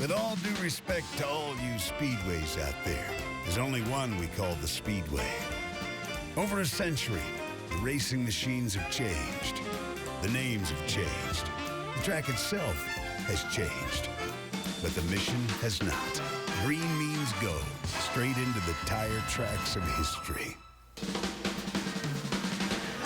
With all due respect to all you speedways out there, there's only one we call the Speedway. Over a century, the racing machines have changed. The names have changed. The track itself has changed. But the mission has not. Green means go, straight into the tire tracks of history.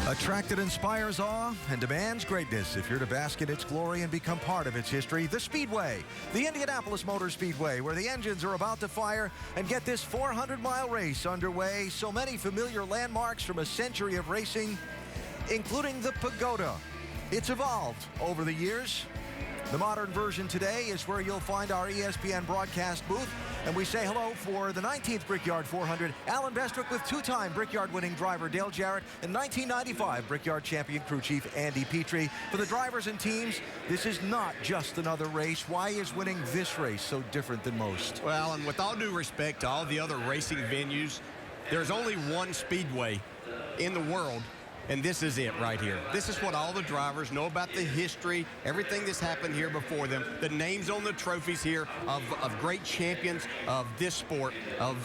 A track that inspires awe and demands greatness. If you're to bask in its glory and become part of its history, the Speedway, the Indianapolis Motor Speedway, where the engines are about to fire and get this 400-mile race underway. So many familiar landmarks from a century of racing, including the Pagoda. It's evolved over the years. The modern version today is where you'll find our ESPN broadcast booth. And we say hello for the 19th Brickyard 400, Alan Bestrick with two-time Brickyard winning driver Dale Jarrett and 1995 Brickyard champion crew chief Andy Petrie. For the drivers and teams, this is not just another race. Why is winning this race so different than most? Well, and with all due respect to all the other racing venues, there's only one speedway in the world, and this is it right here. This is what all the drivers know about the history, everything that's happened here before them, the names on the trophies here of great champions of this sport, of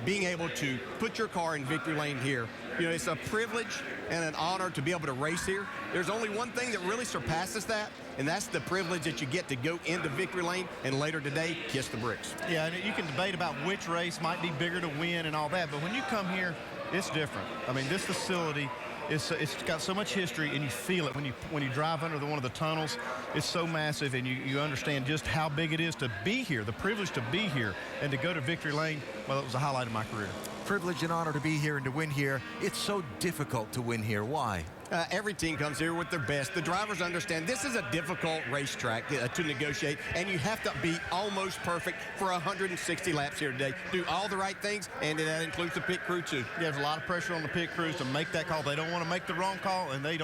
being able to put your car in victory lane here. You know, it's a privilege and an honor to be able to race here. There's only one thing that really surpasses that, and that's the privilege that you get to go into victory lane and later today kiss the bricks. Yeah, and you can debate about which race might be bigger to win and all that, but when you come here, it's different. I mean, this facility, it's got so much history, and you feel it when you drive under one of the tunnels. It's so massive, and you understand just how big it is to be here, the privilege to be here, and to go to victory lane. Well, it was a highlight of my career. Privilege and honor to be here and to win here. It's so difficult to win here. Why? Every team comes here with their best. The drivers understand this is a difficult racetrack to negotiate, and you have to be almost perfect for 160 laps here today. Do all the right things, and that includes the pit crew too. Yeah, there's a lot of pressure on the pit crews to make that call. They don't want to make the wrong call, and they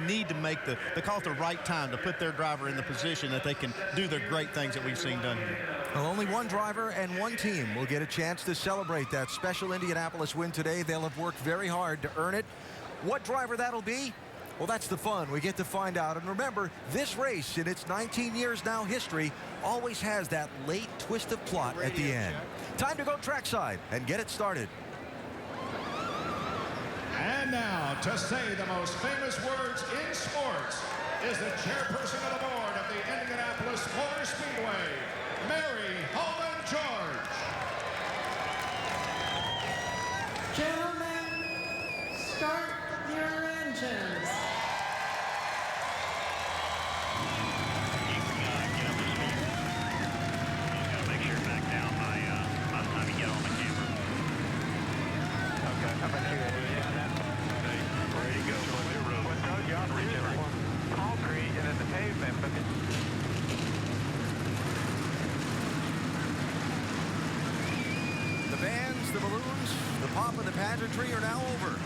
need to make the call at the right time to put their driver in the position that they can do the great things that we've seen done here. Well, only one driver and one team will get a chance to celebrate that special Indianapolis win today. They'll have worked very hard to earn it. What driver that'll be? Well, that's the fun. We get to find out. And remember, this race, in its 19 years now history, always has that late twist of plot at the end. Time to go trackside and get it started. And now, to say the most famous words in sports, is the chairperson of the board of the Indianapolis Motor Speedway, Mary Holman George. Gentlemen, start your engines. Make sure back down by the time you get on the camera. Okay, how about you, Eddie? Ready to go. What told you on the concrete and then the pavement, but The bands, the balloons, the pomp and the pageantry are now over.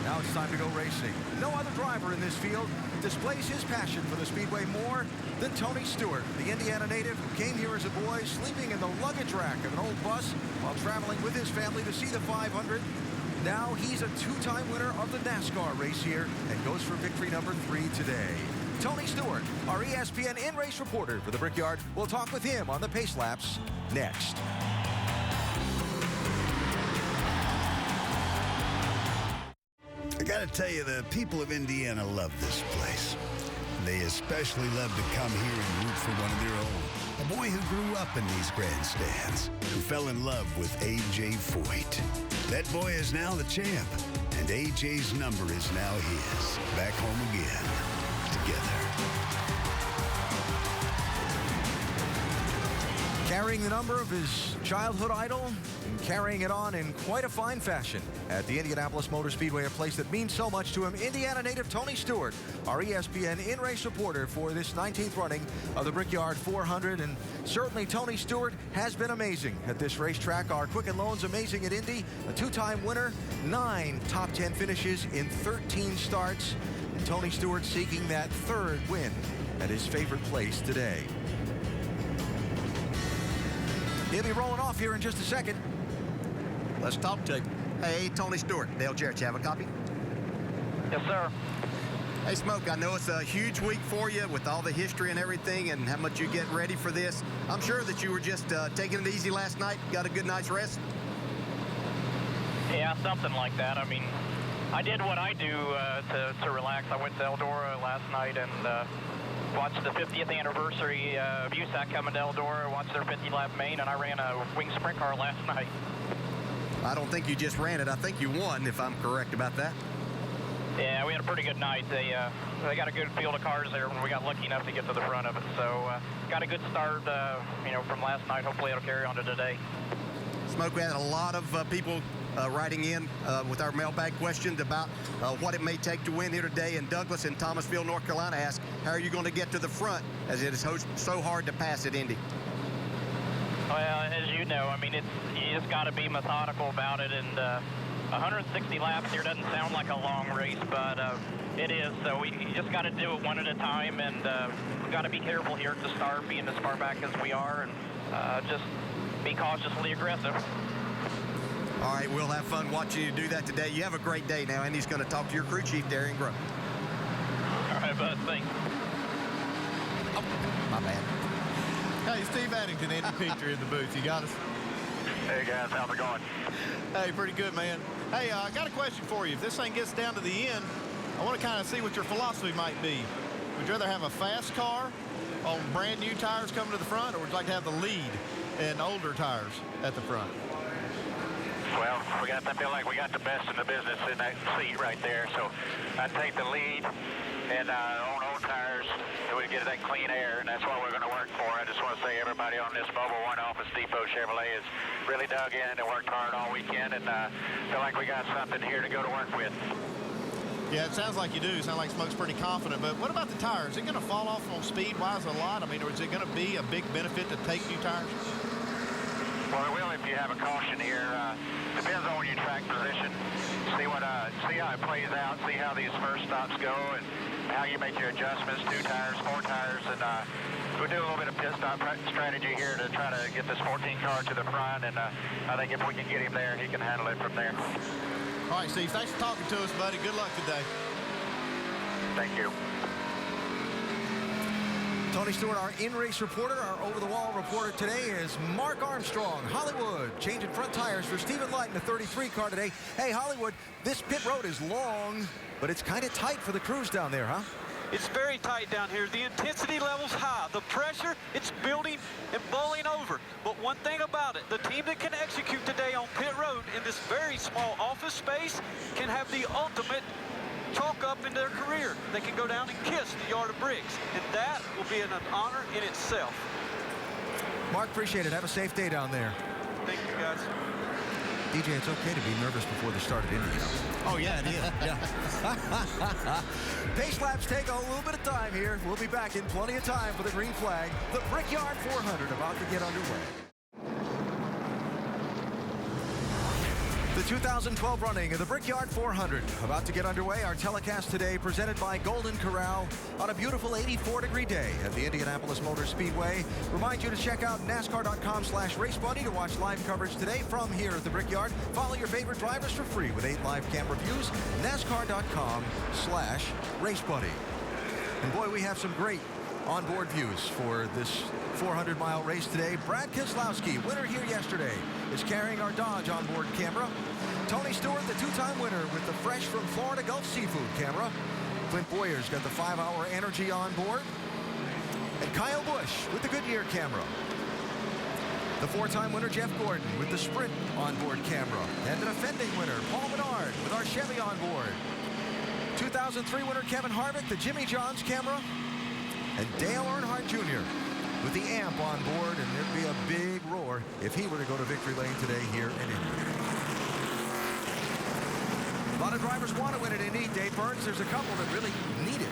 Now it's time to go racing. No other driver in this field displays his passion for the Speedway more than Tony Stewart, the Indiana native who came here as a boy, sleeping in the luggage rack of an old bus while traveling with his family to see the 500. Now he's a two-time winner of the NASCAR race here and goes for victory number 3 today. Tony Stewart, our ESPN in-race reporter for the Brickyard. We'll talk with him on the pace laps next. I gotta tell you, the people of Indiana love this place. They especially love to come here and root for one of their own. A boy who grew up in these grandstands, who fell in love with A.J. Foyt. That boy is now the champ, and A.J.'s number is now his. Back home again, together. Carrying the number of his childhood idol and carrying it on in quite a fine fashion at the Indianapolis Motor Speedway, a place that means so much to him. Indiana native Tony Stewart, our ESPN in-race reporter for this 19th running of the Brickyard 400. And certainly Tony Stewart has been amazing at this racetrack. Our Quicken Loans amazing at Indy, a two-time winner, 9 top 10 finishes in 13 starts. And Tony Stewart seeking that 3rd win at his favorite place today. He'll be rolling off here in just a second. Let's talk to him. Hey, Tony Stewart. Dale Jarrett, you have a copy? yes, sir. Hey, Smoke, I know it's a huge week for you with all the history and everything and how much you get ready for this. I'm sure that you were just taking it easy last night, got a good night's rest. Yeah, something like that. I mean, I did what I do to relax. I went to Eldora last night and watched the 50th anniversary of USAC coming to Eldora, watched their 50-lap main, and I ran a wing sprint car last night. I don't think you just ran it. I think you won, if I'm correct about that. Yeah, we had a pretty good night. They got a good field of cars there, and we got lucky enough to get to the front of it. So got a good start, from last night. Hopefully it'll carry on to today. Smoke, we had a lot of people writing in with our mailbag questions about what it may take to win here today. And Douglas in Thomasville, North Carolina asked, how are you going to get to the front as it is so hard to pass at Indy? Well, as you know, I mean, you just got to be methodical about it. And 160 laps here doesn't sound like a long race, but it is. So you just got to do it one at a time, and we've got to be careful here at the start, being as far back as we are, and just be cautiously aggressive. All right, we'll have fun watching you do that today. You have a great day now, and he's going to talk to your crew chief, Darian Grubb. All right, bud, thanks. Oh, my bad. Hey, Steve Addington, Andy Picture in the booth. You got us? Hey, guys, how's it going? Hey, pretty good, man. Hey, I got a question for you. If this thing gets down to the end, I want to kind of see what your philosophy might be. Would you rather have a fast car on brand new tires coming to the front, or would you like to have the lead and older tires at the front? Well, I feel like we got the best in the business in that seat right there, so I'd take the lead and on old tires so we get that clean air, and that's what we're going to work for. I just want to say everybody on this Mobile One Office Depot Chevrolet has really dug in and worked hard all weekend, and feel like we got something here to go to work with. Yeah, it sounds like you do. Sound like Smoke's pretty confident. But what about the tires? Is it going to fall off on speed-wise a lot? I mean, or is it going to be a big benefit to take new tires? Well, it will if you have a caution here. Depends on your track position. See how it plays out. See how these first stops go and how you make your adjustments. 2 tires, 4 tires, and we'll do a little bit of pit stop strategy here to try to get this 14 car to the front. And I think if we can get him there, he can handle it from there. All right, Steve, thanks for talking to us, buddy. Good luck today. Thank you. Tony Stewart, our in-race reporter, our over-the-wall reporter today is Mark Armstrong. Hollywood, changing front tires for Stephen Light in the 33 car today. Hey, Hollywood, this pit road is long, but it's kind of tight for the crews down there, huh? It's very tight down here. The intensity level's high. The pressure, it's building and boiling over. But one thing about it, the team that can execute today on pit road in this very small office space can have the ultimate chalk up in their career. They can go down and kiss the yard of bricks, and that will be an honor in itself. Mark, appreciate it. Have a safe day down there. Thank you, guys. DJ, it's okay to be nervous before the start of Indy. Oh, yeah, it is. Yeah. Pace laps take a little bit of time here. We'll be back in plenty of time for the green flag. The Brickyard 400 about to get underway. The 2012 running of the Brickyard 400 about to get underway. Our telecast today presented by Golden Corral on a beautiful 84-degree day at the Indianapolis Motor Speedway. Remind you to check out NASCAR.com/RaceBuddy to watch live coverage today from here at the Brickyard. Follow your favorite drivers for free with 8 live camera views. NASCAR.com/RaceBuddy. And boy, we have some great onboard views for this 400-mile race today. Brad Keselowski, winner here yesterday, is carrying our Dodge onboard camera. Tony Stewart, the 2-time winner with the fresh from Florida Gulf Seafood camera. Clint Boyer's got the 5-hour Energy on board. And Kyle Busch with the Goodyear camera. The 4-time winner, Jeff Gordon, with the Sprint onboard camera. And the defending winner, Paul Menard, with our Chevy on board. 2003 winner, Kevin Harvick, the Jimmy John's camera. And Dale Earnhardt Jr. with the amp on board, and there'd be a big roar if he were to go to victory lane today here in Indy. A lot of drivers want to win at Indy. Dave Burns, there's a couple that really need it.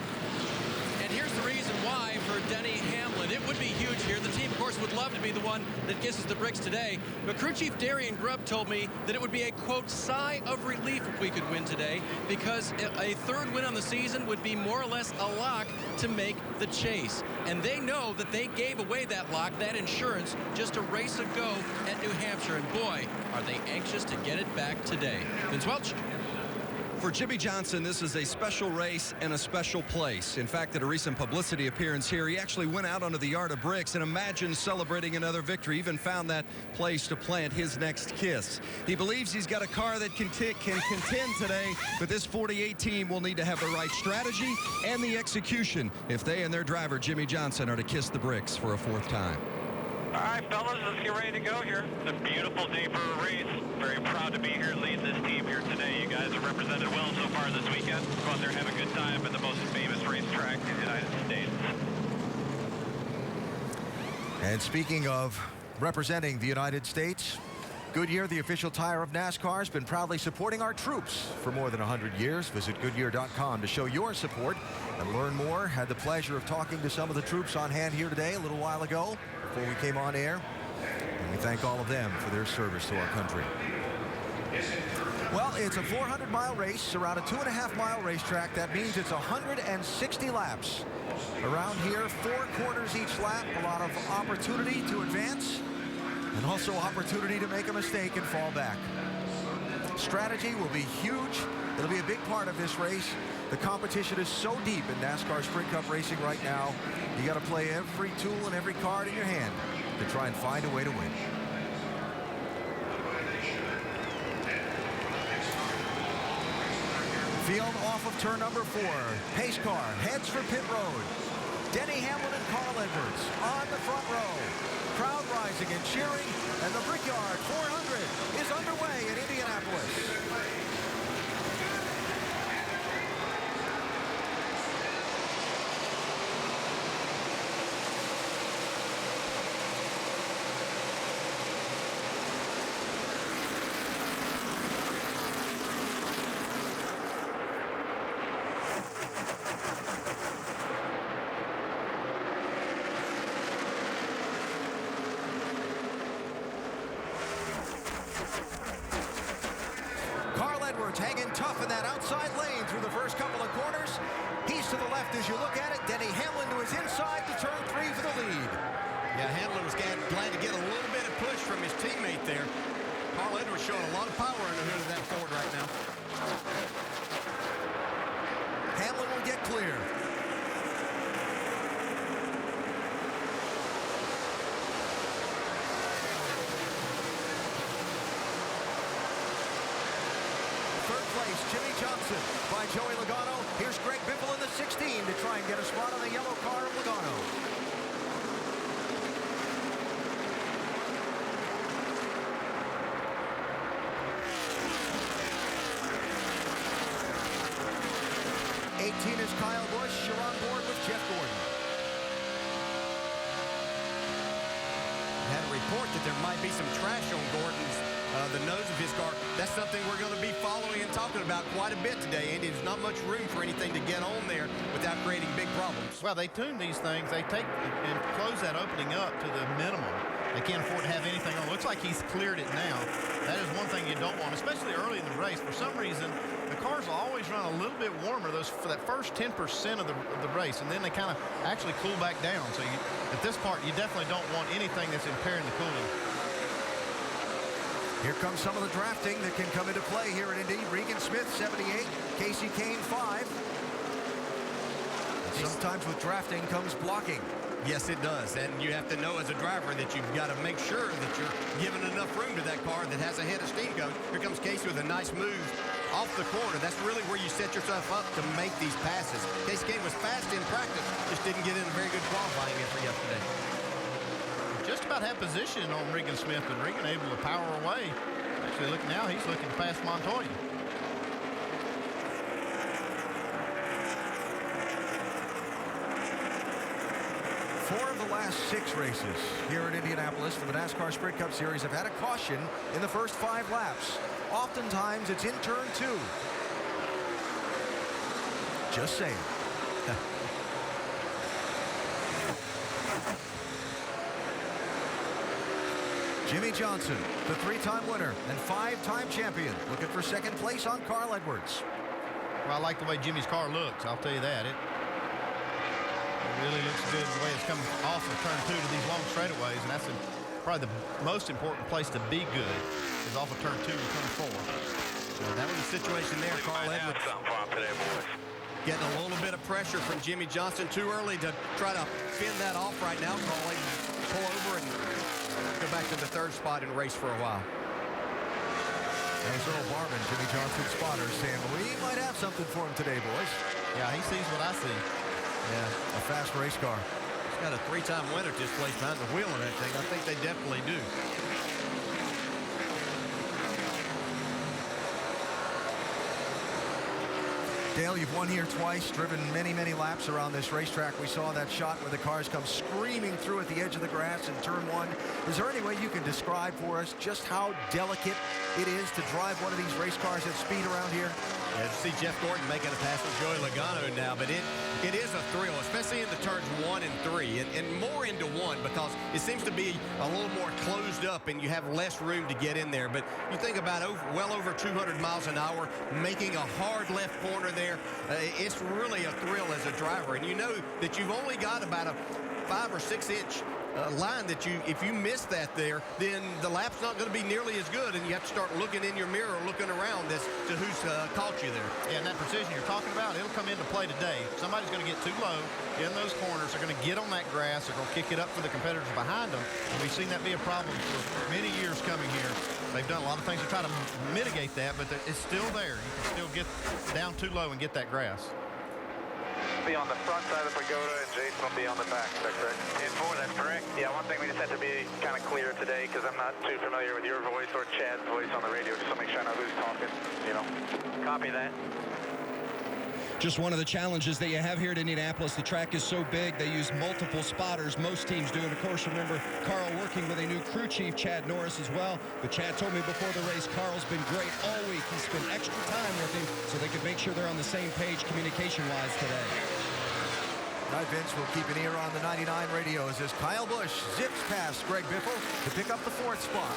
And here's the reason why for Denny Hamlin. It would be huge here. The team, of course, would love to be the one that kisses the bricks today. But crew chief Darian Grubb told me that it would be a, quote, sigh of relief if we could win today, because a third win on the season would be more or less a lock to make the chase. And they know that they gave away that lock, that insurance, just a race ago at New Hampshire. And boy, are they anxious to get it back today. Vince Welch. For Jimmy Johnson, this is a special race and a special place. In fact, at a recent publicity appearance here, he actually went out onto the yard of bricks and imagined celebrating another victory, even found that place to plant his next kiss. He believes he's got a car that can contend today, but this 48 team will need to have the right strategy and the execution if they and their driver, Jimmy Johnson, are to kiss the bricks for a fourth time. All right, fellas, let's get ready to go here. It's a beautiful day for a race. Very proud to be here leading this team here today. You guys have represented well so far this weekend. Go out there and have a good time at the most famous racetrack in the United States. And speaking of representing the United States, Goodyear, the official tire of NASCAR, has been proudly supporting our troops for more than 100 years. Visit Goodyear.com to show your support and learn more. Had the pleasure of talking to some of the troops on hand here today a little while ago before we came on air. And we thank all of them for their service to our country. Well, it's a 400-mile race around a 2.5-mile racetrack. That means it's 160 laps. Around here, 4 quarters each lap. A lot of opportunity to advance and also opportunity to make a mistake and fall back. Strategy will be huge. It'll be a big part of this race. The competition is so deep in NASCAR Sprint Cup racing right now. You got to play every tool and every card in your hand to try and find a way to win. Field off of turn number 4. Pace car heads for pit road. Denny Hamlin and Carl Edwards on the front row. Crowd rising and cheering, and the Brickyard 400 is underway in Indianapolis. Hanging tough in that outside lane through the first couple of corners. He's to the left as you look at it. Denny Hamlin to his inside to turn 3 for the lead. Yeah, Hamlin was glad to get a little bit of push from his teammate there. Carl Edwards showing a lot of power in the hood of that Ford right now. Hamlin will get clear. Jimmy Johnson by Joey Logano. Here's Greg Biffle in the 16 to try and get a spot on the yellow car of Logano. Is Kyle Busch. You're on board with Jeff Gordon. I had a report that there might be some trash on Gordon's the nose of his car. That's something we're going to be following and talking about quite a bit today, Andy. There's not much room for anything to get on there without creating big problems. Well, they tune these things. They take and close that opening up to the minimum. They can't afford to have anything on. Looks like he's cleared it now. That is one thing you don't want, especially early in the race. For some reason, the cars will always run a little bit warmer for that first 10% of the race, and then they kind of actually cool back down. So at this part, you definitely don't want anything that's impairing the cooling. Here comes some of the drafting that can come into play here at Indy. Regan Smith, 78. Casey Kane, 5. Sometimes with drafting comes blocking. Yes, it does. And you have to know as a driver that you've got to make sure that you're giving enough room to that car that has a head of steam going. Here comes Casey with a nice move off the corner. That's really where you set yourself up to make these passes. Casey Kane was fast in practice, just didn't get in a very good qualifying effort yesterday. Just about had position on Regan Smith, but Regan able to power away. Actually, look now, he's looking past Montoya. Four of the last 6 races here at Indianapolis for the NASCAR Sprint Cup Series have had a caution in the first 5 laps. Oftentimes, it's in turn 2. Just saying. Jimmy Johnson, the 3-time winner and 5-time champion, looking for second place on Carl Edwards. Well, I like the way Jimmy's car looks, I'll tell you that. It really looks good the way it's coming off of turn 2 to these long straightaways, and that's probably the most important place to be good is off of turn 2 and turn 4. And that was the situation there. Carl Edwards getting a little bit of pressure from Jimmy Johnson. Too early to try to fend that off right now. Carl Edwards pull over and go back to the third spot and race for a while. There's Earl Barman, Jimmy Johnson's spotter, saying, we might have something for him today, boys. Yeah, he sees what I see. Yeah, a fast race car. He's got a 3-time winner at this place behind the wheel on that thing. I think they definitely do. Dale, you've won here twice, driven many, many laps around this racetrack. We saw that shot where the cars come screaming through at the edge of the grass in turn one. Is there any way you can describe for us just how delicate it is to drive one of these race cars at speed around here? Yeah, to see Jeff Gordon making a pass with Joey Logano now, but it is a thrill, especially in the turns 1 and 3, and more into 1 because it seems to be a little more closed up and you have less room to get in there. But you think about well over 200 miles an hour, making a hard left corner there. It's really a thrill as a driver, and you know that you've only got about a 5 or 6 inch line that if you miss that there, then the lap's not going to be nearly as good, and you have to start looking in your mirror, looking around as to who's caught you there. Yeah, and that precision you're talking about, it'll come into play today. Somebody's going to get too low in those corners. They're going to get on that grass. They're going to kick it up for the competitors behind them. And we've seen that be a problem for many years coming here. They've done a lot of things to try to mitigate that, but it's still there. You can still get down too low and get that grass. Be on the front side of the pagoda, and Jason will be on the back. Is that correct? That's correct. Yeah, one thing we just have to be kind of clear today because I'm not too familiar with your voice or Chad's voice on the radio, just to make sure I know who's talking, you know. Copy that. Just one of the challenges that you have here at Indianapolis. The track is so big, they use multiple spotters. Most teams do. And, of course, remember Carl working with a new crew chief, Chad Norris, as well. But Chad told me before the race, Carl's been great all week. He spent extra time with him so they could make sure they're on the same page communication-wise today. Right, Vince, we'll keep an ear on the 99 radios as Kyle Busch zips past Greg Biffle to pick up the 4th spot.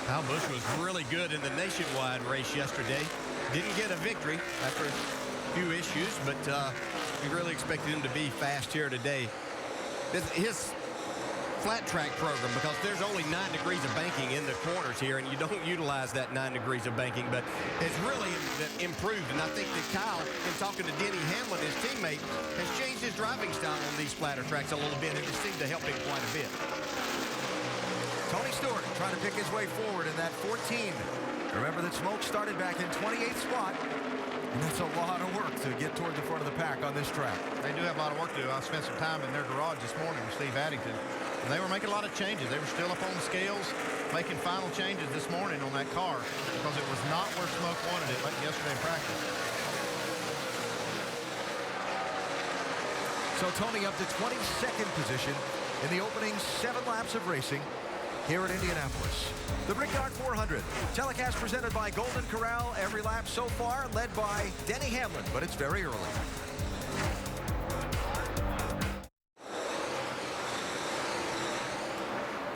Kyle Busch was really good in the nationwide race yesterday. Didn't get a victory after a few issues, but we really expected him to be fast here today. His flat track program, because there's only 9 degrees of banking in the corners here, and you don't utilize that 9 degrees of banking, but it's really improved. And I think that Kyle, in talking to Denny Hamlin, his teammate, has changed his driving style on these flatter tracks a little bit, and it seemed to help him quite a bit. Tony Stewart trying to pick his way forward in that 14. Remember that Smoke started back in 28th spot. And that's a lot of work to get toward the front of the pack on this track. They do have a lot of work to do. I spent some time in their garage this morning with Steve Addington. And they were making a lot of changes. They were still up on the scales, making final changes this morning on that car because it was not where Smoke wanted it like yesterday in practice. So Tony up to 22nd position in the opening 7 laps of racing here at Indianapolis. The Brickyard 400, telecast presented by Golden Corral. Every lap so far led by Denny Hamlin, but it's very early.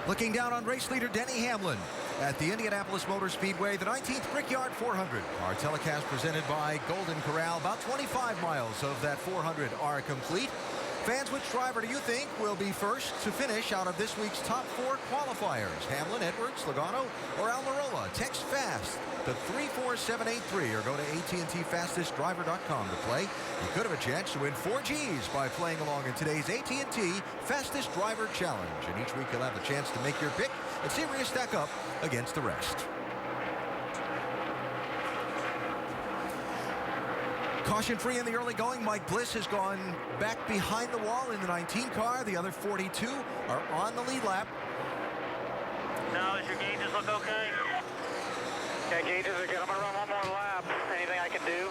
Looking down on race leader Denny Hamlin at the Indianapolis Motor Speedway, the 19th Brickyard 400. Our telecast presented by Golden Corral. About 25 miles of that 400 are complete. Fans, which driver do you think will be first to finish out of this week's top 4 qualifiers? Hamlin, Edwards, Logano, or Almirola? Text FAST to 34783 or go to AT&TFastestDriver.com to play. You could have a chance to win 4 Gs by playing along in today's AT&T Fastest Driver Challenge. And each week you'll have the chance to make your pick and see where you stack up against the rest. Caution free in the early going. Mike Bliss has gone back behind the wall in the 19 car. The other 42 are on the lead lap. Now, does your gauges look okay? Yeah, gauges are good. I'm going to run one more lap. Anything I can do?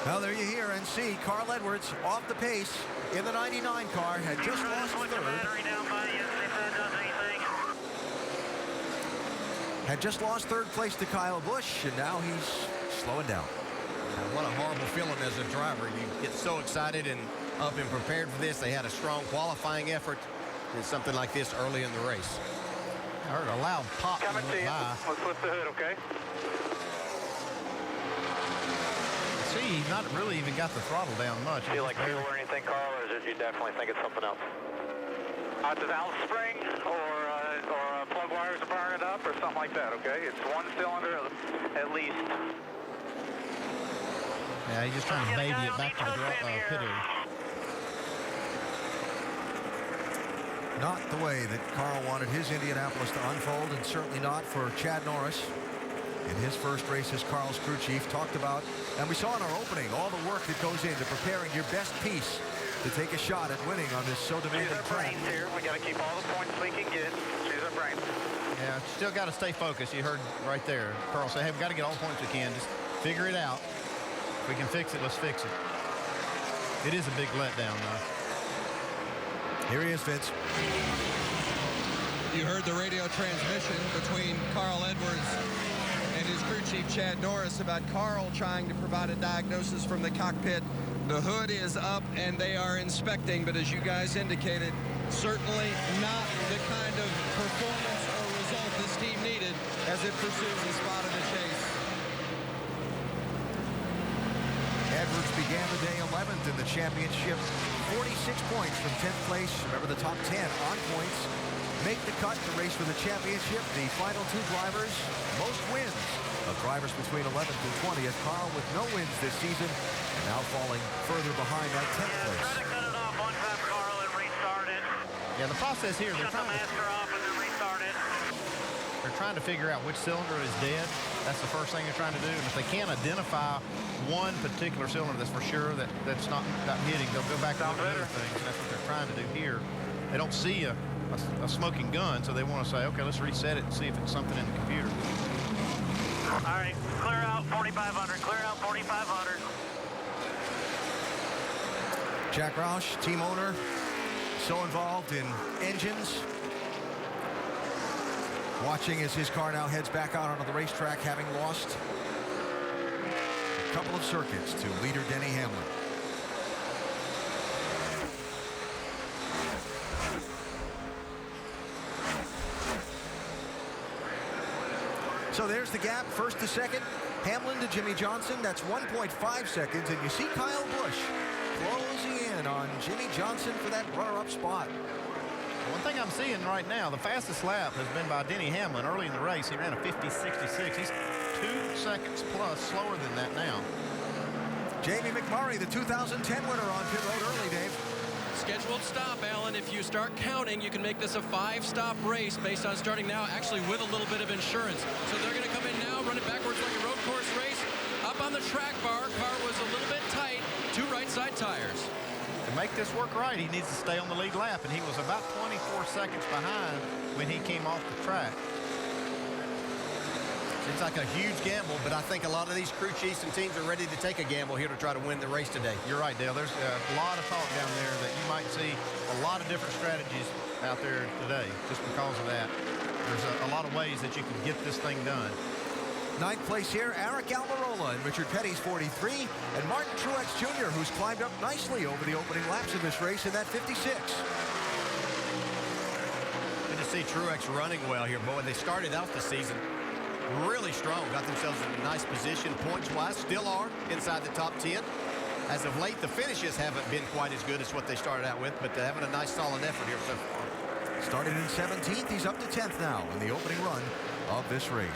Well, there you hear and see Carl Edwards off the pace in the 99 car. Had just lost third. Had just lost third place to Kyle Busch, and now he's slowing down. What a horrible feeling as a driver. You get so excited and up and prepared for this. They had a strong qualifying effort in something like this early in the race. I heard a loud pop. Coming to you. Let's lift the hood, okay? See, he's not really even got the throttle down much. Feel like fuel or anything, Carl, or is it you definitely think it's something else? The valve spring or plug wires are burning up or something like that, okay? It's one cylinder at least. Yeah, he's just trying to baby it back to the pit area. Not the way that Carl wanted his Indianapolis to unfold, and certainly not for Chad Norris. In his first race as Carl's crew chief, talked about, and we saw in our opening, all the work that goes into preparing your best piece to take a shot at winning on this so demanding track. Here. We got to keep all the points we can get. She's our brains. Yeah, still got to stay focused. You heard right there Carl say, hey, we've got to get all the points we can. Just figure it out. If we can fix it, let's fix it. It is a big letdown, though. Here he is, Vince. You heard the radio transmission between Carl Edwards and his crew chief, Chad Norris, about Carl trying to provide a diagnosis from the cockpit. The hood is up and they are inspecting, but as you guys indicated, certainly not the kind of performance or result this team needed as it pursues a spot in the chase. Edwards began the day 11th in the championship. 46 points from 10th place. Remember, the top 10 on points make the cut to race for the championship. The final two drivers, most wins of drivers between 11th and 20th. Carl with no wins this season and now falling further behind that 10th place. Try to cut it off one time, Carl, and restart it. Yeah, the process here, they're Shut the master off and then restart it. They're trying to figure out which cylinder is dead. That's the first thing they're trying to do. And if they can't identify one particular cylinder that's for sure that's not hitting, they'll go back and look at other things. And that's what they're trying to do here. They don't see a smoking gun, so they want to say, okay, let's reset it and see if it's something in the computer. All right, clear out 4,500. Clear out 4,500. Jack Roush, team owner, so involved in engines. Watching as his car now heads back out onto the racetrack, having lost a couple of circuits to leader Denny Hamlin. So there's the gap, first to second. Hamlin to Jimmy Johnson, that's 1.5 seconds. And you see Kyle Busch closing in on Jimmy Johnson for that runner-up spot. One thing I'm seeing right now, the fastest lap has been by Denny Hamlin. Early in the race, he ran a 50.66. He's 2 seconds plus slower than that now. Jamie McMurray, the 2010 winner on pit road early, Dave. Scheduled stop, Alan. If you start counting, you can make this a 5-stop race based on starting now, actually with a little bit of insurance. So they're going to come in now, run it backwards like a road course race. Up on the track bar, car was a little bit tight. 2 right side tires. To make this work right, he needs to stay on the lead lap, and he was about 24 seconds behind when he came off the track. Seems like a huge gamble, but I think a lot of these crew chiefs and teams are ready to take a gamble here to try to win the race today. You're right, Dale. There's a lot of talk down there that you might see a lot of different strategies out there today just because of that. There's a lot of ways that you can get this thing done. 9th place here, Eric Almirola in Richard Petty's 43, and Martin Truex Jr., who's climbed up nicely over the opening laps of this race in that 56. Good to see Truex running well here, boy. They started out the season really strong, got themselves in a nice position points-wise, still are inside the top 10. As of late, the finishes haven't been quite as good as what they started out with, but they're having a nice, solid effort here so far. Started in 17th, he's up to 10th now in the opening run of this race.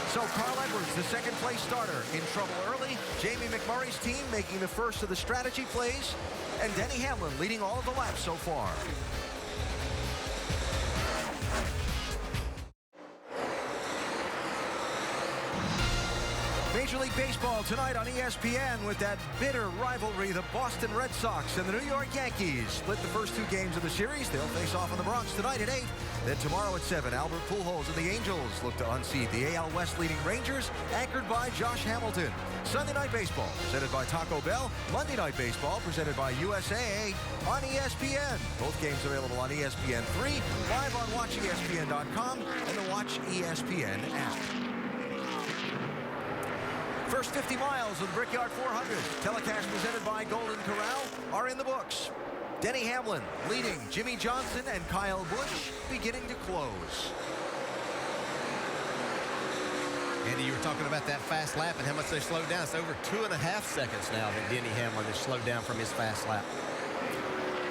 So Carl Edwards, the 2nd place starter, in trouble early. Jamie McMurray's team making the first of the strategy plays, and Denny Hamlin leading all of the laps so far. Major League Baseball tonight on ESPN with that bitter rivalry. The Boston Red Sox and the New York Yankees split the first 2 games of the series. They'll face off in the Bronx tonight at 8. Then tomorrow at 7, Albert Pujols and the Angels look to unseat the AL West leading Rangers, anchored by Josh Hamilton. Sunday Night Baseball presented by Taco Bell. Monday Night Baseball presented by USAA on ESPN. Both games available on ESPN3, live on WatchESPN.com and the Watch ESPN app. First 50 miles of the Brickyard 400, telecast presented by Golden Corral, are in the books. Denny Hamlin leading Jimmy Johnson and Kyle Busch beginning to close. Andy, you were talking about that fast lap and how much they slowed down. It's over 2.5 seconds now that Denny Hamlin has slowed down from his fast lap.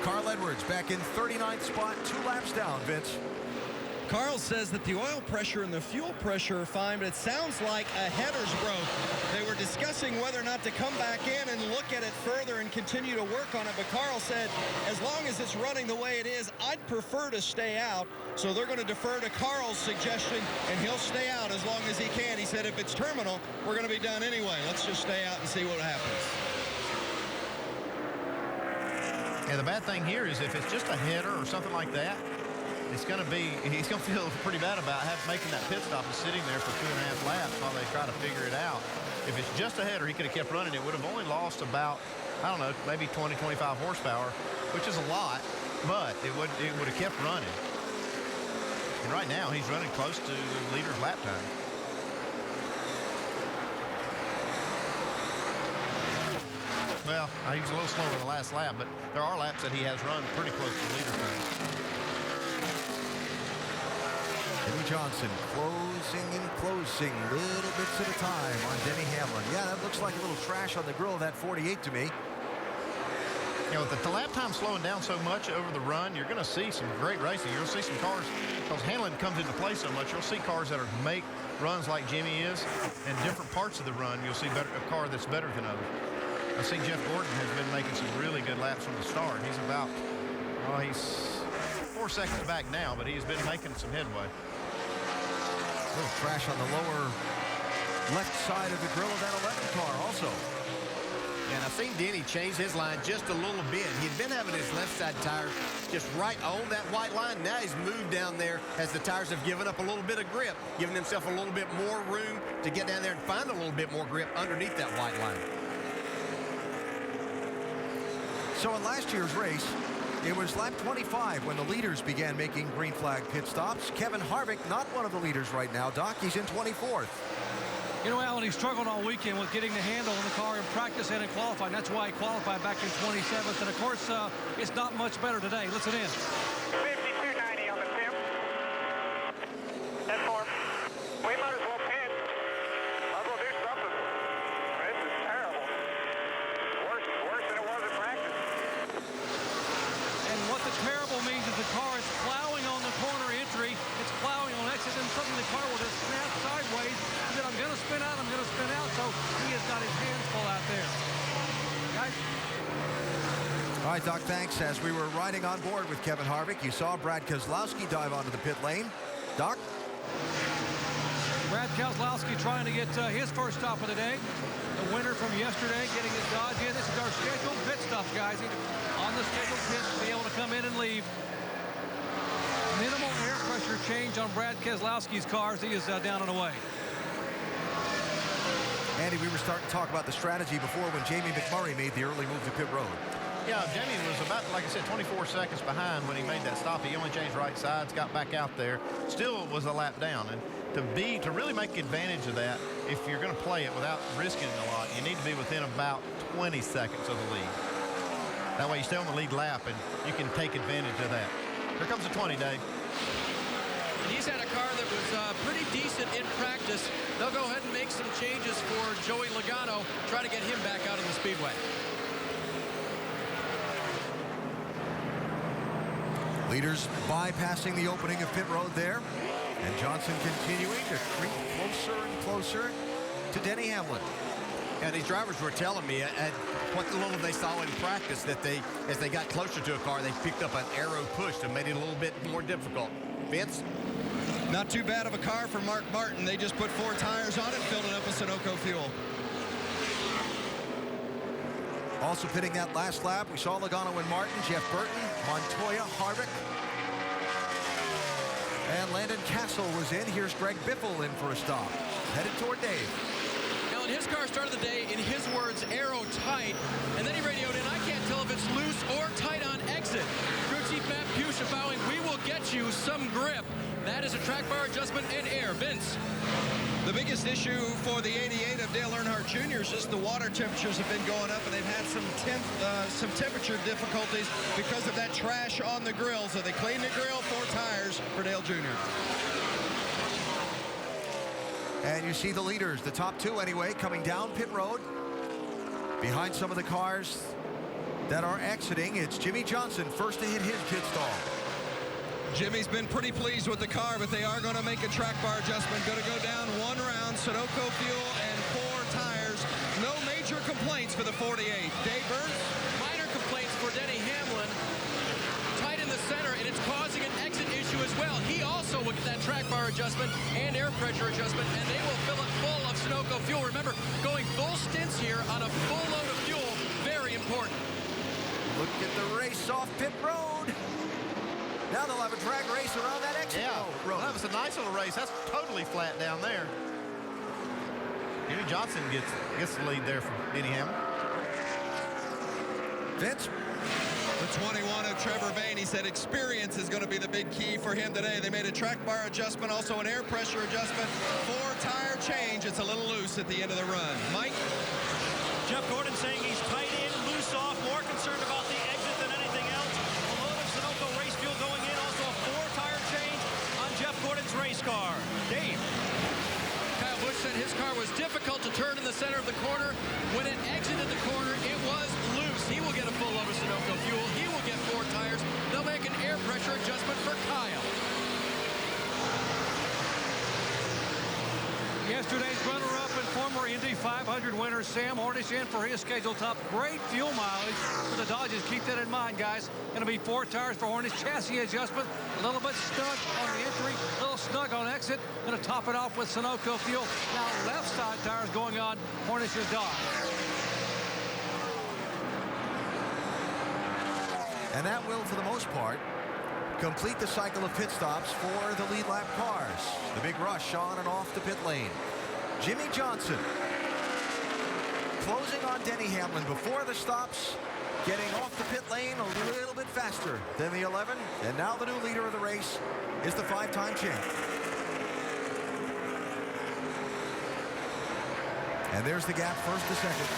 Carl Edwards back in 39th spot, 2 laps down, Vince. Carl says that the oil pressure and the fuel pressure are fine, but it sounds like a header's broke. They were discussing whether or not to come back in and look at it further and continue to work on it, but Carl said, as long as it's running the way it is, I'd prefer to stay out. So they're going to defer to Carl's suggestion, and he'll stay out as long as he can. He said, if it's terminal, we're going to be done anyway. Let's just stay out and see what happens. Yeah, the bad thing here is if it's just a header or something like that, he's going to feel pretty bad about making that pit stop and sitting there for 2.5 laps while they try to figure it out. If it's just a header, he could have kept running. It would have only lost about, I don't know, maybe 20, 25 horsepower, which is a lot, but it would have kept running. And right now, he's running close to the leader's lap time. Well, he was a little slower in the last lap, but there are laps that he has run pretty close to the leader's time. Jimmy Johnson closing and closing little bits at a time on Denny Hamlin. Yeah, that looks like a little trash on the grill of that 48 to me. You know, with the lap time slowing down so much over the run, you're going to see some great racing. You'll see some cars, because Hamlin comes into play so much, you'll see cars that make runs like Jimmy is, and different parts of the run, you'll see a car that's better than others. I see Jeff Gordon has been making some really good laps from the start. He's about, he's 4 seconds back now, but he's been making some headway. A little crash on the lower left side of the grill of that 11 car also. And I've seen Denny change his line just a little bit. He'd been having his left side tires just right on that white line. Now he's moved down there as the tires have given up a little bit of grip, giving himself a little bit more room to get down there and find a little bit more grip underneath that white line. So in last year's race, it was lap 25 when the leaders began making green flag pit stops. Kevin Harvick, not one of the leaders right now. Doc, he's in 24th. You know, Alan, he struggled all weekend with getting the handle on the car in practice and in qualifying. That's why he qualified back in 27th. And, of course, it's not much better today. Listen in. 5290 on the tip. 10-4. We might as well pit. Might as well do something. This is terrible. Worse than it was in practice. And what the terrible means is the car is plowing on the corner entry. It's plowing on exit, and suddenly the car will just snap sideways. He said, I'm going to spin out, I'm going to spin out. So he has got his hands full out there. Guys? All right, Doc, thanks. As we were riding on board with Kevin Harvick, you saw Brad Keselowski dive onto the pit lane. Doc? Brad Keselowski trying to get his first stop of the day. The winner from yesterday getting his Dodge in. This is our scheduled pit stop, guys. On the scheduled pit to be able to come in and leave. Minimal air pressure change on Brad Keselowski's cars. He is down and away. Andy, we were starting to talk about the strategy before when Jamie McMurray made the early move to pit road. Yeah, Jamie was about, like I said, 24 seconds behind when he made that stop. He only changed right sides, got back out there, still was a lap down. And to really make advantage of that, if you're going to play it without risking it a lot, you need to be within about 20 seconds of the lead. That way you stay on the lead lap and you can take advantage of that. Here comes the 20, Dave. He's had a car that was pretty decent in practice. They'll go ahead and make some changes for Joey Logano, try to get him back out on the speedway. Leaders bypassing the opening of pit road there. And Johnson continuing to creep closer and closer to Denny Hamlin. And these drivers were telling me at what little they saw in practice that as they got closer to a car, they picked up an aero push that made it a little bit more difficult. Vince? Not too bad of a car for Mark Martin. They just put 4 tires on it, filled it up with Sunoco fuel. Also pitting that last lap, we saw Logano and Martin, Jeff Burton, Montoya, Harvick. And Landon Castle was in. Here's Greg Biffle in for a stop. Headed toward Dave. Now, his car started the day, in his words, aero tight. And then he radioed in, I can't tell if it's loose or tight on exit. Crew Chief Matt Pusha vowing, we will get you some grip. That is a track bar adjustment and air. Vince. The biggest issue for the 88 of Dale Earnhardt Jr. is just the water temperatures have been going up, and they've had some temperature difficulties because of that trash on the grill. So they cleaned the grill, 4 tires for Dale Jr. And you see the leaders, the top 2 anyway, coming down pit road. Behind some of the cars that are exiting. It's Jimmy Johnson first to hit his pit stall. Jimmy's been pretty pleased with the car, but they are going to make a track bar adjustment. Going to go down 1 round. Sunoco fuel and 4 tires. No major complaints for the 48. Dave Burns? Minor complaints for Denny Hamlin. Tight in the center, and it's causing an exit issue as well. He also will get that track bar adjustment and air pressure adjustment, and they will fill it full of Sunoco fuel. Remember, going full stints here on a full load of fuel, very important. Look at the race off pit road. Now they'll have a drag race around that exit road. Well, that was a nice little race. That's totally flat down there. Jimmy Johnson gets the lead there from Denny Hamlin. Vince? The 21 of Trevor Bayne, he said experience is going to be the big key for him today. They made a track bar adjustment, also an air pressure adjustment, 4-tire change. It's a little loose at the end of the run. Mike? Jeff Gordon saying he's tight in, loose off, more concerned about the exit than anything else. A load of Sunoco race fuel going in, also a 4-tire change on Jeff Gordon's race car. Dave? Kyle Busch said his car was difficult to turn in the center of the corner. When it exited the corner, it was loose. He will get a full load of Sunoco fuel. He will get 4 tires. They'll make an air pressure adjustment for Kyle. Yesterday's runner-up and former Indy 500 winner Sam Hornish in for his schedule top. Great fuel mileage for the Dodgers. Keep that in mind, guys. Going to be 4 tires for Hornish. Chassis adjustment. A little bit snug on the entry. A little snug on exit. Going to top it off with Sunoco fuel. Now left side tires going on Hornish's Dodge. And that will, for the most part, complete the cycle of pit stops for the lead lap cars. The big rush on and off the pit lane. Jimmy Johnson closing on Denny Hamlin before the stops, getting off the pit lane a little bit faster than the 11. And now the new leader of the race is the 5-time champ. And there's the gap first to second.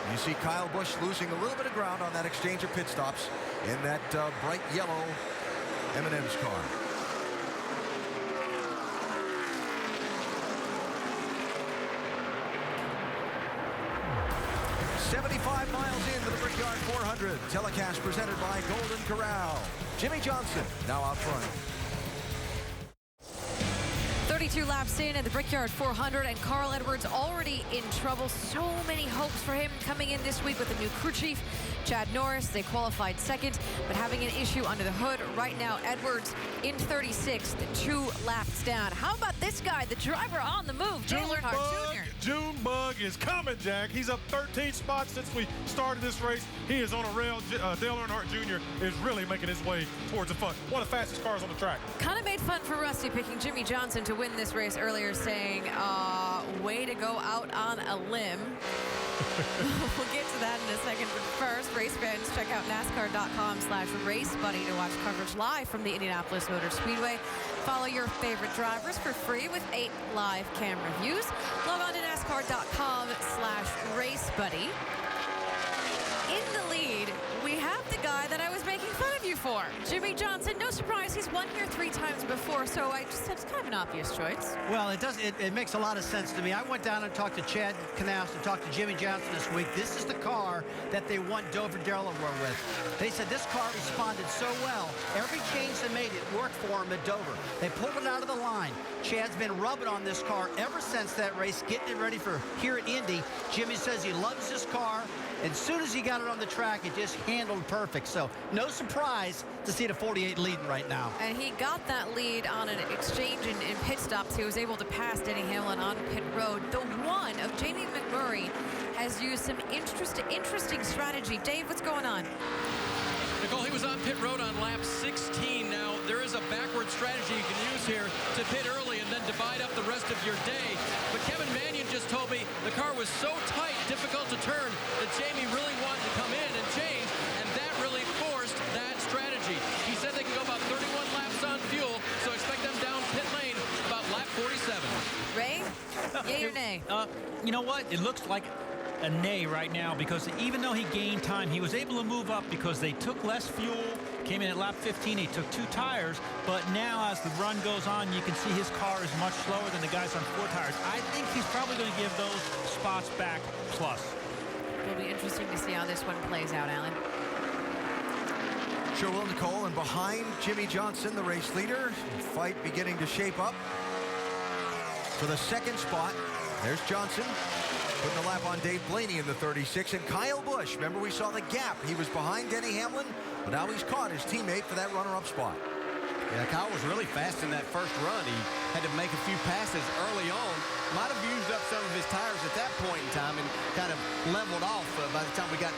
You see Kyle Busch losing a little bit of ground on that exchange of pit stops in that bright yellow M&M's car. "75 miles into the Brickyard 400. Telecast presented by Golden Corral. Jimmy Johnson now out front. 32 laps in at the Brickyard 400, and Carl Edwards already in trouble. So many hopes for him coming in this week with a new crew chief, Chad Norris. They qualified second, but having an issue under the hood. Right now, Edwards in 36th, 2 laps down. How about this guy, the driver on the move, Dale Earnhardt Jr.? Junebug is coming, Jack. He's up 13 spots since we started this race. He is on a rail. Dale Earnhardt Jr. is really making his way towards the front. One of the fastest cars on the track. Kind of made fun for Rusty picking Jimmy Johnson to win this race earlier, saying, way to go out on a limb. We'll get to that in a second, but first, race fans, check out NASCAR.com/RaceBuddy to watch coverage live from the Indianapolis Motor Speedway. Follow your favorite drivers for free with 8 live camera views. Log on to NASCAR.com/RaceBuddy. In the lead, we have the guy that I was making fun of you for, Jimmy Johnson. No surprise, he's won here 3 times before, so I just said it's kind of an obvious choice. Well, it makes a lot of sense to me. I went down and talked to Chad Knaus and talked to Jimmy Johnson this week. This is the car that they won Dover, Delaware with. They said this car responded so well. Every change they made, it worked for them at Dover. They pulled it out of the line. Chad's been rubbing on this car ever since that race, getting it ready for here at Indy. Jimmy says he loves this car. As soon as he got it on the track, it just handled perfect. So no surprise to see the 48 leading right now. And he got that lead on an exchange in pit stops. He was able to pass Denny Hamlin on pit road. The one of Jamie McMurray has used some interesting strategy. Dave, what's going on? Nicole, he was on pit road on lap 16. Now, there is a backward strategy you can use here to pit early and then divide up the rest of your day. But Kevin Mannion just told me the car was so tight, difficult to turn, that Jamie really wanted to come in and change, and that really forced that strategy. He said they can go about 31 laps on fuel, so expect them down pit lane about lap 47. Ray, yay or nay? You know what? It looks like a nay right now, because even though he gained time, he was able to move up because they took less fuel. Came in at lap 15, he took 2 tires, but now as the run goes on, you can see his car is much slower than the guys on 4 tires. I think he's probably going to give those spots back plus. It'll be interesting to see how this one plays out, Alan. Sure will, Nicole. And behind Jimmy Johnson, the race leader, fight beginning to shape up for the second spot. There's Johnson putting the lap on Dave Blaney in the 36. And Kyle Busch, remember we saw the gap. He was behind Denny Hamlin, but now he's caught his teammate for that runner-up spot. Yeah, Kyle was really fast in that first run. He had to make a few passes early on. Might have used up some of his tires at that point in time and kind of leveled off by the time we got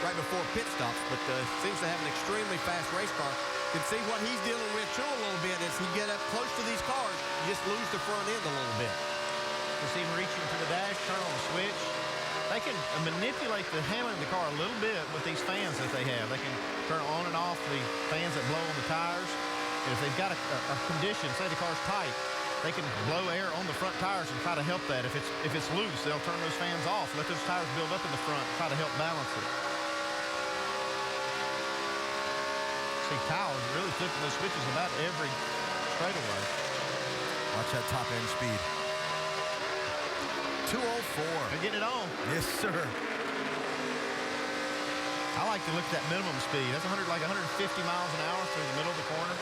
right before pit stops. But seems to have an extremely fast race car. You can see what he's dealing with too a little bit as he get up close to these cars, you just lose the front end a little bit. Just even reaching to the dash, turn on the switch. They can manipulate the handling of the car a little bit with these fans that they have. They can turn on and off the fans that blow on the tires. And if they've got a condition, say the car's tight, they can blow air on the front tires and try to help that. If it's loose, they'll turn those fans off, let those tires build up in the front, try to help balance it. See, Kyle is really flipping those switches about every straightaway. Watch that top end speed. 204. They're getting it on. Yes, sir. I like to look at that minimum speed. That's like 150 miles an hour through the middle of the corner.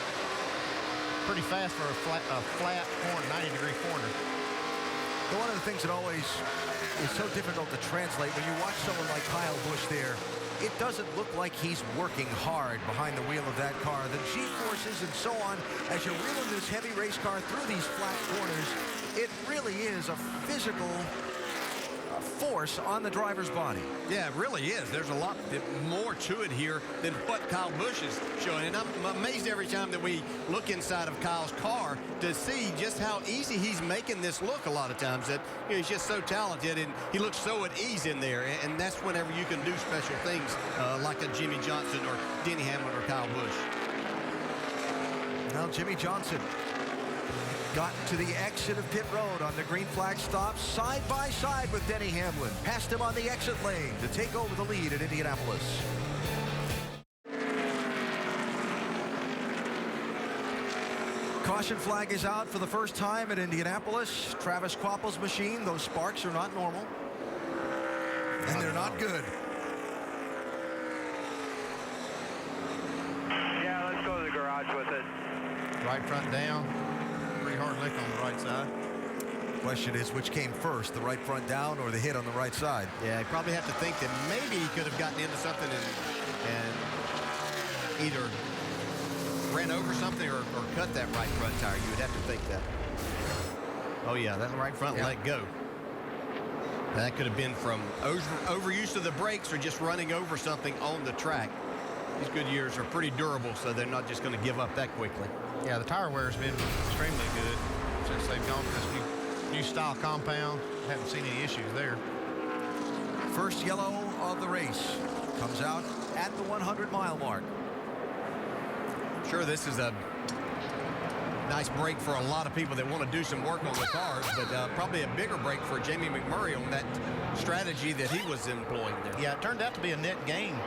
Pretty fast for a flat corner, 90-degree corner. But one of the things that always is so difficult to translate when you watch someone like Kyle Busch there, it doesn't look like he's working hard behind the wheel of that car. The G-forces and so on, as you're wheeling this heavy race car through these flat corners, it really is a physical force on the driver's body. Yeah, it really is. There's a lot more to it here than what Kyle Busch is showing. And I'm amazed every time that we look inside of Kyle's car to see just how easy he's making this look a lot of times. That he's just so talented and he looks so at ease in there. And that's whenever you can do special things like a Jimmy Johnson or Denny Hamlin or Kyle Busch. Well, Jimmy Johnson got to the exit of pit road on the green flag stop, side by side with Denny Hamlin. Passed him on the exit lane to take over the lead at Indianapolis. Caution flag is out for the first time at Indianapolis. Travis Kvapil's machine, those sparks are not normal. And they're not good. Yeah, let's go to the garage with it. Right front down. Pretty hard lick on the right side. Question is, which came first, the right front down or the hit on the right side? Yeah, you probably have to think that maybe he could have gotten into something and either ran over something or cut that right front tire. You would have to think that. Oh, yeah, that right front let go. That could have been from overuse of the brakes or just running over something on the track. These Goodyears are pretty durable, so they're not just going to give up that quickly. Yeah, the tire wear has been extremely good since they've gone to this new style compound. Haven't seen any issues there. First yellow of the race comes out at the 100-mile mark. I'm sure this is a nice break for a lot of people that want to do some work on the cars, but probably a bigger break for Jamie McMurray on that strategy that he was employing there. Yeah, it turned out to be a net gain.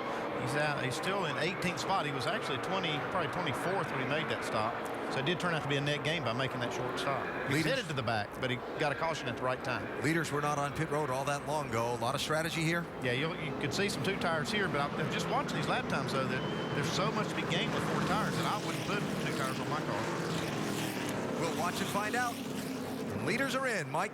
He's still in 18th spot. He was actually probably 24th when he made that stop. So it did turn out to be a net gain by making that short stop. He headed to the back, but he got a caution at the right time. Leaders were not on pit road all that long ago. A lot of strategy here. Yeah, you could see some 2 tires here, but I'm just watching these lap times, though, that there's so much to be gained with 4 tires that I wouldn't put 2 tires on my car. We'll watch and find out. Leaders are in, Mike.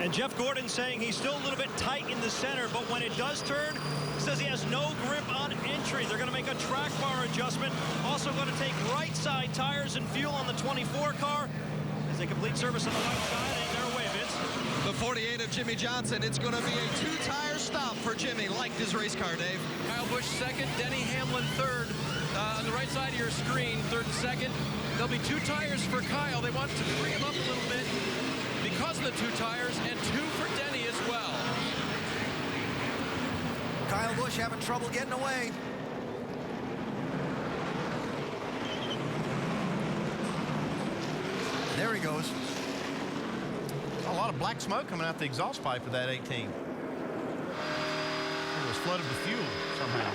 And Jeff Gordon saying he's still a little bit tight in the center, but when it does turn, says he has no grip on entry. They're going to make a track bar adjustment. Also going to take right side tires and fuel on the 24 car as they complete service on the right side. Ain't their way, Vince. The 48 of Jimmy Johnson. It's going to be a 2-tire stop for Jimmy. Liked his race car, Dave. Kyle Busch second, Denny Hamlin third. On the right side of your screen, third and second. There'll be 2 tires for Kyle. They want to bring him up a little bit because of the 2 tires, and 2 for Denny as well. Kyle Busch having trouble getting away. There he goes. A lot of black smoke coming out the exhaust pipe of that 18. It was flooded with fuel somehow.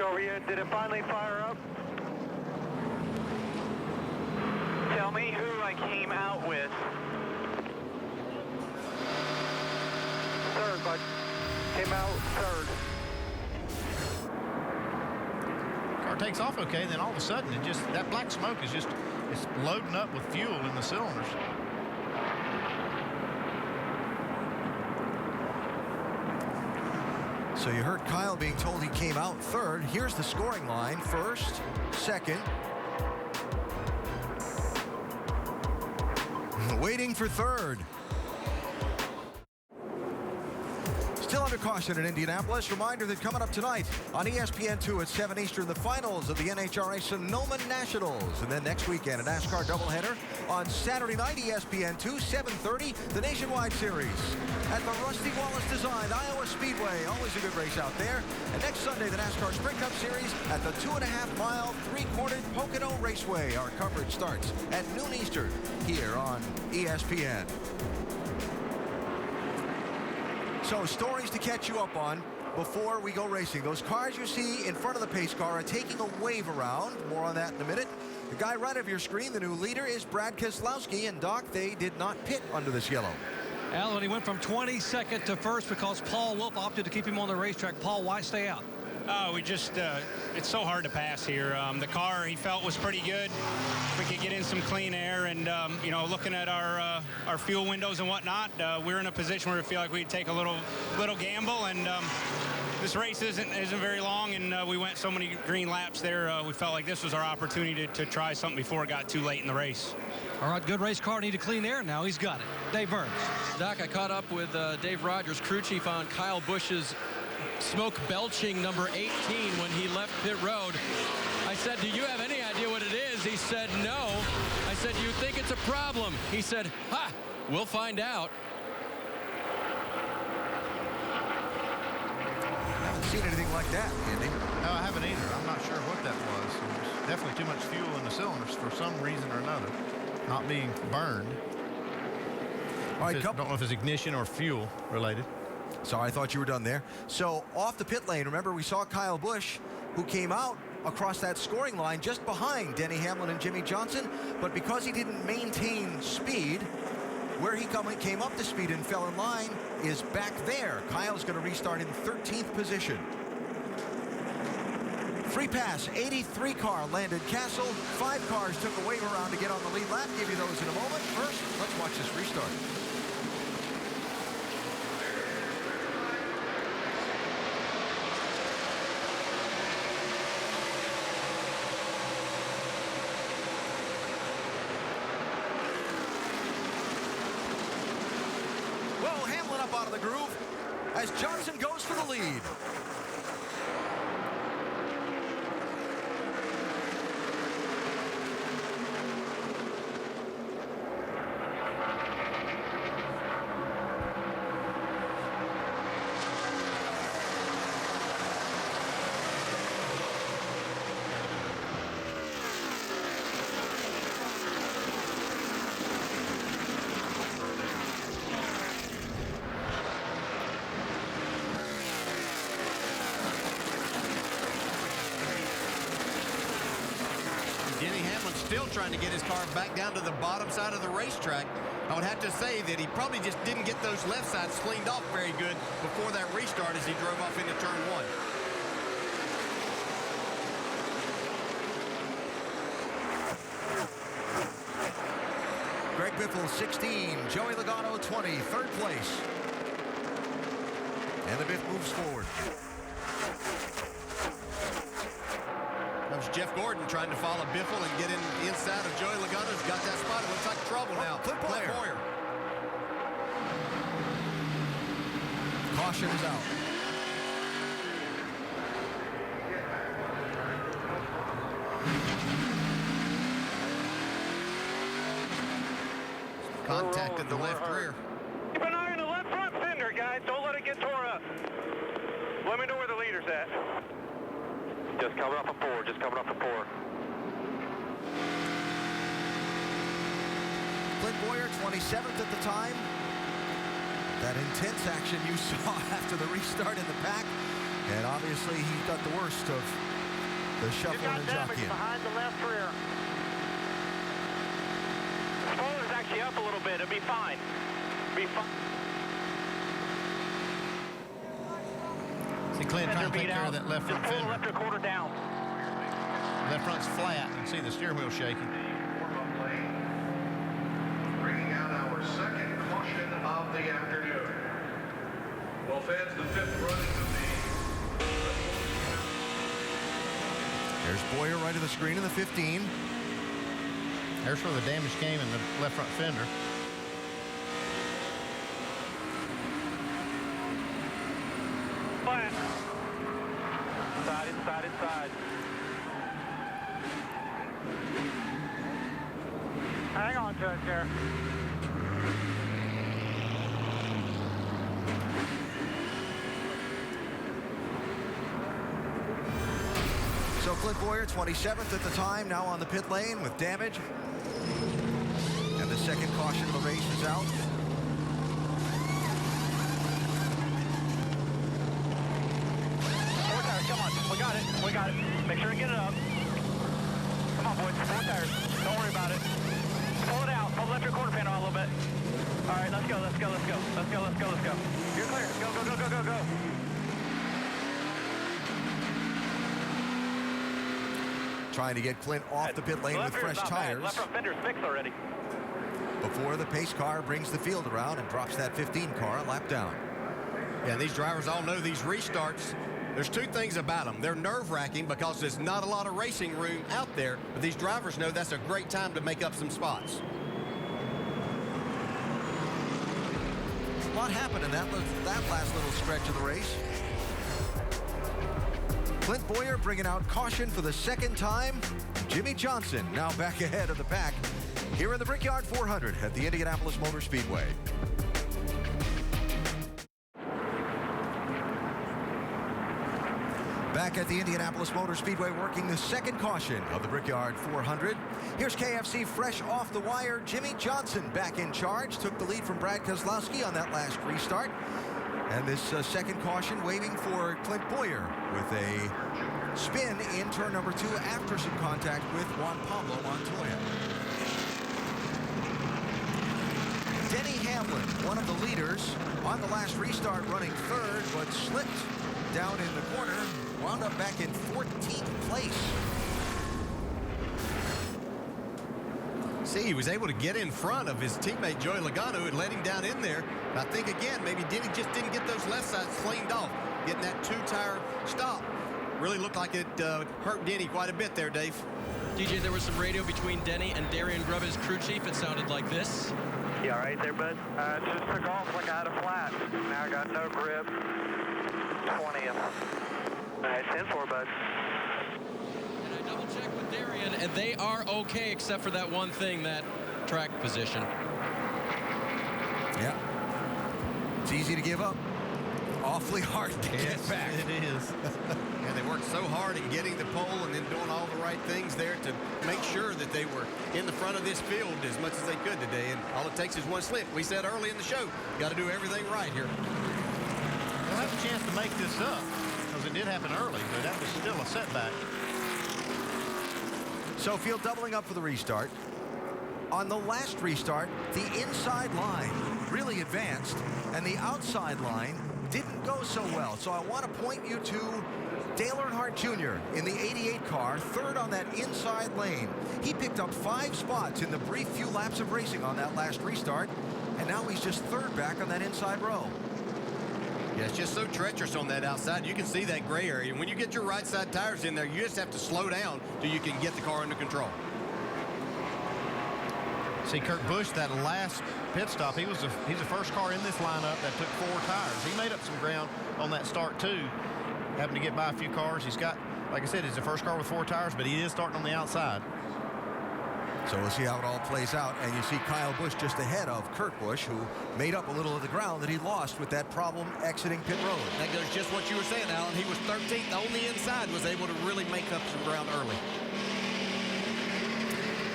Over here, did it finally fire up? Tell me who I came out with. came out third. Car takes off okay, and then all of a sudden, that black smoke is it's loading up with fuel in the cylinders. So you heard Kyle being told he came out third. Here's the scoring line. First, second. Waiting for third. Still under caution in Indianapolis. Reminder that coming up tonight on ESPN2 at 7 Eastern, the finals of the NHRA Sonoma Nationals. And then next weekend, a NASCAR doubleheader on Saturday night, ESPN2, 7:30, the Nationwide Series at the Rusty Wallace designed Iowa Speedway. Always a good race out there. And next Sunday, the NASCAR Sprint Cup Series at the 2.5-mile, three-cornered Pocono Raceway. Our coverage starts at noon Eastern here on ESPN. So stories to catch you up on before we go racing. Those cars you see in front of the pace car are taking a wave around. More on that in a minute. The guy right of your screen, the new leader, is Brad Keselowski. And, Doc, they did not pit under this yellow. Alan, he went from 22nd to first because Paul Wolf opted to keep him on the racetrack. Paul, why stay out? We just, it's so hard to pass here. The car he felt was pretty good. We could get in some clean air and, you know, looking at our fuel windows and whatnot, we're in a position where we feel like we'd take a little gamble. And this race isn't very long, and we went so many green laps there. We felt like this was our opportunity to try something before it got too late in the race. All right, good race car, needed clean air. Now he's got it. Dave Burns. Doc, I caught up with Dave Rogers, crew chief, on Kyle Busch's smoke belching number 18 when he left pit road. I said, do you have any idea what it is? He said, no. I said, you think it's a problem? He said, ha, we'll find out. I haven't seen anything like that, Andy. No, I haven't either. I'm not sure what that was. There's definitely too much fuel in the cylinders for some reason or another, not being burned. All right, don't know if it's ignition or fuel related. Sorry, I thought you were done there. So off the pit lane, remember we saw Kyle Busch, who came out across that scoring line just behind Denny Hamlin and Jimmy Johnson, but because he didn't maintain speed, where he came up to speed and fell in line is back there. Kyle's going to restart in 13th position. Free pass, 83 car landed Castle. 5 cars took a wave around to get on the lead lap. Give you those in a moment. First, let's watch this restart. Out of the groove as Johnson goes for the lead. Still trying to get his car back down to the bottom side of the racetrack. I would have to say that he probably just didn't get those left sides cleaned off very good before that restart as he drove off into turn 1. Greg Biffle, 16. Joey Logano, 20. Third place. And the Biff moves forward. That was Jeff Gordon trying to follow Biffle and get in inside of Joey Logano's. Got that spot. It looks like trouble now. Clint Boyer. Caution is out. Contact at the left rear. Keep an eye on the left front fender, guys. Don't let it get tore up. Let me know where the leader's at. Just coming off a 4. Just coming off a 4. Clint Boyer, 27th at the time. That intense action you saw after the restart in the pack. And obviously he got the worst of the shuffle and jockeying. Behind the left rear. Spoiler's actually up a little bit. It'll be fine. Be fine. See Clint trying to take care of that left front fender. Left quarter down. Left front's flat. You can see the steering wheel shaking. Bringing out our second caution of the afternoon. Well, fans, the fifth running of the... There's Boyer right of the screen in the 15. There's where the damage came in the left front fender. Flat. Inside. Hang on to it there. So Clint Boyer, 27th at the time, now on the pit lane with damage. And the second caution of the race is out. Come on, we got it. Make sure to get it up. Come on, boys, 4 tires. Don't worry about it. Pull it out. Pull the left quarter panel out a little bit. All right, let's go. You're clear. Go. Trying to get Clint off the pit lane with fresh tires. Left front fender's fixed already. Before the pace car brings the field around and drops that 15 car a lap down. Yeah, these drivers all know these restarts. There's two things about them. They're nerve-wracking because there's not a lot of racing room out there, but these drivers know that's a great time to make up some spots. A lot happened in that last little stretch of the race. Clint Boyer bringing out caution for the second time. Jimmy Johnson now back ahead of the pack here in the Brickyard 400 at the Indianapolis Motor Speedway. Back at the Indianapolis Motor Speedway working the second caution of the Brickyard 400. Here's KFC fresh off the wire. Jimmy Johnson back in charge. Took the lead from Brad Keselowski on that last restart. And this second caution waiting for Clint Boyer with a spin in turn number 2 after some contact with Juan Pablo Montoya. Denny Hamlin, one of the leaders, on the last restart running third, but slipped down in the corner. Wound up back in 14th place. See, he was able to get in front of his teammate Joey Logano and let him down in there. And I think, again, maybe Denny just didn't get those left sides cleaned off. Getting that 2-tire stop really looked like it hurt Denny quite a bit there, Dave. DJ, there was some radio between Denny and Darian Grubb, his crew chief. It sounded like this. You all right there, bud? Just took off like I had a flat. Now I got no grip. 20th. All right, 10-4, bud. And I double-checked with Darian, and they are okay except for that one thing, that track position. Yeah. It's easy to give up. Awfully hard to get back. It is. And they worked so hard in getting the pole and then doing all the right things there to make sure that they were in the front of this field as much as they could today. And all it takes is one slip. We said early in the show, got to do everything right here. They'll have a chance to make this up because it did happen early, but that was still a setback. So field doubling up for the restart. On the last restart, the inside line really advanced, and the outside line didn't go so well. So I want to point you to Dale Earnhardt Jr. in the 88 car, third on that inside lane. He picked up 5 spots in the brief few laps of racing on that last restart, and now he's just third back on that inside row. Yeah, it's just so treacherous on that outside. You can see that gray area. When you get your right side tires in there, you just have to slow down till you can get the car under control. See, Kurt Busch, that last pit stop, he's the first car in this lineup that took 4 tires. He made up some ground on that start, too. Having to get by a few cars. He's got, like I said, he's the first car with 4 tires, but he is starting on the outside. So we'll see how it all plays out. And you see Kyle Busch just ahead of Kurt Busch, who made up a little of the ground that he lost with that problem exiting pit road. That goes just what you were saying, Alan. He was 13th on the inside, was able to really make up some ground early.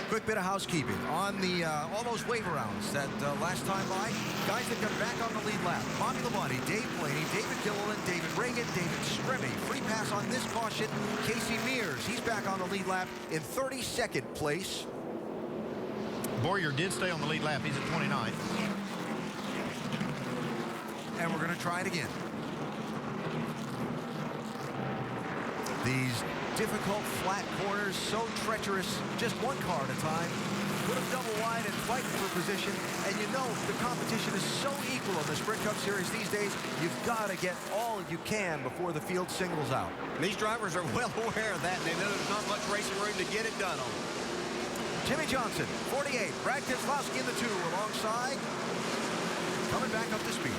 Quick bit of housekeeping on the all those wave rounds that last time by. Guys that come back on the lead lap: Bobby Labonte, Dave Blaney, David Gilliland, David Reagan, David Stremme. Free pass on this caution. Casey Mears, he's back on the lead lap in 32nd place. Boyer did stay on the lead lap. He's at 29th. And we're going to try it again. These difficult flat corners, so treacherous, just one car at a time. Put them double wide and fighting for position. And you know the competition is so equal in the Sprint Cup Series these days, you've got to get all you can before the field singles out. These drivers are well aware of that, and they know there's not much racing room to get it done on. Jimmie Johnson, 48. Brad Keselowski in the 2 alongside. Coming back up to speed.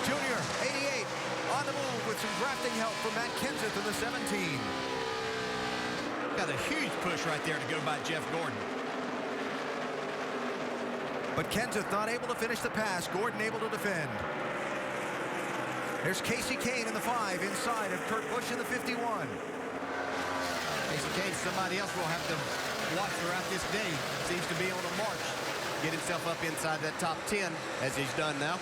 Junior, 88, on the move with some drafting help from Matt Kenseth in the 17. Got a huge push right there to go by Jeff Gordon. But Kenseth not able to finish the pass. Gordon able to defend. There's Casey Kane in the 5 inside of Kurt Busch in the 51. Casey Kane, somebody else will have to watch throughout this day. Seems to be on a march. Get himself up inside that top 10 as he's done now.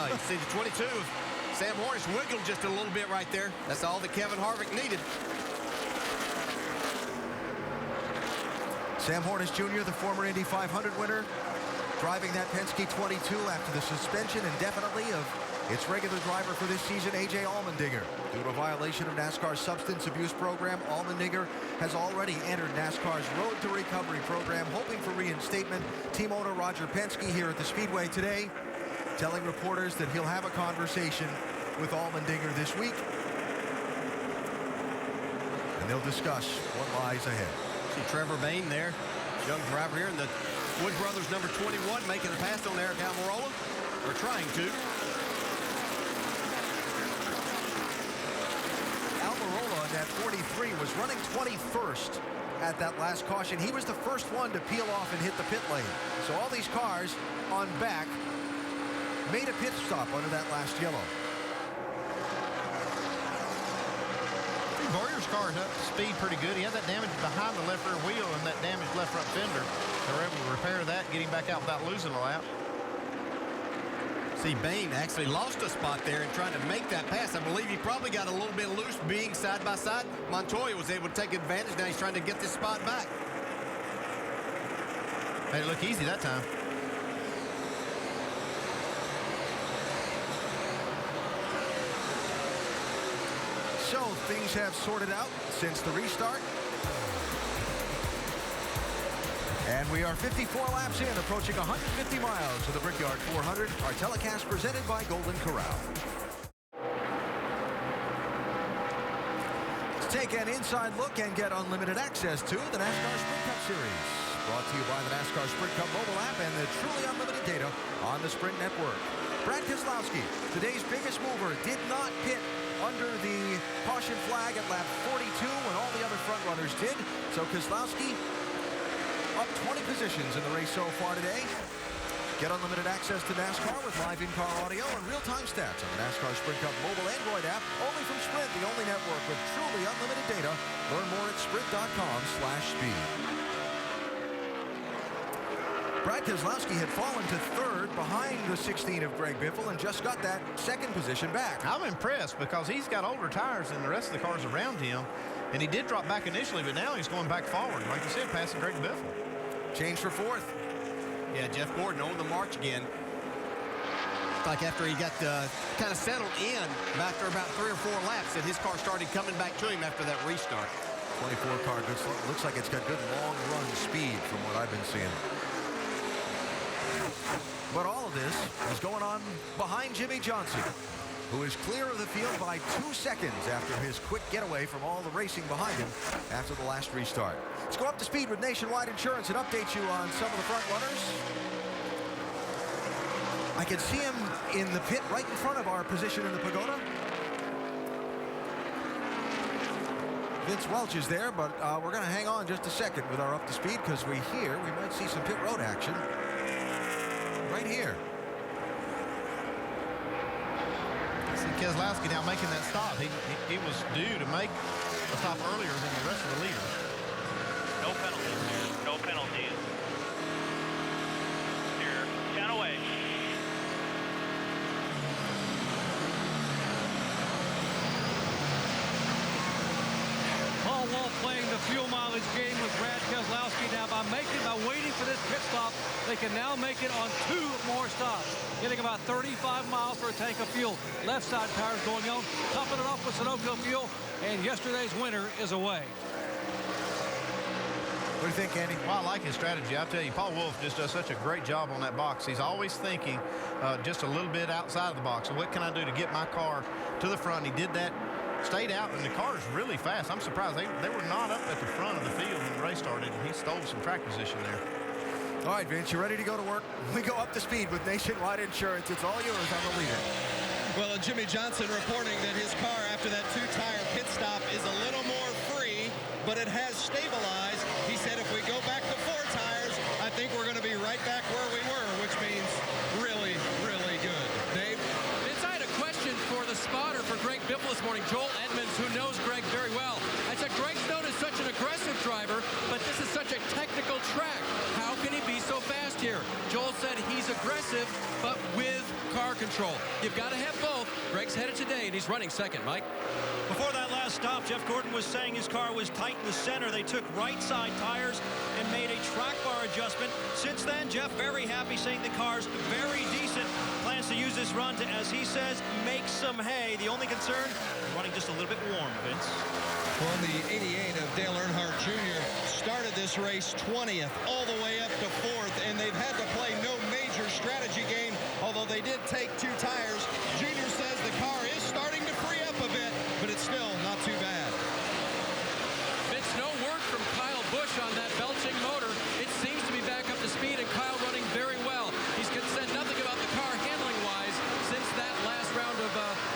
You see the 22 of Sam Hornish wiggled just a little bit right there. That's all that Kevin Harvick needed. Sam Hornish Jr., the former Indy 500 winner, driving that Penske 22 after the suspension indefinitely of its regular driver for this season, A.J. Allmendinger. Due to a violation of NASCAR's substance abuse program, Allmendinger has already entered NASCAR's Road to Recovery program, hoping for reinstatement. Team owner Roger Penske here at the Speedway today, telling reporters that he'll have a conversation with Allmendinger this week, and they'll discuss what lies ahead. See Trevor Bayne there, young driver here in the Wood Brothers number 21, making a pass on Eric Almirola, or trying to. Almirola in that 43 was running 21st at that last caution. He was the first one to peel off and hit the pit lane. So all these cars on back made a pit stop under that last yellow. Bowyer's car is up to speed pretty good. He had that damage behind the left rear wheel and that damaged left front fender. They were able to repair that, get him back out without losing a lap. See, Bayne actually lost a spot there in trying to make that pass. I believe he probably got a little bit loose being side by side. Montoya was able to take advantage. Now he's trying to get this spot back. Made it look easy that time. So things have sorted out since the restart. And we are 54 laps in, approaching 150 miles of the Brickyard 400. Our telecast presented by Golden Corral. Let's take an inside look and get unlimited access to the NASCAR Sprint Cup Series. Brought to you by the NASCAR Sprint Cup mobile app and the truly unlimited data on the Sprint Network. Brad Keselowski, today's biggest mover, did not pit under the caution flag at lap 42 when all the other front runners did. So Keselowski up 20 positions in the race so far today. Get unlimited access to NASCAR with live in-car audio and real-time stats on the NASCAR Sprint Cup mobile Android app, only from Sprint, the only network with truly unlimited data. Learn more at sprint.com/speed. Brad Keselowski had fallen to third behind the 16 of Greg Biffle and just got that second position back. I'm impressed because he's got older tires than the rest of the cars around him, and he did drop back initially, but now he's going back forward. Like you said, passing Greg Biffle. Change for fourth. Yeah, Jeff Gordon on the march again. It's like after he got kind of settled in after about 3 or 4 laps that his car started coming back to him after that restart. 24 car, good, looks like it's got good long run speed from what I've been seeing. But all of this is going on behind Jimmie Johnson, who is clear of the field by 2 seconds after his quick getaway from all the racing behind him after the last restart. Let's go up to speed with Nationwide Insurance and update you on some of the front runners. I can see him in the pit right in front of our position in the pagoda. Vince Welch is there, but we're going to hang on just a second with our up to speed because we might see some pit road action right here. See Keselowski now making that stop. He was due to make a stop earlier than the rest of the leaders. No penalties here. No penalties. Here, down away. Paul Wolf playing the fuel mileage game with Brad Keselowski. Now by waiting for this pit stop, they can now make it on 2 more stops, getting about 35 miles for a tank of fuel. Left side tires going on, topping it off with Sunoco fuel, and yesterday's winner is away. What do you think, Andy? Well, I like his strategy. I tell you, Paul Wolf just does such a great job on that box. He's always thinking just a little bit outside of the box. So what can I do to get my car to the front? He did that, stayed out, and the car is really fast. I'm surprised. They were not up at the front of the field when the race started, and he stole some track position there. All right, Vince, you ready to go to work? We go up to speed with Nationwide Insurance. It's all yours on the leader. Well, Jimmy Johnson reporting that his car after that 2-tire pit stop is a little more free, but it has stabilized. He said if we go back to 4 tires, I think we're going to be right back where we were, which means really, really good. Dave? Vince, I had a question for the spotter for Greg Biffle this morning, Joel Edmonds, who knows Greg very well. I said, Greg's known as such an aggressive driver, but this is such a technical track. How can he be so fast here? Joel said he's aggressive, but with car control. You've got to have both. Greg's headed today, and he's running second. Mike? Before that last stop, Jeff Gordon was saying his car was tight in the center. They took right side tires and made a track bar adjustment. Since then, Jeff very happy, saying the car's very decent. Plans to use this run to, as he says, make some hay. The only concern, running just a little bit warm, Vince. Well, the 88 of Dale Earnhardt Jr. started this race 20th all the way up to 4th, and they've had to play no major strategy game, although they did take 2 tires. Jr. says the car is starting to free up a bit, but it's still not too bad. Vince, no word from Kyle Busch on that belching motor. It seems to be back up to speed, and Kyle running very well. He's said nothing about the car handling-wise since that last round of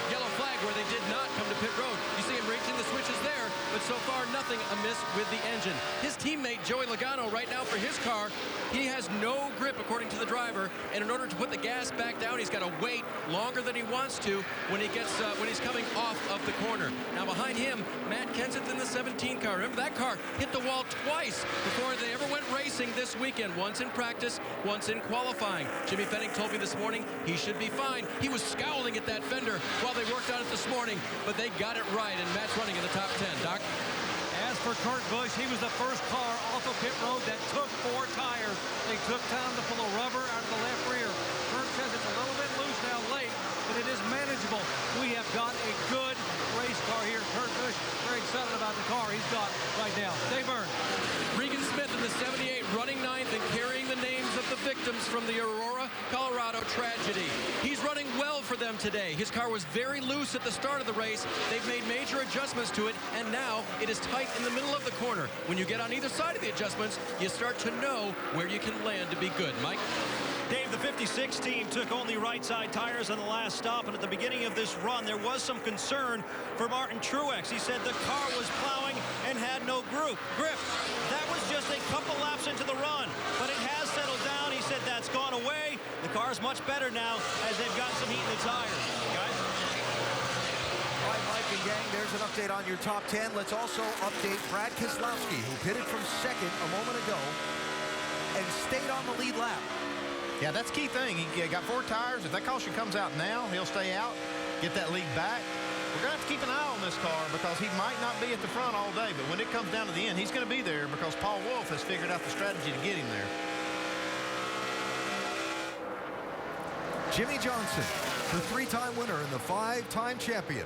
yellow flag where they did not come to pit road. You see him reaching the switches there, but so far nothing amiss with the engine. His teammate Joey Logano right now for his car, he has no grip according to the driver, and in order to put the gas back down, he's got to wait longer than he wants to when he's coming off of the corner. Now behind him, Matt Kenseth in the 17 car. Remember, that car hit the wall twice before they ever went racing this weekend. Once in practice, once in qualifying. Jimmy Fenning told me this morning he should be fine. He was scowling at that fender while they worked on it this morning, but they got it right, and Matt's running in the top 10. Doc? As for Kurt Busch, he was the first car off of pit road that took 4 tires. They took time to pull a rubber out of the left rear. Kurt says it's a little bit loose now late, but it is manageable. We have got a good race car here. Kurt Busch very excited about the car he's got right now. Dave Byrne. Regan Smith in the 78 running 9th and carrying the names of the victims from the Aurora, Colorado tragedy. He's running well for them today. His car was very loose at the start of the race. They've made major adjustments to it, and now it is tight in the middle of the corner. When you get on either side of the adjustments, you start to know where you can land to be good. Mike? Dave, the 56 team took only right side tires on the last stop, and at the beginning of this run, there was some concern for Martin Truex. He said the car was plowing and had no grip. That was just a couple laps into the run, but it has settled down. He said that's gone away. The car's much better now as they've got some heat in the tires. Guys? All right, Mike and gang, there's an update on your top 10. Let's also update Brad Keselowski, who pitted from second a moment ago and stayed on the lead lap. Yeah, that's a key thing. He got 4 tires. If that caution comes out now, he'll stay out, get that lead back. We're going to have to keep an eye on this car because he might not be at the front all day, but when it comes down to the end, he's going to be there because Paul Wolf has figured out the strategy to get him there. Jimmy Johnson, the 3-time winner and the 5-time champion,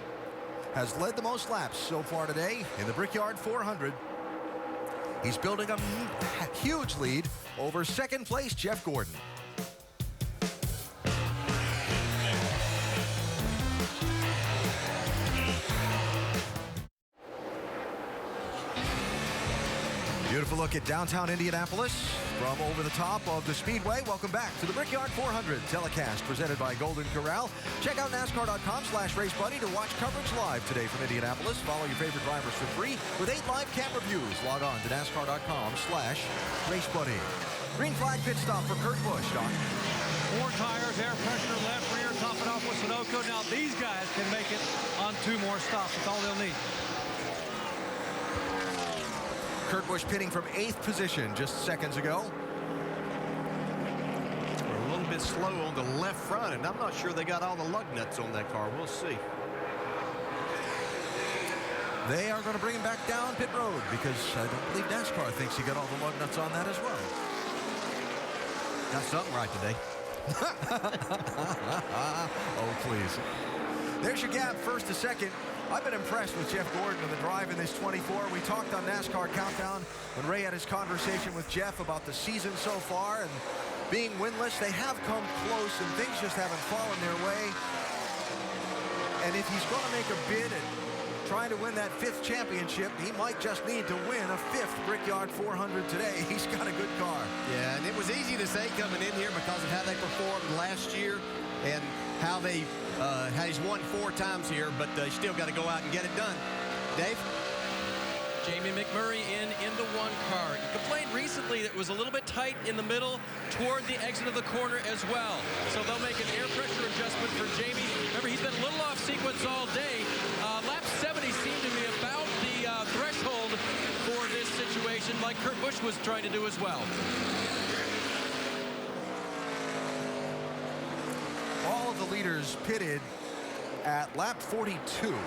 has led the most laps so far today in the Brickyard 400. He's building a huge lead over second place Jeff Gordon. Beautiful look at downtown Indianapolis from over the top of the Speedway. Welcome back to the Brickyard 400 telecast presented by Golden Corral. Check out NASCAR.com/RaceBuddy to watch coverage live today from Indianapolis. Follow your favorite drivers for free with 8 live camera views. Log on to NASCAR.com/RaceBuddy. Green flag pit stop for Kurt Busch, Doc. 4 tires, air pressure, left rear, top it off with Sunoco. Now these guys can make it on 2 more stops. That's all they'll need. Kurt Busch pitting from 8th position just seconds ago. We're a little bit slow on the left front, and I'm not sure they got all the lug nuts on that car. We'll see. They are going to bring him back down pit road because I don't believe NASCAR thinks he got all the lug nuts on that as well. Got something right today. Oh, please. There's your gap, 1st to 2nd. I've been impressed with Jeff Gordon in the drive in this 24. We talked on NASCAR Countdown when Ray had his conversation with Jeff about the season so far and being winless. They have come close and things just haven't fallen their way. And if he's going to make a bid at trying to win that 5th championship, he might just need to win a 5th Brickyard 400 today. He's got a good car. Yeah, and it was easy to say coming in here because of how they performed last year and how they he's won 4 times here, but they still got to go out and get it done. Dave? Jamie McMurray in the 1 car. He complained recently that it was a little bit tight in the middle toward the exit of the corner as well. So they'll make an air pressure adjustment for Jamie. Remember, he's been a little off sequence all day. Lap 70 seemed to be about the threshold for this situation, like Kurt Busch was trying to do as well. All of the leaders pitted at lap 42.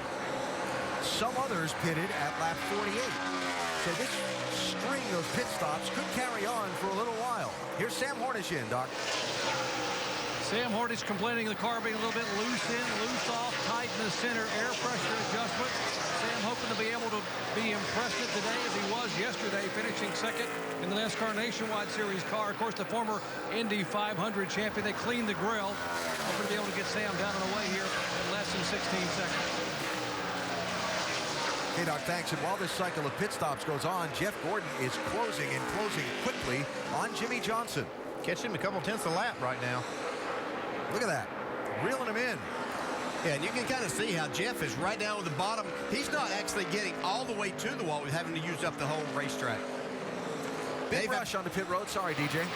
Some others pitted at lap 48. So this string of pit stops could carry on for a little while. Here's Sam Hornish in, Doc. Sam Hornish complaining the car being a little bit loose in, loose off, tight in the center, air pressure adjustment. Sam hoping to be able to be impressive today as he was yesterday, finishing 2nd in the NASCAR Nationwide Series car. Of course, the former Indy 500 champion. They cleaned the grill. Hoping to be able to get Sam down and away here in less than 16 seconds. Hey, Doc, thanks. And while this cycle of pit stops goes on, Jeff Gordon is closing quickly on Jimmy Johnson. Catching him a couple tenths a lap right now. Look at that. Reeling him in. Yeah, and you can kind of see how Jeff is right down at the bottom. He's not actually getting all the way to the wall with having to use up the whole racetrack. Big rush on the pit road. Sorry, DJ.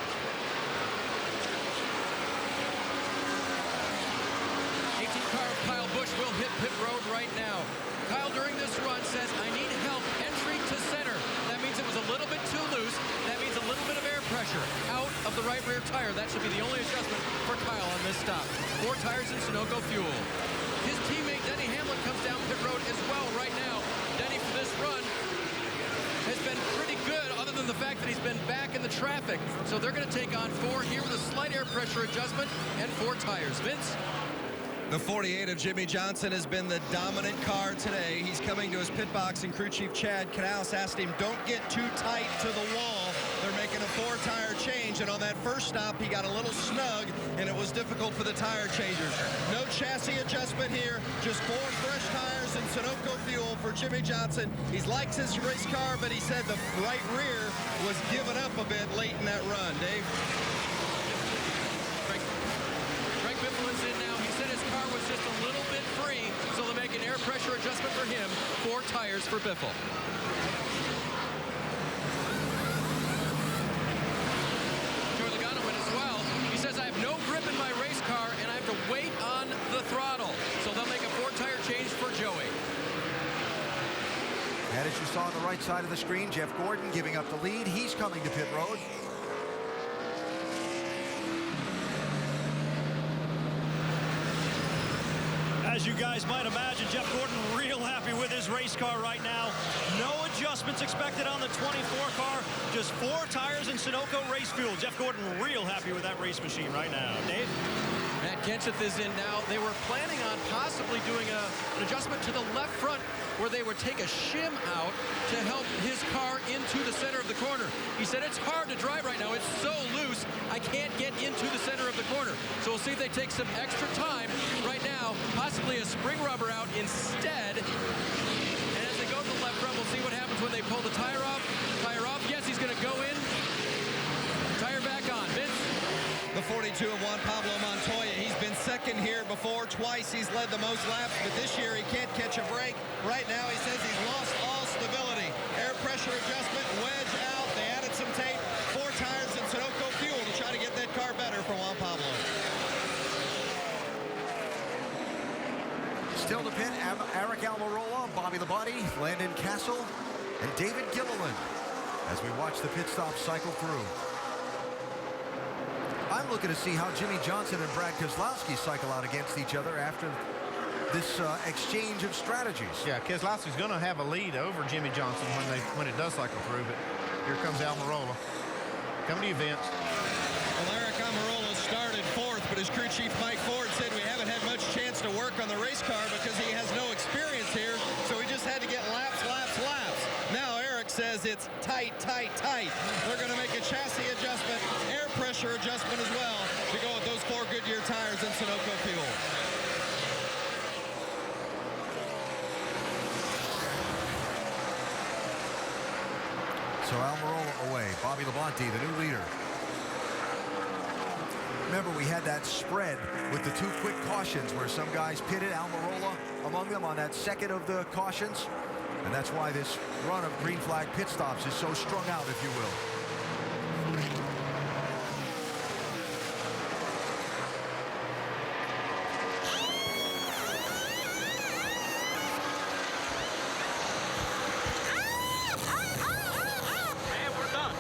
18 car of Kyle Busch will hit pit road right now. Kyle, during this run, says, I need help entry to center. That means it was a little bit too loose. That means a little bit of air pressure out of the right rear tire. That should be the only adjustment for Kyle on this stop. 4 tires in Sunoco fuel. His teammate, Denny Hamlin, comes down pit road as well right now. Denny, for this run, has been pretty good other than the fact that he's been back in the traffic. So they're going to take on 4 here with a slight air pressure adjustment and 4 tires. Vince? The 48 of Jimmy Johnson has been the dominant car today. He's coming to his pit box, and crew chief Chad Knaus asked him, don't get too tight to the wall. They're making a 4-tire change, and on that first stop, he got a little snug, and it was difficult for the tire changers. No chassis adjustment here, just 4 fresh tires and Sunoco fuel for Jimmy Johnson. He likes his race car, but he said the right rear was giving up a bit late in that run. Dave? Greg Biffle is in now. He said his car was just a little bit free, so they'll make an air pressure adjustment for him. 4 tires for Biffle. Joey Logano in as well. He says, I have no grip in my race car, and I have to wait on the throttle. So they'll make a 4-tire change for Joey. And as you saw on the right side of the screen, Jeff Gordon giving up the lead. He's coming to pit road. As you guys might imagine, Jeff Gordon real happy with his race car right now. No adjustments expected on the 24 car. Just 4 tires and Sunoco race fuel. Jeff Gordon real happy with that race machine right now. Dave? Matt Kenseth is in now. They were planning on possibly doing an adjustment to the left front where they would take a shim out to help his car into the center of the corner. He said, it's hard to drive right now. It's so loose, I can't get into the center of the corner. So we'll see if they take some extra time right now, possibly a spring rubber out instead. And as they go to the left front, we'll see what happens when they pull the tire off. Yes, he's going to go in. Tire back on. Vince. The 42 of Juan Pablo Montoya. He's been second here before. Twice he's led the most laps, but this year he can't catch a break. Right now he says he's lost all stability. Air pressure adjustment, wedge out. They added some tape. 4 tires and Sunoco fuel to try to get that car better for Juan Pablo. Still to pit, Eric Almirola, Bobby Labonte, Landon Castle, and David Gilliland as we watch the pit stop cycle through. I'm looking to see how Jimmy Johnson and Brad Keselowski cycle out against each other after this exchange of strategies. Yeah, Keselowski's going to have a lead over Jimmy Johnson when it does cycle through, but here comes Almirola. Come to you, Vince. Well, Eric Almirola started 4th, but his crew chief Mike Ford said we haven't had much chance to work on the race car because he has no experience here, so we just had to get laps. Now Eric says it's tight. They're going to make a chassis adjustment, air pressure adjustment as well to go with those 4 Goodyear tires and Sunoco fuel. So Almirola away. Bobby Labonte, the new leader. Remember, we had that spread with the 2 quick cautions where some guys pitted, Almirola among them on that second of the cautions. And that's why this run of green flag pit stops is so strung out, if you will. And we're done.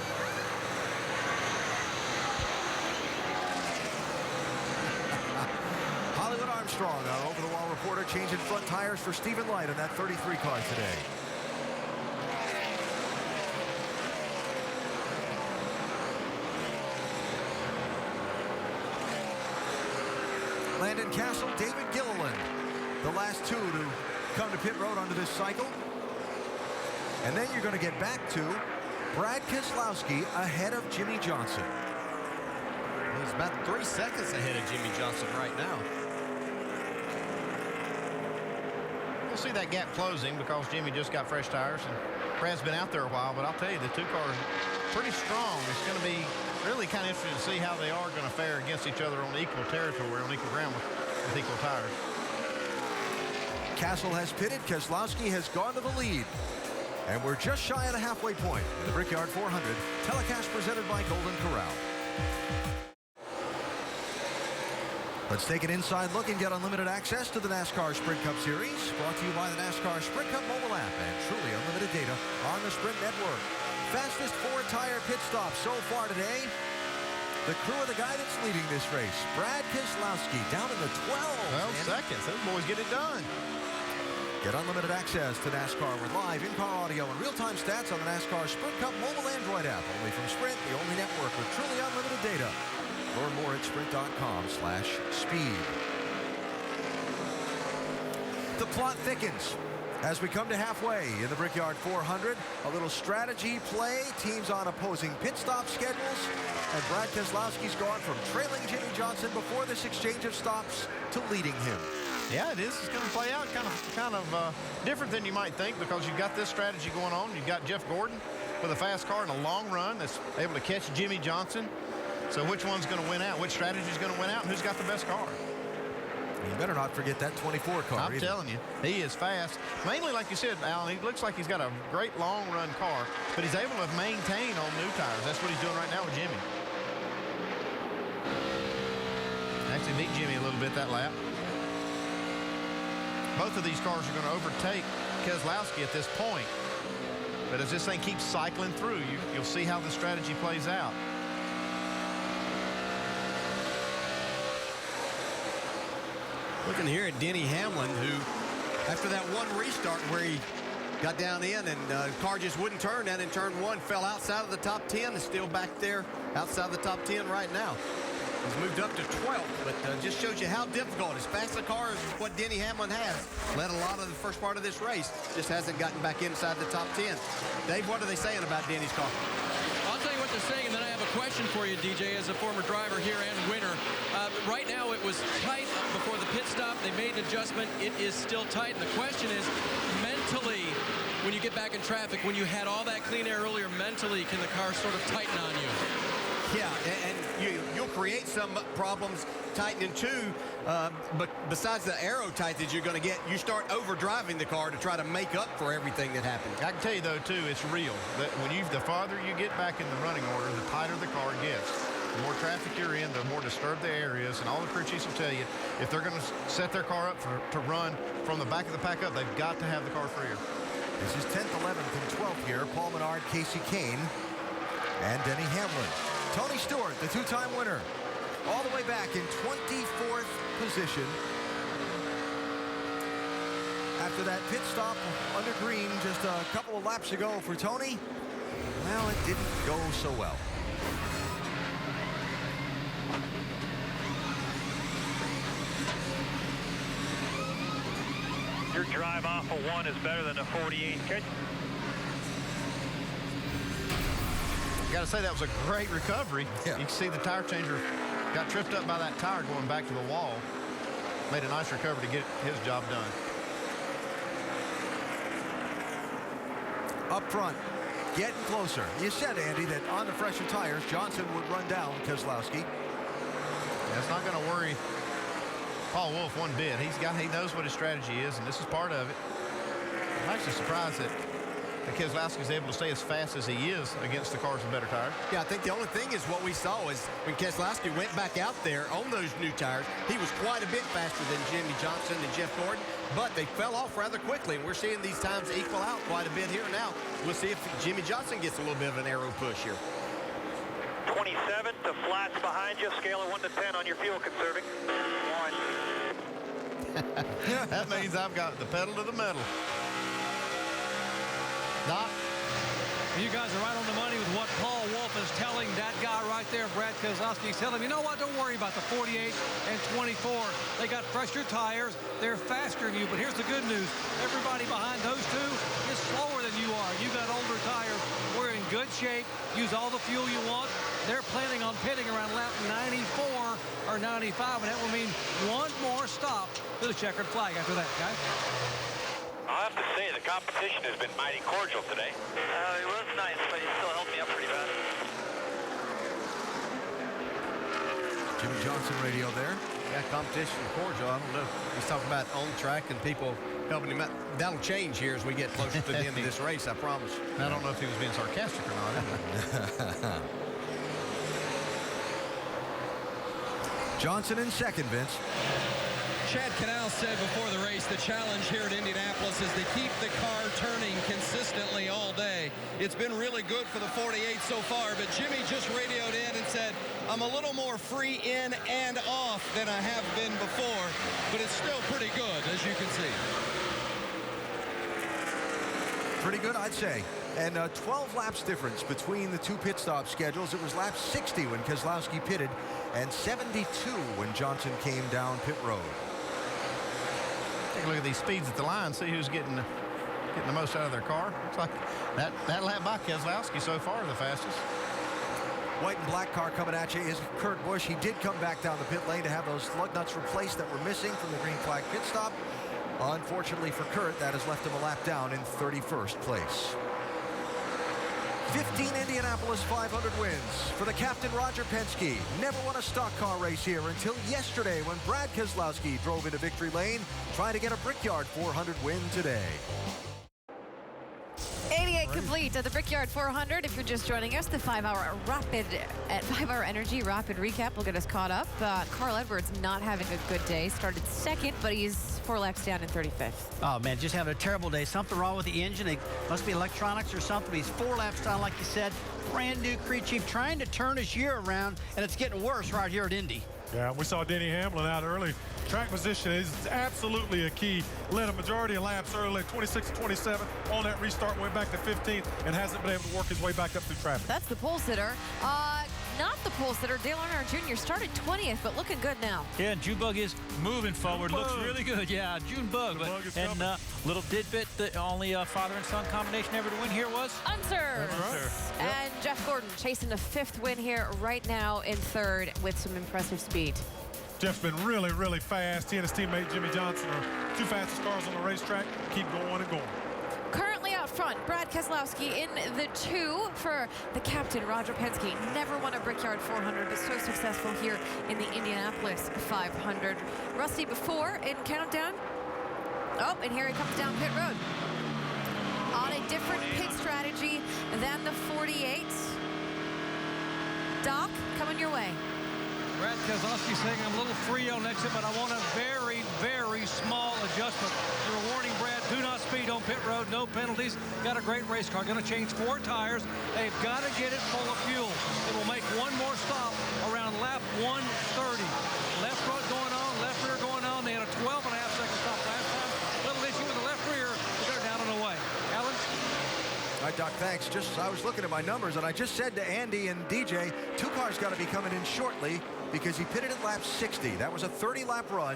Hollywood Armstrong, our over-the-wall reporter, changing front tires for Stephen Light on that 33 car today. Landon Castle, David Gilliland, the last 2 to come to pit road onto this cycle. And then you're going to get back to Brad Keselowski ahead of Jimmy Johnson. He's about 3 seconds ahead of Jimmy Johnson right now. We'll see that gap closing because Jimmy just got fresh tires and Brad's been out there a while, but I'll tell you, the 2 cars are pretty strong. It's going to be really kind of interesting to see how they are going to fare against each other on equal territory, on equal ground with equal tires. Castle has pitted. Keselowski has gone to the lead. And we're just shy of the halfway point in the Brickyard 400. Telecast presented by Golden Corral. Let's take an inside look and get unlimited access to the NASCAR Sprint Cup Series. Brought to you by the NASCAR Sprint Cup mobile app and truly unlimited data on the Sprint network. Fastest 4-tire pit stop so far today. The crew of the guy that's leading this race, Brad Keselowski, down in the 12 seconds. Those boys get it done. Get unlimited access to NASCAR with live in-car audio and real-time stats on the NASCAR Sprint Cup mobile Android app. Only from Sprint, the only network with truly unlimited data. Learn more at sprint.com/speed. The plot thickens as we come to halfway in the Brickyard 400. A little strategy play, teams on opposing pit stop schedules, and Brad Keselowski's gone from trailing Jimmy Johnson before this exchange of stops to leading him. Yeah, it is. It's going to play out kind of different than you might think because you've got this strategy going on. You've got Jeff Gordon with a fast car in a long run that's able to catch Jimmy Johnson. So which one's going to win out? Which strategy is going to win out? And who's got the best car? You better not forget that 24 car. I'm telling you, he is fast. Mainly, like you said, Alan, he looks like he's got a great long-run car, but he's able to maintain on new tires. That's what he's doing right now with Jimmy. Actually beat Jimmy a little bit that lap. Both of these cars are going to overtake Keselowski at this point. But as this thing keeps cycling through, you'll see how the strategy plays out. Looking here at Denny Hamlin, who, after that one restart where he got down in and the car just wouldn't turn, and in turn 1 fell outside of the top 10, is still back there outside the top 10 right now. He's moved up to 12th, but just shows you how difficult. As fast a car as what Denny Hamlin has, led a lot of the first part of this race, just hasn't gotten back inside the top 10. Dave, what are they saying about Denny's car? I'll tell you what they're saying, and then I have a question for you, DJ, as a former driver here and winner. Right now, it was tight before the pit stop. They made an adjustment. It is still tight, and the question is, mentally, when you get back in traffic, when you had all that clean air earlier mentally, can the car sort of tighten on you? Yeah, and you'll create some problems tightening too, but besides the aero tight that you're going to get, you start overdriving the car to try to make up for everything that happened. I can tell you, though, too, it's real. That the farther you get back in the running order, the tighter the car gets. The more traffic you're in, the more disturbed the air is, and all the crew chiefs will tell you, if they're going to set their car up to run from the back of the pack up, they've got to have the car freer. This is 10th, 11th, and 12th here. Paul Menard, Casey Kane, and Denny Hamlin. Tony Stewart, the two-time winner, all the way back in 24th position. After that pit stop under green just a couple of laps ago for Tony, well, it didn't go so well. Your drive off of 1 is better than a 48. I got to say, that was a great recovery. Yeah. You can see the tire changer got tripped up by that tire going back to the wall. Made a nice recovery to get his job done. Up front, getting closer. You said, Andy, that on the fresher tires, Johnson would run down Keselowski. That's not going to worry Paul Wolf one bit. He knows what his strategy is, and this is part of it. I'm actually surprised that Keselowski is able to stay as fast as he is against the cars with better tires. Yeah, I think the only thing is what we saw is when Keselowski went back out there on those new tires, he was quite a bit faster than Jimmy Johnson and Jeff Gordon, but they fell off rather quickly, and we're seeing these times equal out quite a bit here now. We'll see if Jimmy Johnson gets a little bit of an aero push here. 27 to flats behind you, scale of 1 to 10 on your fuel conserving. 1. That means I've got the pedal to the metal. Doc? You guys are right on the money with what Paul Wolf is telling that guy right there, Brad Keselowski. He's telling him, you know what, don't worry about the 48 and 24. They got fresher tires. They're faster than you. But here's the good news. Everybody behind those two is slower than you are. You got older tires. We're in good shape. Use all the fuel you want. They're planning on pitting around lap 94 or 95, and that will mean one more stop to the checkered flag after that, guys. I'll have to say, the competition has been mighty cordial today. It was nice, but he still held me up pretty bad. Jimmy Johnson radio there. Yeah, competition cordial. I don't know. He's talking about on track and people helping him out. That'll change here as we get closer to the end of this race, I promise. I don't know if he was being sarcastic or not. Johnson in second, Vince. Chad Canal said before the race, the challenge here at Indianapolis is to keep the car turning consistently all day. It's been really good for the 48 so far, but Jimmy just radioed in and said, I'm a little more free in and off than I have been before, but it's still pretty good, as you can see. Pretty good, I'd say. And 12 laps difference between the two pit stop schedules. It was lap 60 when Keselowski pitted and 72 when Johnson came down pit road. Take a look at these speeds at the line, see who's getting the most out of their car. Looks like that lap by Keselowski so far the fastest. White and black car coming at you is Kurt Busch. He did come back down the pit lane to have those lug nuts replaced that were missing from the green flag pit stop. Unfortunately for Kurt, that has left him a lap down in 31st place. 15 Indianapolis 500 wins for the captain Roger Penske. Never won a stock car race here until yesterday when Brad Keselowski drove into victory lane trying to get a Brickyard 400 win today. 88 complete at the Brickyard 400. If you're just joining us, the 5-hour energy rapid recap will get us caught up. Carl Edwards not having a good day. Started second, but he's 4 laps down in 35th. Oh, man, just having a terrible day. Something wrong with the engine. It must be electronics or something. He's 4 laps down, like you said. Brand new crew chief trying to turn his year around, and it's getting worse right here at Indy. Yeah, we saw Denny Hamlin out early. Track position is absolutely a key. Led a majority of laps early, 26 to 27. On that restart, went back to 15th and hasn't been able to work his way back up through traffic. That's the pole sitter. Not the pole sitter. Dale Earnhardt Jr. started 20th, but looking good now. Yeah, and Junebug is moving forward. Looks really good. Yeah, Junebug. And little tidbit, the only father and son combination ever to win here was? Unser. And Jeff Gordon chasing a 5th win here right now in 3rd with some impressive speed. Jeff's been really, really fast. He and his teammate Jimmy Johnson are 2 fastest cars on the racetrack. Keep going and going. Currently out front. front, Brad Keselowski in the 2 for the captain, Roger Penske. Never won a Brickyard 400, but so successful here in the Indianapolis 500. Rusty before in countdown. Oh, and here he comes down pit road. On a different pit strategy than the 48. Doc, coming your way. Brad Keselowski saying I'm a little free on exit, but I want a very, very small adjustment. They were warning Brad, do not speed on pit road, no penalties. Got a great race car. Going to change 4 tires. They've got to get it full of fuel. It will make one more stop around lap 130. Left front going on, left rear going on. They had a 12.5-second stop last time. Little issue with the left rear, but they're down and away. Alan? All right, Doc, thanks. I was looking at my numbers, and I just said to Andy and DJ, 2 cars got to be coming in shortly because he pitted at lap 60. That was a 30-lap run.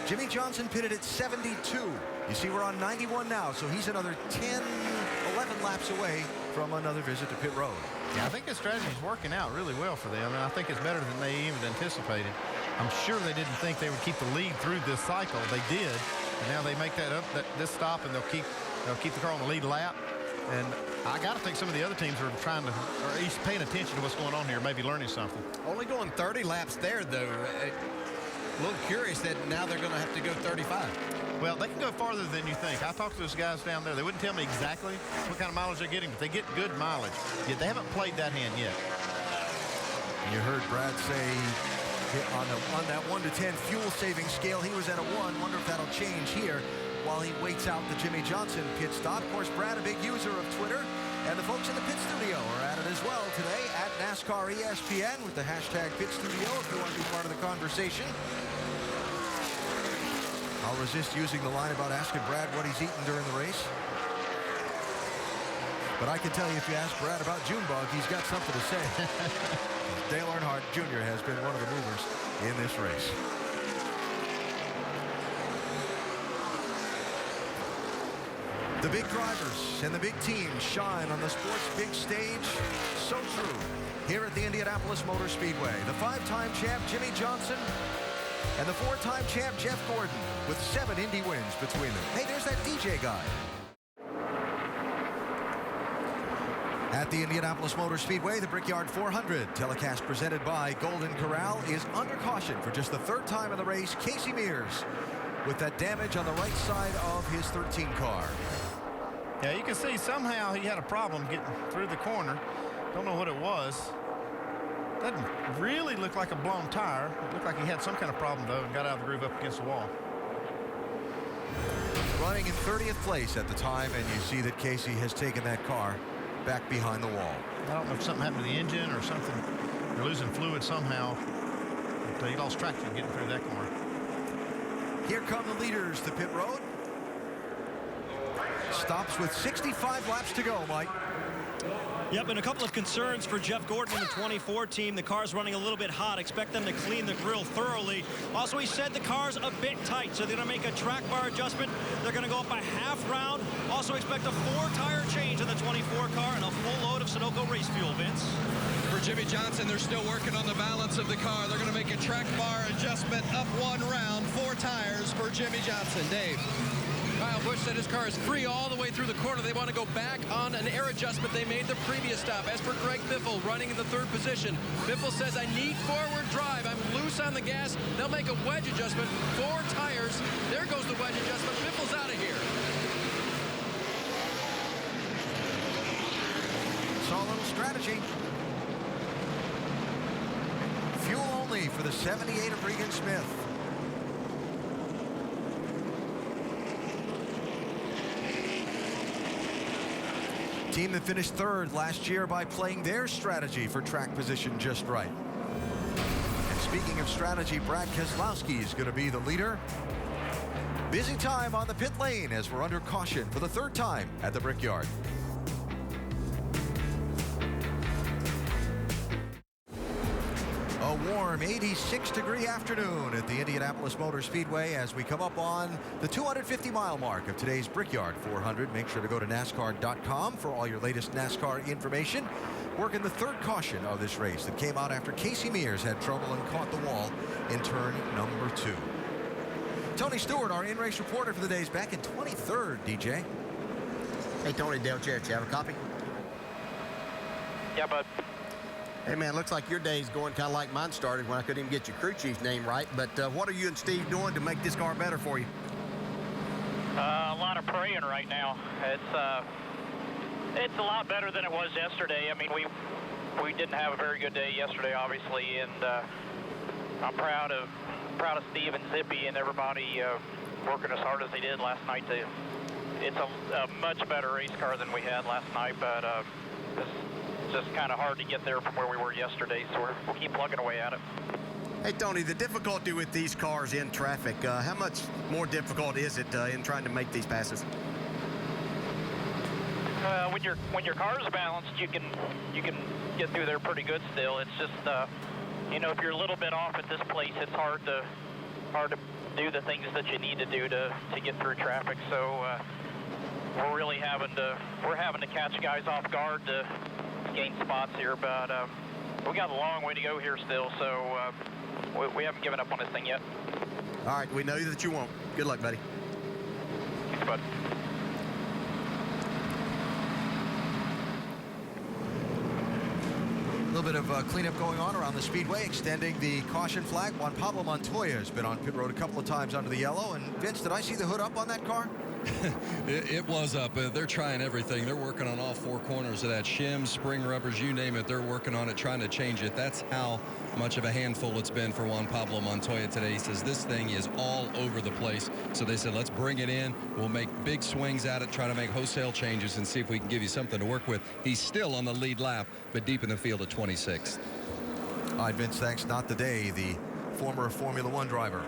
Jimmy Johnson pitted at 72. You see, we're on 91 now, so he's another 10, 11 laps away from another visit to pit road. Yeah, I think this strategy is working out really well for them, and I think it's better than they even anticipated. I'm sure they didn't think they would keep the lead through this cycle. They did, and now they make that up, this stop, and they'll keep the car on the lead lap. And I got to think some of the other teams are trying to, or at least paying attention to what's going on here, maybe learning something. Only going 30 laps there, though. A little curious that now they're going to have to go 35. Well, they can go farther than you think. I talked to those guys down there. They wouldn't tell me exactly what kind of mileage they're getting, but they get good mileage. Yet they haven't played that hand yet. You heard Brad say on that 1 to 10 fuel-saving scale, he was at a 1. Wonder if that'll change here while he waits out the Jimmy Johnson pit stop. Of course, Brad, a big user of Twitter, and the folks in the pit studio are at it as well today at NASCAR ESPN with the hashtag pit studio if you want to be part of the conversation. I'll resist using the line about asking Brad what he's eaten during the race. But I can tell you, if you ask Brad about Junebug, he's got something to say. Dale Earnhardt Jr. has been one of the movers in this race. The big drivers and the big teams shine on the sport's big stage. So true here at the Indianapolis Motor Speedway. The 5-time champ Jimmy Johnson and the 4-time champ Jeff Gordon with 7 Indy wins between them. Hey, there's that DJ guy. At the Indianapolis Motor Speedway, the Brickyard 400, telecast presented by Golden Corral, is under caution for just the 3rd time in the race. Casey Mears with that damage on the right side of his 13 car. Yeah, you can see somehow he had a problem getting through the corner. Don't know what it was. Doesn't really look like a blown tire. It looked like he had some kind of problem, though, and got out of the groove up against the wall. Running in 30th place at the time, and you see that Casey has taken that car back behind the wall. I don't know if something happened to the engine or something. They're losing fluid somehow. But he lost traction getting through that corner. Here come the leaders to pit road. Stops with 65 laps to go, Mike. Yep, and a couple of concerns for Jeff Gordon and the 24 team. The car's running a little bit hot. Expect them to clean the grill thoroughly. Also, he said the car's a bit tight, so they're going to make a track bar adjustment. They're going to go up a half round. Also expect a 4-tire change in the 24 car and a full load of Sunoco race fuel, Vince. For Jimmy Johnson, they're still working on the balance of the car. They're going to make a track bar adjustment up 1 round, 4 tires for Jimmy Johnson. Dave. Kyle Busch said his car is free all the way through the corner. They want to go back on an air adjustment they made the previous stop. As for Greg Biffle, running in the 3rd position, Biffle says, I need forward drive. I'm loose on the gas. They'll make a wedge adjustment. 4 tires. There goes the wedge adjustment. Biffle's out of here. Saw a little strategy. Fuel only for the 78 of Regan Smith. Team that finished 3rd last year by playing their strategy for track position just right. And speaking of strategy, Brad Keselowski is going to be the leader. Busy time on the pit lane as we're under caution for the 3rd time at the Brickyard. A warm 86-degree afternoon at the Indianapolis Motor Speedway as we come up on the 250-mile mark of today's Brickyard 400. Make sure to go to NASCAR.com for all your latest NASCAR information. Working the 3rd caution of this race that came out after Casey Mears had trouble and caught the wall in turn number 2. Tony Stewart, our in-race reporter for the day, is back in 23rd, DJ. Hey, Tony, Dale Chair, you have a copy? Yeah, bud. Hey, man, looks like your day's going kind of like mine started when I couldn't even get your crew chief's name right. But what are you and Steve doing to make this car better for you? A lot of praying right now. It's a lot better than it was yesterday. I mean, we didn't have a very good day yesterday, obviously, and I'm proud of Steve and Zippy and everybody working as hard as they did last night. It's a much better race car than we had last night, but it's just kind of hard to get there from where we were yesterday, so we'll keep plugging away at it. Hey, Tony, the difficulty with these cars in traffic, how much more difficult is it in trying to make these passes? When your car's balanced, you can get through there pretty good still. It's just you know, if you're a little bit off at this place, it's hard to do the things that you need to do to get through traffic. So we're really having to catch guys off guard to gain spots here, but we got a long way to go here still, so we haven't given up on this thing yet. All right, we know that you won't. Good luck, buddy. Thanks, bud. A little bit of cleanup going on around the speedway, extending the caution flag. Juan Pablo Montoya has been on pit road a couple of times under the yellow. And Vince, did I see the hood up on that car? It was up. They're trying everything. They're working on all four corners of that shim, spring rubbers, you name it. They're working on it, trying to change it. That's how much of a handful it's been for Juan Pablo Montoya today. He says this thing is all over the place. So they said, let's bring it in. We'll make big swings at it, try to make wholesale changes and see if we can give you something to work with. He's still on the lead lap, but deep in the field at 26th. All right, Vince, thanks. Not the day the former Formula One driver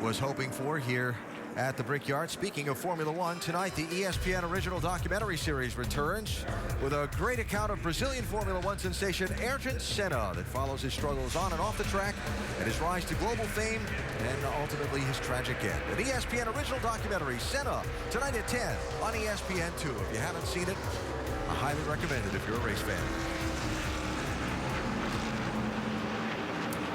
was hoping for here at the Brickyard. Speaking of Formula One, tonight the ESPN original documentary series returns with a great account of Brazilian Formula One sensation Ayrton Senna that follows his struggles on and off the track and his rise to global fame and ultimately his tragic end. An ESPN original documentary, Senna, tonight at 10 on ESPN2. If you haven't seen it, I highly recommend it if you're a race fan.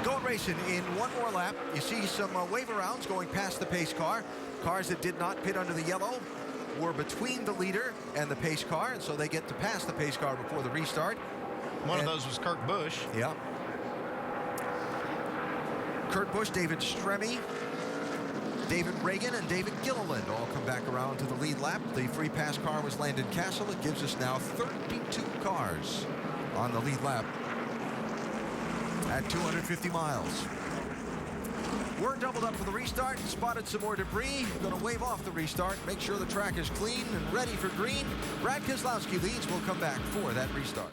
Going racing in one more lap. You see some wave arounds going past the pace car. Cars that did not pit under the yellow were between the leader and the pace car, and so they get to pass the pace car before the restart. One of those was Kurt Busch. Yeah. Kurt Busch, David Stremme, David Reagan, and David Gilliland all come back around to the lead lap. The free pass car was Landon Castle. It gives us now 32 cars on the lead lap at 250 miles. We're doubled up for the restart, spotted some more debris. Going to wave off the restart, make sure the track is clean and ready for green. Brad Keselowski leads. We'll come back for that restart.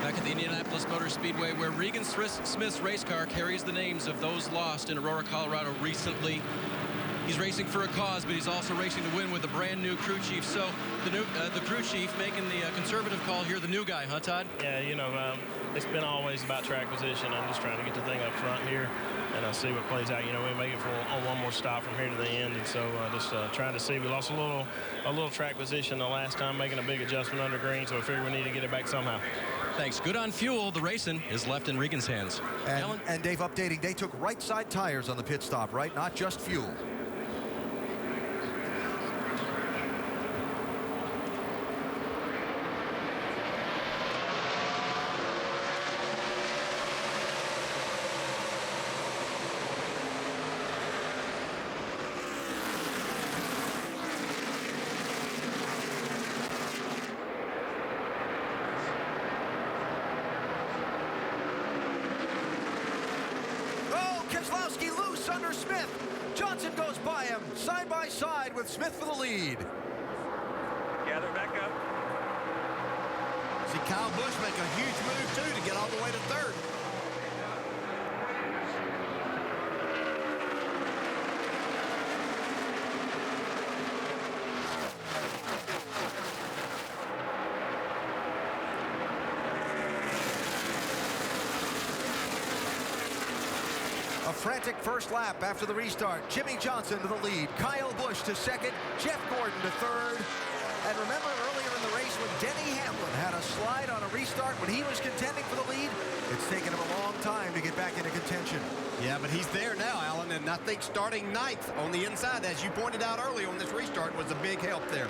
Back at the Indianapolis Motor Speedway, where Regan Smith's race car carries the names of those lost in Aurora, Colorado recently. He's racing for a cause, but he's also racing to win with a brand new crew chief. So the crew chief making the conservative call here, the new guy, huh, Todd? Yeah, you know, it's been always about track position. I'm just trying to get the thing up front here and I'll see what plays out. You know, we make it on one more stop from here to the end, and so just trying to see. We lost a little track position the last time, making a big adjustment under green, so I figured we need to get it back somehow. Thanks. Good on fuel. The racing is left in Regan's hands. And Dave, updating, they took right side tires on the pit stop, right? Not just fuel. Keselowski loose under Smith. Johnson goes by him, side by side with Smith for the lead. Gather back up. See Kyle Busch make a huge move, too, to get all the way to third. A frantic first lap after the restart. Jimmy Johnson to the lead. Kyle Busch to second. Jeff Gordon to third. And remember earlier in the race when Denny Hamlin had a slide on a restart when he was contending for the lead? It's taken him a long time to get back into contention. Yeah, but he's there now, Alan, and I think starting 9th on the inside, as you pointed out earlier on this restart, was a big help there.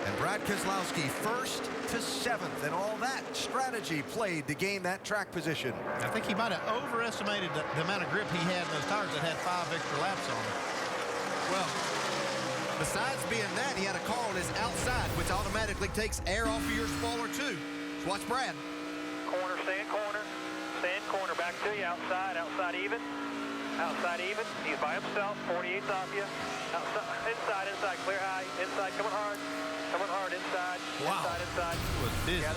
And Brad Keselowski 1st to 7th, and all that strategy played to gain that track position. I think he might have overestimated the amount of grip he had in those tires that had 5 extra laps on them. Well, besides being that, he had a car on his outside, which automatically takes air off of your spoiler, too. So watch Brad. Corner, stand corner. Stand corner, back to you, outside, outside even. Outside even. He's by himself, 48's off you. Outside, inside, clear high. Inside, coming hard. Coming hard, inside. Wow. Inside. Was busy. I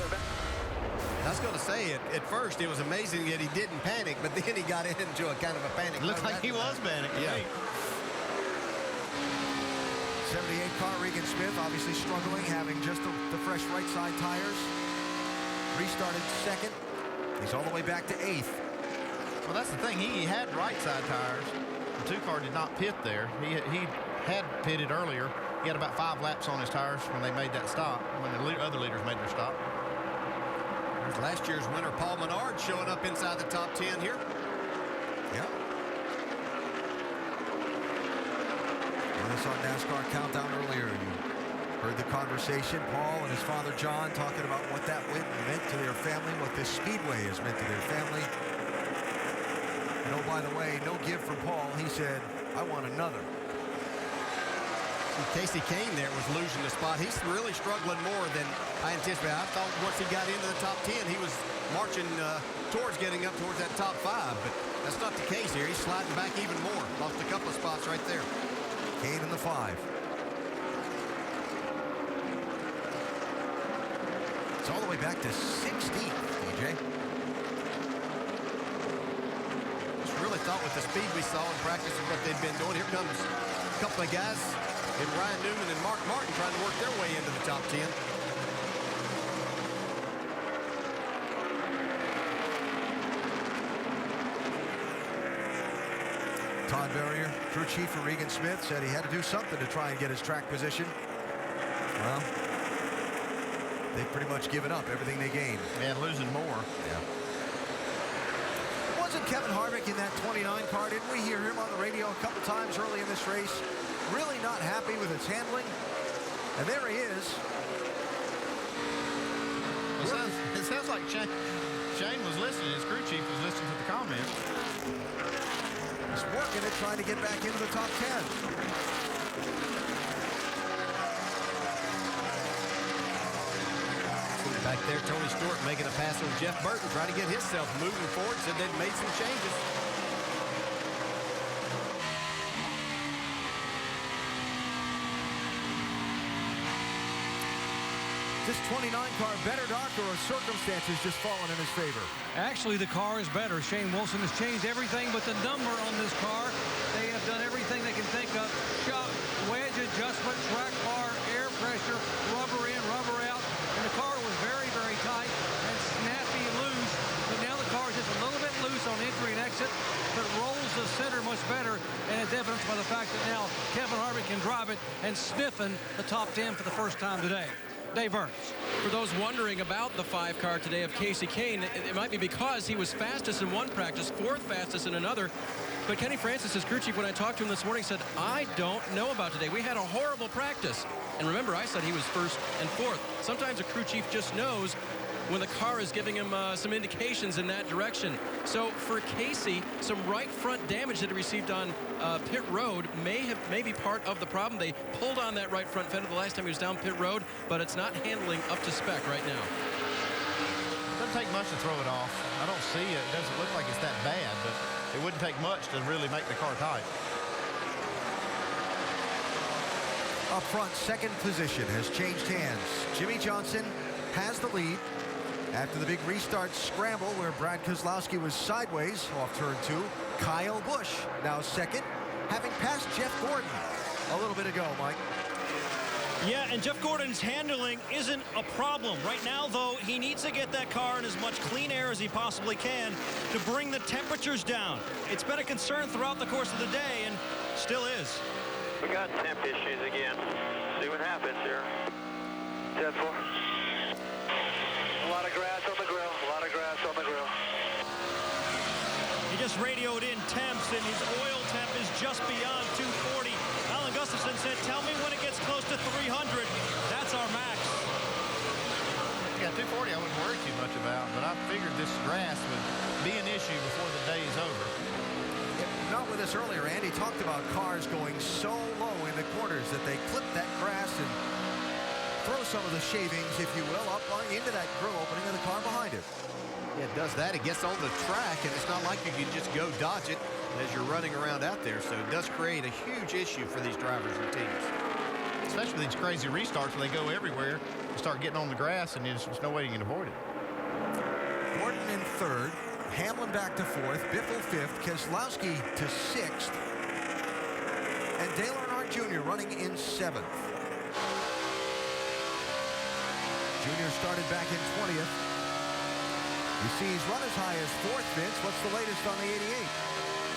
was going to say, at first, it was amazing that he didn't panic, but then he got into a kind of a panic. It looked like he was panicking. Yeah. 78 car, Regan Smith, obviously struggling, having just the fresh right side tires. Restarted 2nd. He's all the way back to 8th. Well, that's the thing. He had right side tires. The 2 car did not pit there. He had pitted earlier. He had about 5 laps on his tires when they made that stop, when the other leaders made their stop. There's last year's winner, Paul Menard, showing up inside the top 10 here. Yeah. I saw NASCAR Countdown earlier. You heard the conversation. Paul and his father, John, talking about what that win meant to their family, what this speedway has meant to their family. And oh, by the way, no give from Paul. He said, I want another. Casey Kane there was losing the spot. He's really struggling more than I anticipated. I thought once he got into the top 10, he was marching towards getting up towards that top 5, but that's not the case here. He's sliding back even more. Lost a couple of spots right there. Kane in the 5. It's all the way back to 16th, DJ. Just really thought with the speed we saw in practice and what they've been doing. Here comes a couple of guys in Ryan Newman and Mark Martin trying to work their way into the top 10. Todd Berrier, crew chief for Regan Smith, said he had to do something to try and get his track position. Well, they've pretty much given up everything they gained. And losing more. Yeah. Wasn't Kevin Harvick in that 29 car? Didn't we hear him on the radio a couple times early in this race? Really not happy with its handling. And there he is. Well, it sounds like Shane was listening. His crew chief was listening to the comments. He's working it, trying to get back into the top 10. Back there, Tony Stewart making a pass on Jeff Burton, trying to get himself moving forward. Said they'd made some changes. This 29 car better, Doc, or are circumstances just falling in his favor? Actually, the car is better. Shane Wilson has changed everything but the number on this car. They have done everything they can think of. Shock, wedge adjustment, track bar, air pressure, rubber in, rubber out. And the car was very, very tight and snappy loose. But now the car is just a little bit loose on entry and exit, but rolls the center much better. And it's evidenced by the fact that now Kevin Harvick can drive it and sniffing the top 10 for the first time today. Dave Burns. For those wondering about the 5 car today of Casey Kane, it might be because he was fastest in one practice, 4th fastest in another. But Kenny Francis, his crew chief, when I talked to him this morning, said, I don't know about today. We had a horrible practice. And remember, I said he was 1st and 4th. Sometimes a crew chief just knows when the car is giving him some indications in that direction. So for Casey, some right front damage that he received on pit road may be part of the problem. They pulled on that right front fender the last time he was down pit road, but it's not handling up to spec right now. Doesn't take much to throw it off. I don't see it. It doesn't look like it's that bad, but it wouldn't take much to really make the car tight. Up front, 2nd position has changed hands. Jimmy Johnson has the lead after the big restart scramble where Brad Keselowski was sideways off turn 2. Kyle Busch now 2nd, having passed Jeff Gordon a little bit ago, Mike. Yeah, and Jeff Gordon's handling isn't a problem. Right now, though, he needs to get that car in as much clean air as he possibly can to bring the temperatures down. It's been a concern throughout the course of the day and still is. We got temp issues again. See what happens here. 10-4. A lot of grass on the grill. A lot of grass on the grill. just radioed in temps, and his oil temp is just beyond 240. Alan Gustafson said, tell me when it gets close to 300. That's our max. Yeah, 240 I wouldn't worry too much about, but I figured this grass would be an issue before the day is over. Not with us earlier, Andy talked about cars going so low in the corners that they clip that grass and throw some of the shavings, if you will, up into that grill opening of the car behind it. Yeah, it does that. It gets on the track, and it's not like you can just go dodge it as you're running around out there. So it does create a huge issue for these drivers and teams. Especially these crazy restarts where they go everywhere and start getting on the grass, and there's no way you can avoid it. Gordon in third, Hamlin back to fourth, Biffle fifth, Keselowski to sixth, and Dale Earnhardt Jr. running in seventh. Jr. started back in 20th. You see he's run as high as fourth, Vince. What's the latest on the 88?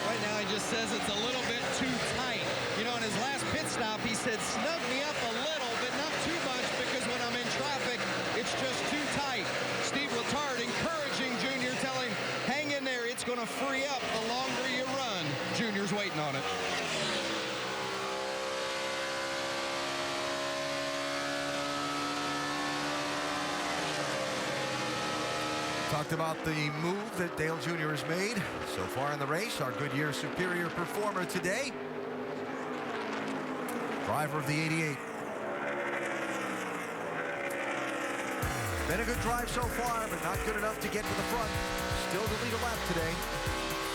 Right now he just says it's a little bit too tight. You know, in his last pit stop, he said, snug me up a little, but not too much, because when I'm in traffic, it's just too tight. Steve Letarte encouraging Junior, telling, hang in there, it's going to free up the longer you run. Junior's waiting on it. Talked about the move that Dale Jr. has made so far in the race. Our Goodyear Superior performer today. Driver of the 88. Been a good drive so far, but not good enough to get to the front. Still to lead a lap today.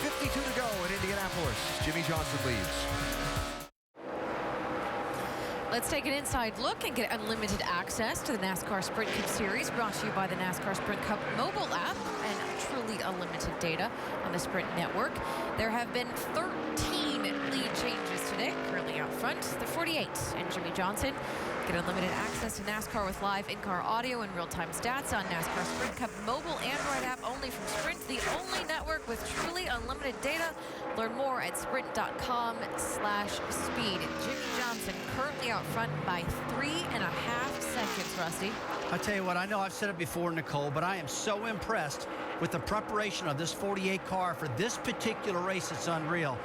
52 to go in Indianapolis. Jimmy Johnson leads. Let's take an inside look and get unlimited access to the NASCAR Sprint Cup Series, brought to you by the NASCAR Sprint Cup mobile app and truly unlimited data on the Sprint network. There have been 13 lead changes today, currently out front. The 48 and Jimmy Johnson get unlimited access to NASCAR with live in-car audio and real-time stats on NASCAR Sprint Cup mobile Android app only from Sprint, the only network with truly unlimited data. Learn more at sprint.com/speed. Jimmy Johnson currently out front by 3.5 seconds, Rusty. I tell you what, I know I've said it before, Nicole, but I am so impressed with the preparation of this 48 car for this particular race. It's unreal.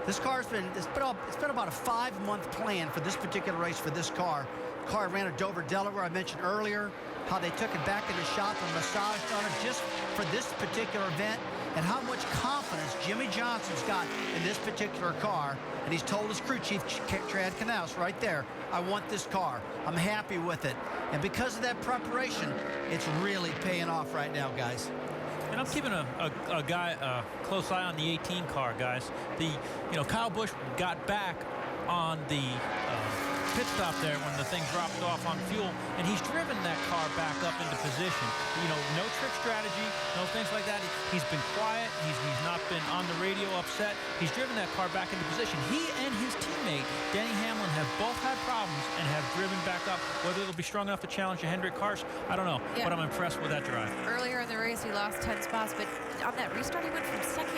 This car's been, it's been about a 5-month plan for this particular race for this car. The car ran at Dover, Delaware. I mentioned earlier how they took it back in the shop and massaged on it just for this particular event, and how much confidence Jimmy Johnson's got in this particular car. And he's told his crew chief, Chad Knaus, right there, I want this car. I'm happy with it. And because of that preparation, it's really paying off right now, guys. And I'm keeping a close eye on the 18 car, guys. Kyle Busch got back on the pit stop there when the thing dropped off on fuel, and he's driven that car back up into position. No trick strategy, no things like that. He's been quiet. He's not been on the radio upset. He's driven that car back into position. He and his teammate, Denny Hamlin, have both had problems and have driven back up. Whether it'll be strong enough to challenge a Hendrick Cars, I don't know, but I'm impressed with that drive. Earlier in the race, he lost 10 spots, but on that restart, he went from 7th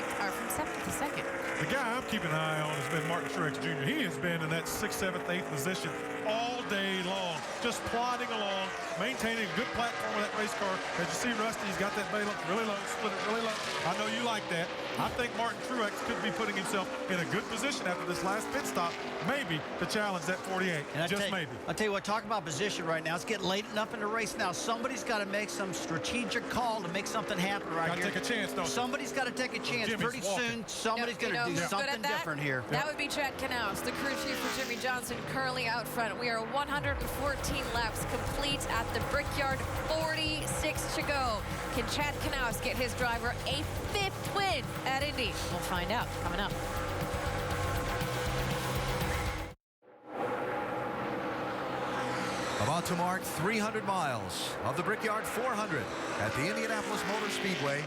to 2nd. The guy I'm keeping an eye on has been Martin Truex Jr. He has been in that 6th, 7th, 8th position all day long, just plodding along, maintaining a good platform with that race car. As you see, Rusty, he's got that bail up really low, split it really low. I know you like that. I think Martin Truex could be putting himself in a good position after this last pit stop, maybe to challenge that 48, just maybe. I'll tell you what, talk about position right now. It's getting late enough in the race now. Somebody's got to make some strategic call to make something happen right here. Got to take a chance, don't you? Somebody's got to take a chance. Pretty soon, somebody's going to do something different here. That would be Chad Knaus, the crew chief for Jimmy Johnson, currently out front. We are 114 laps complete at the Brickyard, 46 to go. Can Chad Knaus get his driver a 5th win at Indy? We'll find out coming up. About to mark 300 miles of the Brickyard 400 at the Indianapolis Motor Speedway,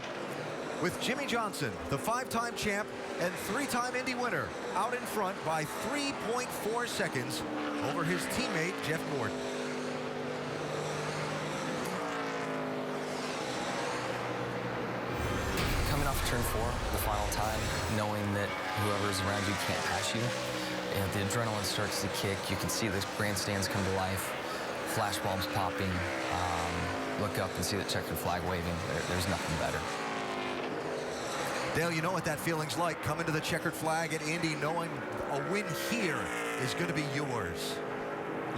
with Jimmy Johnson, the 5-time champ and 3-time Indy winner, out in front by 3.4 seconds over his teammate, Jeff Gordon. Coming off turn 4, the final time, knowing that whoever's around you can't pass you, and the adrenaline starts to kick. You can see the grandstands come to life, flash bulbs popping, look up and see the checkered flag waving. There's nothing better. Dale, you know what that feeling's like, coming to the checkered flag at Indy, knowing a win here is going to be yours.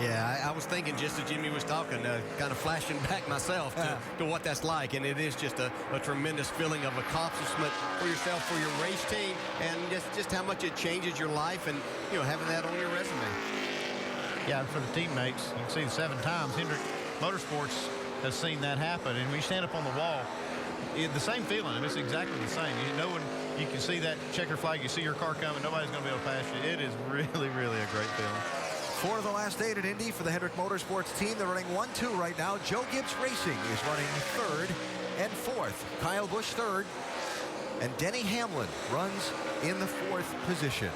Yeah, I was thinking just as Jimmy was talking, kind of flashing back myself to what that's like. And it is just a tremendous feeling of accomplishment for yourself, for your race team, and just how much it changes your life and, you know, having that on your resume. Yeah, and for the teammates, you can see the 7 times. Hendrick Motorsports has seen that happen. And when you stand up on the wall, the same feeling. I mean, it's exactly the same. You know, when you can see that checker flag, you see your car coming, nobody's going to be able to pass you. It is really, really a great feeling. 4 of the last 8 at Indy for the Hendrick Motorsports team. They're running 1-2 right now. Joe Gibbs Racing is running 3rd and 4th. Kyle Busch 3rd. And Denny Hamlin runs in the 4th position.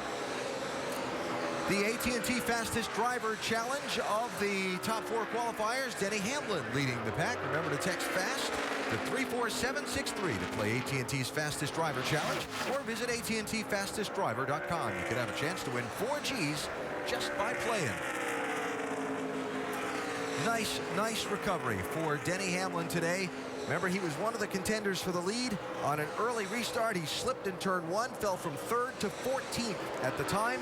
The AT&T Fastest Driver Challenge of the top 4 qualifiers. Denny Hamlin leading the pack. Remember to text FAST to 34763 to play AT&T's Fastest Driver Challenge, or visit AT&TFastestDriver.com. You could have a chance to win 4 Gs just by playing. Nice recovery for Denny Hamlin today. Remember, he was one of the contenders for the lead. On an early restart, he slipped in turn 1, fell from 3rd to 14th at the time,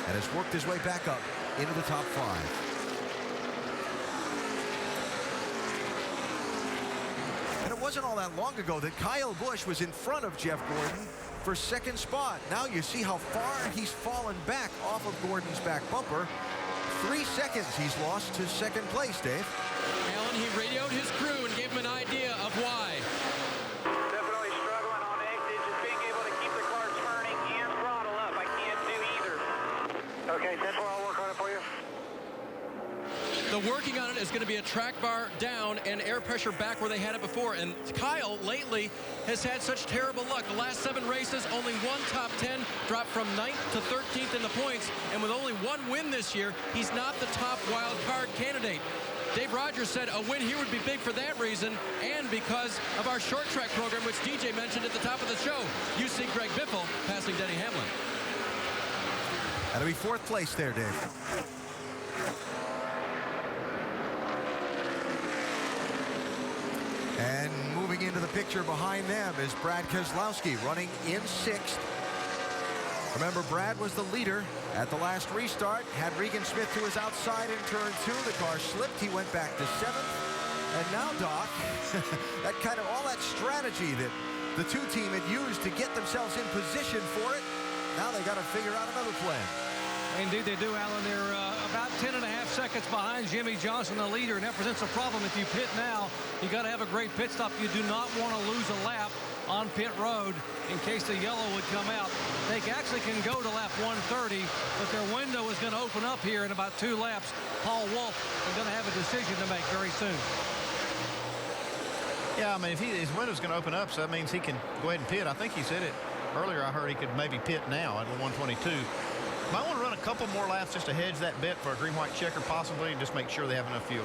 and has worked his way back up into the top 5. And it wasn't all that long ago that Kyle Busch was in front of Jeff Gordon for 2nd spot. Now you see how far he's fallen back off of Gordon's back bumper. 3 seconds he's lost to 2nd place, Dave. Alan, he radioed his crew and gave him an idea of why. Definitely struggling on exit, just being able to keep the car turning and throttle up. I can't do either. Okay, 10-4, I'll work on it for you. The working on it is going to be a track bar down and air pressure back where they had it before. And Kyle lately has had such terrible luck. The last 7 races, only 1 top 10, dropped from 9th to 13th in the points. And with only 1 win this year, he's not the top wild card candidate. Dave Rogers said a win here would be big for that reason and because of our short track program, which DJ mentioned at the top of the show. You see Greg Biffle passing Denny Hamlin. That'll be 4th place there, Dave. And moving into the picture behind them is Brad Keselowski running in 6th. Remember, Brad was the leader at the last restart. Had Regan Smith to his outside in turn 2. The car slipped. He went back to 7th. And now, Doc, all that strategy that the 2 team had used to get themselves in position for it, now they got to figure out another plan. Indeed they do, Alan. They're about 10.5 seconds behind Jimmy Johnson, the leader, and that presents a problem. If you pit now, you got to have a great pit stop. You do not want to lose a lap on pit road in case the yellow would come out. They actually can go to lap 130, but their window is going to open up here in about 2 laps. Paul Wolf is going to have a decision to make very soon. Yeah, I mean, if his window's going to open up, so that means he can go ahead and pit. I think he said it earlier. I heard he could maybe pit now at 122. Might want to run a couple more laps just to hedge that bit for a green-white checker possibly and just make sure they have enough fuel.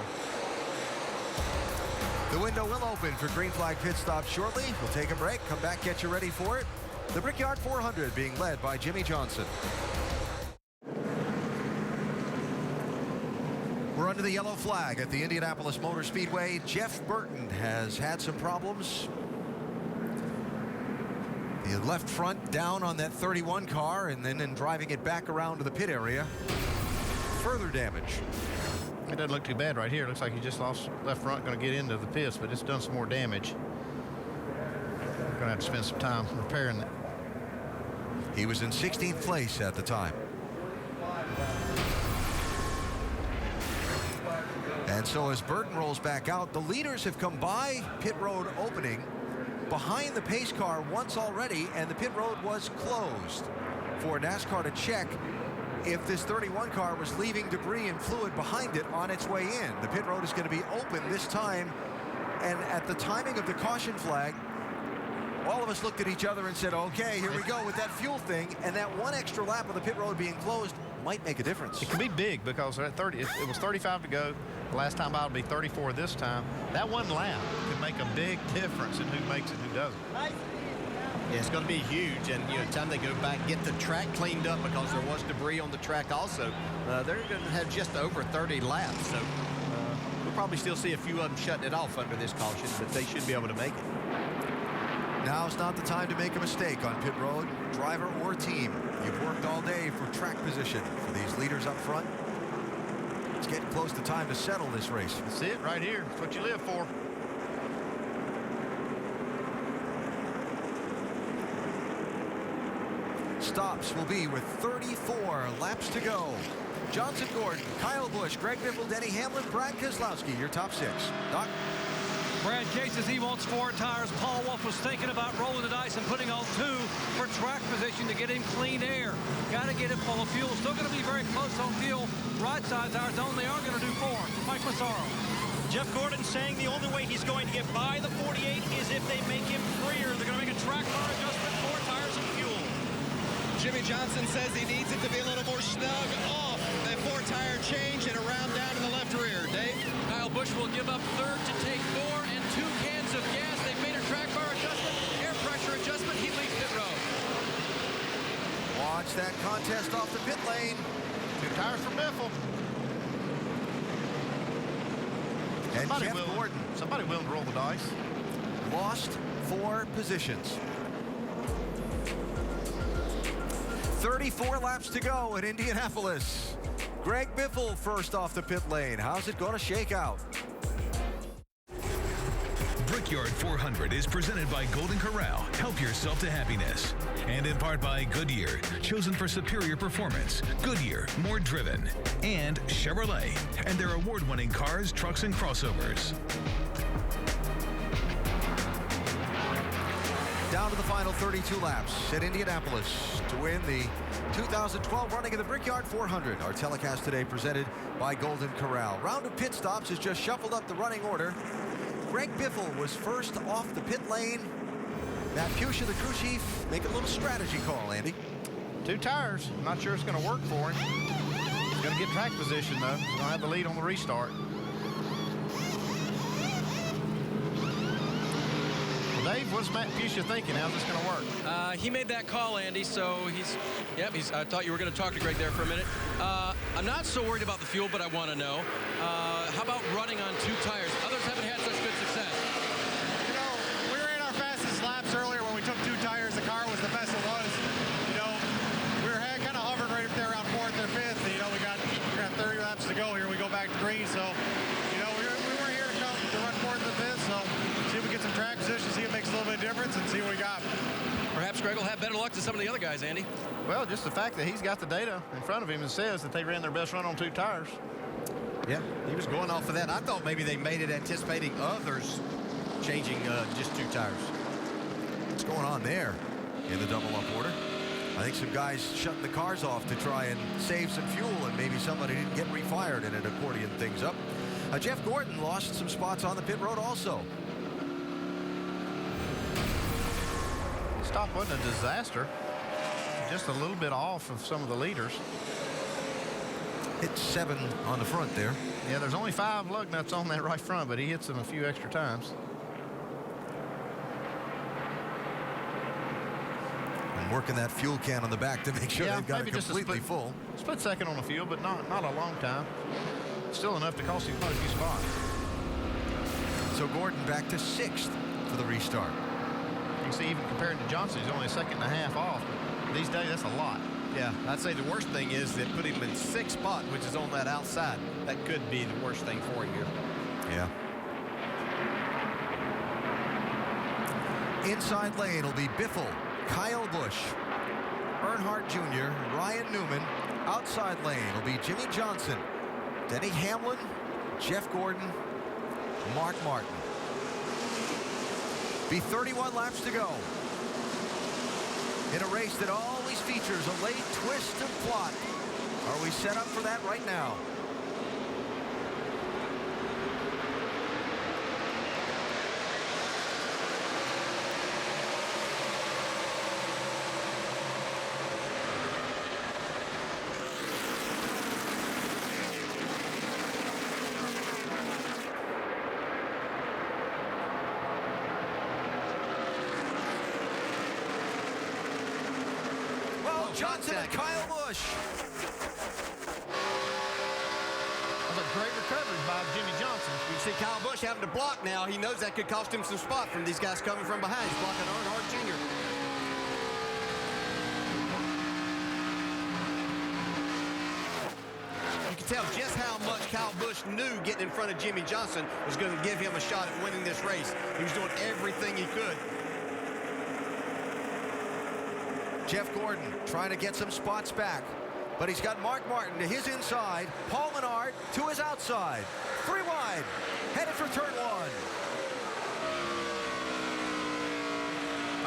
The window will open for green flag pit stop shortly. We'll take a break, come back, get you ready for it. The Brickyard 400 being led by Jimmy Johnson. We're under the yellow flag at the Indianapolis Motor Speedway. Jeff Burton has had some problems. The left front down on that 31 car, and then in driving it back around to the pit area, further damage. It doesn't look too bad right here. It looks like he just lost left front, going to get into the pits, but it's done some more damage. Going to have to spend some time repairing that. He was in 16th place at the time. And so as Burton rolls back out, the leaders have come by pit road opening behind the pace car once already, and the pit road was closed for NASCAR to check if this 31 car was leaving debris and fluid behind it on its way in. The pit road is going to be open this time, and at the timing of the caution flag, all of us looked at each other and said, okay, here we go with that fuel thing, and that 1 extra lap of the pit road being closed might make a difference. It can be big because at 30, it was 35 to go. The last time out would be 34 this time. That 1 lap could make a big difference in who makes it and who doesn't. Yeah, it's going to be huge, and time they go back, get the track cleaned up because there was debris on the track also. They're going to have just over 30 laps, so we'll probably still see a few of them shutting it off under this caution, but they should be able to make it. Now's not the time to make a mistake on pit road, driver or team. You've worked all day for track position for these leaders up front. It's getting close to time to settle this race. That's it right here. That's what you live for. Stops will be with 34 laps to go. Johnson, Gordon, Kyle Busch, Greg Biffle, Denny Hamlin, Brad Keselowski, your top 6. Doc? Brad Case says he wants 4 tires. Paul Wolf was thinking about rolling the dice and putting on 2 for track position to get him clean air. Got to get him full of fuel. Still going to be very close on fuel. Right side tires only are going to do 4. Mike Massaro. Jeff Gordon saying the only way he's going to get by the 48 is if they make him freer. They're going to make a track bar adjustment, 4 tires and fuel. Jimmy Johnson says he needs it to be a little more snug off that 4-tire change and around down to the left rear. Dave? Kyle Busch will give up third to take 4 and 2 cans of gas. They've made a track bar adjustment, air pressure adjustment. He leaves pit road. Watch that contest off the pit lane. 2 tires for Biffle. And Jeff Gordon. Somebody willing to roll the dice. Lost 4 positions. 34 laps to go at Indianapolis. Greg Biffle first off the pit lane. How's it going to shake out? Brickyard 400 is presented by Golden Corral. Help yourself to happiness. And in part by Goodyear, chosen for superior performance. Goodyear, more driven. And Chevrolet, and their award-winning cars, trucks, and crossovers. Down to the final 32 laps at Indianapolis to win the 2012 running of the Brickyard 400. Our telecast today presented by Golden Corral. Round of pit stops has just shuffled up the running order. Greg Biffle was first off the pit lane. Matt Fuchsia, the crew chief, making a little strategy call, Andy. 2 tires. I'm not sure it's going to work for him. He's going to get track position, though. He's going to have the lead on the restart. Dave, what's Matt Fuchsia thinking? How's this going to work? He made that call, Andy, so I thought you were going to talk to Greg there for a minute. I'm not so worried about the fuel, but I want to know, how about running on 2 tires? Others haven't had such good success. You know, we were in our fastest laps earlier when we took 2 tires. The car was the best it was. You know, we were kind of hovering right up there around 4th or 5th. You know, we got 30 laps to go here. We go back to green, so, you know, we weren't here to run 4th or 5th, so see if we get some track position, see if it makes a little bit of difference, and see what we got. Perhaps Greg will have better luck than some of the other guys, Andy. Well, just the fact that he's got the data in front of him and says that they ran their best run on 2 tires. Yeah, he was going off of that. I thought maybe they made it anticipating others changing just 2 tires. What's going on there in the double-up order? I think some guys shutting the cars off to try and save some fuel, and maybe somebody didn't get refired and it accordion things up. Jeff Gordon lost some spots on the pit road also. Stop wasn't a disaster. Just a little bit off of some of the leaders. Hit 7 on the front there. Yeah, there's only 5 lug nuts on that right front, but he hits them a few extra times. And working that fuel can on the back to make sure they've got it completely full. Split second on the fuel, but not a long time. Still enough to cost him quite a few spots. So Gordon back to 6th for the restart. You can see even compared to Johnson, he's only 1.5 seconds off. But these days, that's a lot. Yeah, I'd say the worst thing is that put him in 6th spot, which is on that outside. That could be the worst thing for him here. Yeah. Inside lane will be Biffle, Kyle Busch, Earnhardt Jr., Ryan Newman. Outside lane will be Jimmy Johnson, Denny Hamlin, Jeff Gordon, Mark Martin. Be 31 laps to go in a race that always features a late twist and plot. Are we set up for that right now? Johnson and Kyle Busch. great recoveries by Jimmy Johnson. You see Kyle Busch having to block now. He knows that could cost him some spot from these guys coming from behind. He's blocking Earnhardt Jr. You can tell just how much Kyle Busch knew getting in front of Jimmy Johnson was going to give him a shot at winning this race. He was doing everything he could. Jeff Gordon trying to get some spots back. But he's got Mark Martin to his inside, Paul Menard to his outside. 3 wide, headed for turn 1.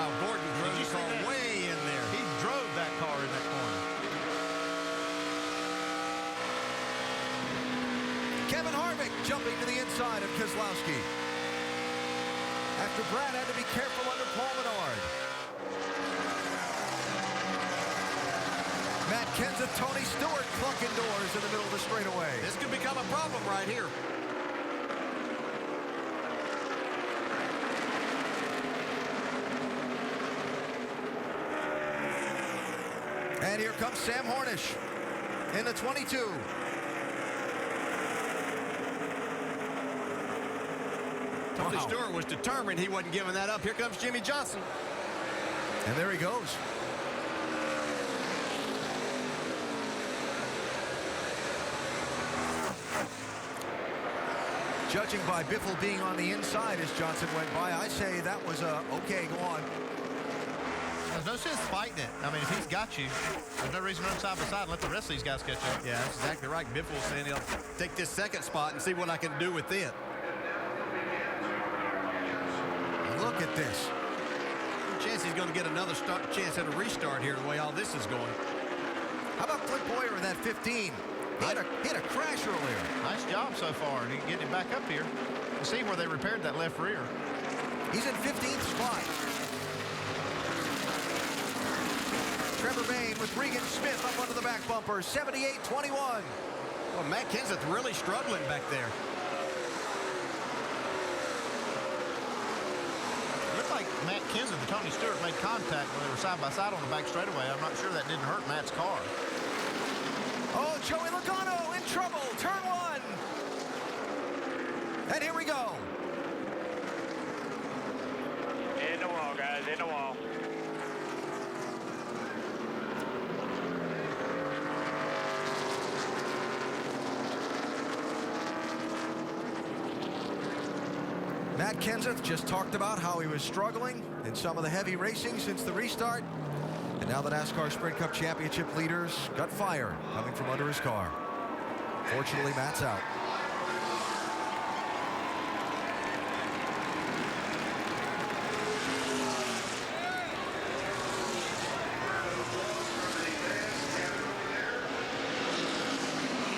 Oh, Gordon drove his car way in there. He drove that car in that corner. Kevin Harvick jumping to the inside of Keselowski. After Brad had to be careful under Paul Menard. Matt Kenseth, Tony Stewart clucking doors in the middle of the straightaway. This could become a problem right here. And here comes Sam Hornish in the 22. Tony Stewart was determined he wasn't giving that up. Here comes Jimmy Johnson. And there he goes. Judging by Biffle being on the inside as Johnson went by, I say that was okay, go on. There's no sense fighting it. I mean, if he's got you, there's no reason to run side by side and let the rest of these guys catch up. Yeah, that's exactly right. Biffle was saying he'll take this second spot and see what I can do with it. Look at this. Chance he's going to get another chance at a restart here the way all this is going. How about Clint Boyer in that 15? He had a crash earlier. Nice job so far. And getting him back up here. You see where they repaired that left rear. He's in 15th spot. Trevor Bayne with Regan Smith up under the back bumper. 78-21. Well, Matt Kenseth really struggling back there. It looked like Matt Kenseth and Tony Stewart made contact when they were side by side on the back straightaway. I'm not sure that didn't hurt Matt's car. Oh, Joey Logano in trouble. Turn 1. And here we go. In the wall, guys, in the wall. Matt Kenseth just talked about how he was struggling in some of the heavy racing since the restart. And now the NASCAR Sprint Cup Championship leaders got fire coming from under his car. Fortunately, Matt's out.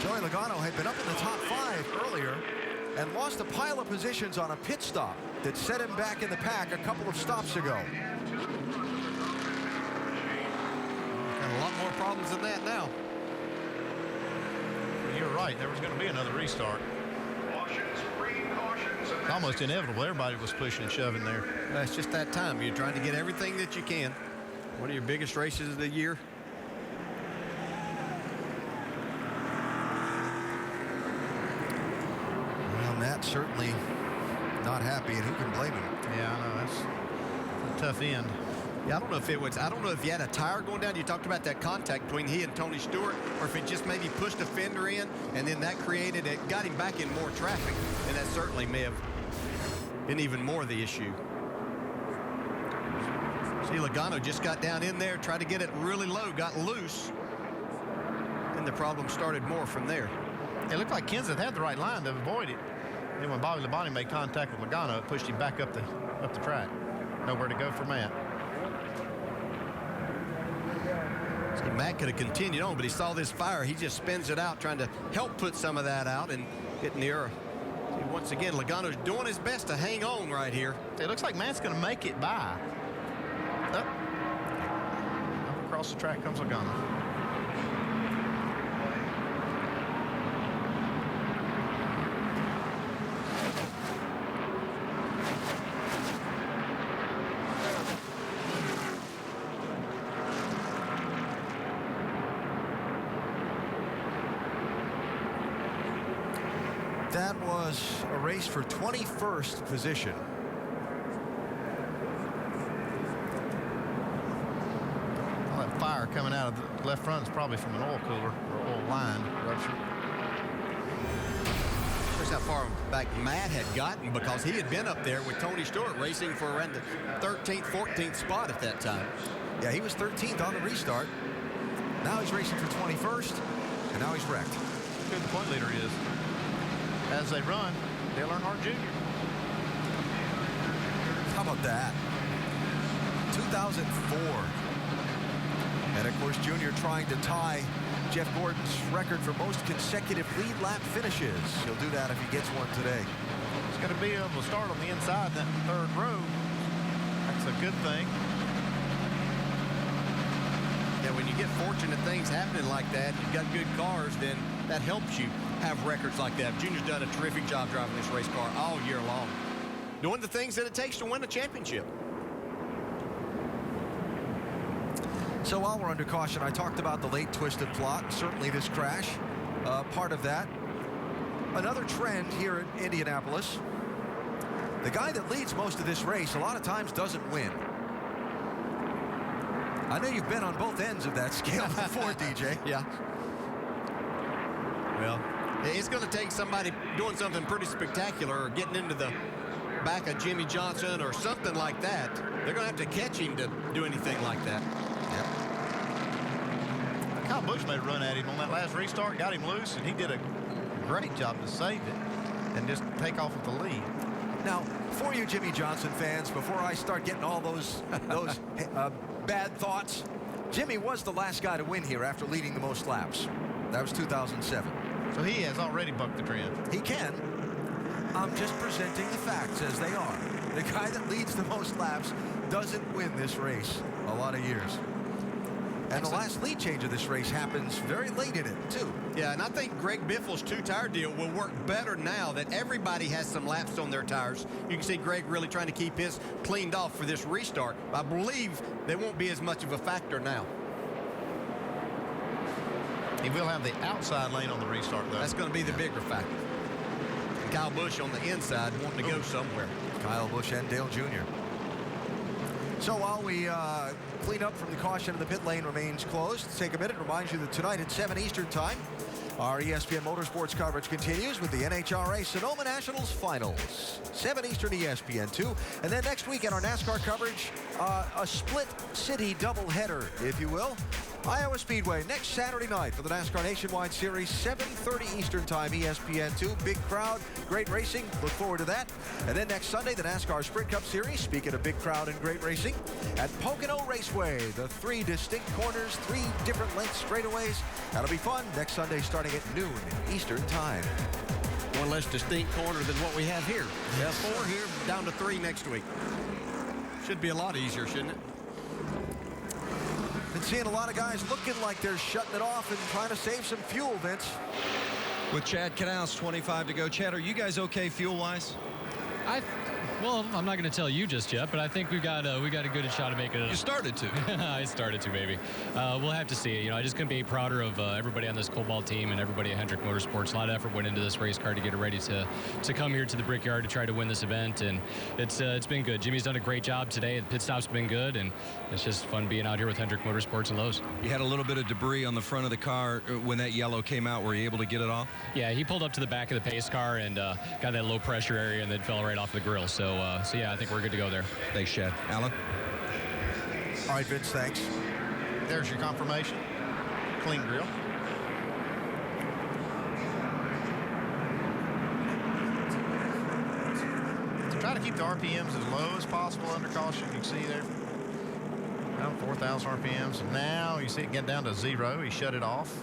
Joey Logano had been up in the top 5 earlier and lost a pile of positions on a pit stop that set him back in the pack a couple of stops ago. A lot more problems than that now. You're right. There was going to be another restart. Almost inevitable. Everybody was pushing and shoving there. It's just that time. You're trying to get everything that you can. One of your biggest races of the year. Well, Matt certainly not happy, and who can blame him? Yeah, I know. That's a tough end. Yeah, I don't know if he had a tire going down. You talked about that contact between he and Tony Stewart, or if it just maybe pushed a fender in, and then that got him back in more traffic, and that certainly may have been even more the issue. See, Logano just got down in there, tried to get it really low, got loose, and the problem started more from there. It looked like Kenseth had the right line to avoid it. Then when Bobby Labonte made contact with Logano, it pushed him back up the track. Nowhere to go for Matt. See, Matt could have continued on, but he saw this fire. He just spins it out, trying to help put some of that out and get near. Once again, Logano's doing his best to hang on right here. It looks like Matt's going to make it by. Up across the track comes Logano. That was a race for 21st position. All that fire coming out of the left front is probably from an oil cooler or oil line rupture. Here's how far back Matt had gotten, because he had been up there with Tony Stewart racing for around the 13th, 14th spot at that time. Yeah, he was 13th on the restart. Now he's racing for 21st, and now he's wrecked. Good the point leader is. As they run, Dale Earnhardt Jr. How about that? 2004. And of course, Junior trying to tie Jeff Gordon's record for most consecutive lead lap finishes. He'll do that if he gets one today. He's going to be able to start on the inside in that third row. That's a good thing. Yeah, when you get fortunate things happening like that, you've got good cars, then that helps you have records like that. Junior's done a terrific job driving this race car all year long, doing the things that it takes to win a championship. So while we're under caution, I talked about the late twisted plot. Certainly this crash, part of that. Another trend here at Indianapolis, the guy that leads most of this race a lot of times doesn't win. I know you've been on both ends of that scale before, DJ. Yeah. Well, it's going to take somebody doing something pretty spectacular or getting into the back of Jimmy Johnson or something like that. They're going to have to catch him to do anything like that. Yep. Kyle Busch made a run at him on that last restart, got him loose, and he did a great job to save it and just take off with the lead. Now, for you Jimmy Johnson fans, before I start getting all those bad thoughts, Jimmy was the last guy to win here after leading the most laps. That was 2007. So he has already bucked the trend. He can. I'm just presenting the facts as they are. The guy that leads the most laps doesn't win this race a lot of years. And the last lead change of this race happens very late in it, too. Yeah, and I think Greg Biffle's two-tire deal will work better now that everybody has some laps on their tires. You can see Greg really trying to keep his cleaned off for this restart. I believe they won't be as much of a factor now. He will have the outside lane on the restart, though. That's going to be the bigger factor. And Kyle Busch on the inside wanting to go somewhere. Kyle Busch and Dale Jr. So while we clean up from the caution, the pit lane remains closed. Take a minute, remind you that tonight at 7 Eastern time, our ESPN Motorsports coverage continues with the NHRA Sonoma Nationals Finals. 7 Eastern ESPN2. And then next week in our NASCAR coverage, a split city doubleheader, if you will. Iowa Speedway next Saturday night for the NASCAR Nationwide Series, 7:30 Eastern Time, ESPN2. Big crowd, great racing. Look forward to that. And then next Sunday, the NASCAR Sprint Cup Series. Speaking of big crowd and great racing, at Pocono Raceway, the 3 distinct corners, 3 different length straightaways. That'll be fun next Sunday starting at noon Eastern Time. One less distinct corner than what we have here. Yeah, 4 here, down to 3 next week. Should be a lot easier, shouldn't it? Been seeing a lot of guys looking like they're shutting it off and trying to save some fuel, Vince. With Chad Knaus, 25 to go. Chad, are you guys okay fuel-wise? Well, I'm not going to tell you just yet, but I think we got a good shot of making it. You started to. I started to, maybe. We'll have to see. You know, I just couldn't be prouder of everybody on this Cobalt team and everybody at Hendrick Motorsports. A lot of effort went into this race car to get it ready to come here to the Brickyard to try to win this event, and it's been good. Jimmy's done a great job today. The pit stop's been good, and it's just fun being out here with Hendrick Motorsports and Lowe's. You had a little bit of debris on the front of the car when that yellow came out. Were you able to get it off? Yeah, he pulled up to the back of the pace car and got that low pressure area and then fell right off the grill. So yeah, I think we're good to go there. Thanks, Chad. Alan? All right, Vince, thanks. There's your confirmation. Clean grill. Try to keep the RPMs as low as possible under caution. You can see there, around 4,000 RPMs. And now you see it get down to 0. He shut it off.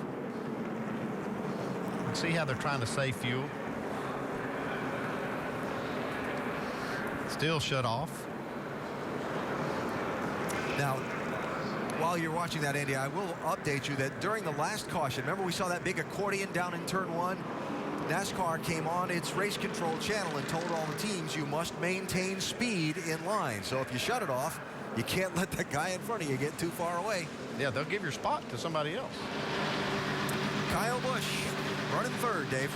You can see how they're trying to save fuel. Still shut off. Now, while you're watching that, Andy, I will update you that during the last caution, remember we saw that big accordion down in turn 1? NASCAR came on its race control channel and told all the teams you must maintain speed in line. So if you shut it off, you can't let that guy in front of you get too far away. Yeah, they'll give your spot to somebody else. Kyle Busch running third, Dave.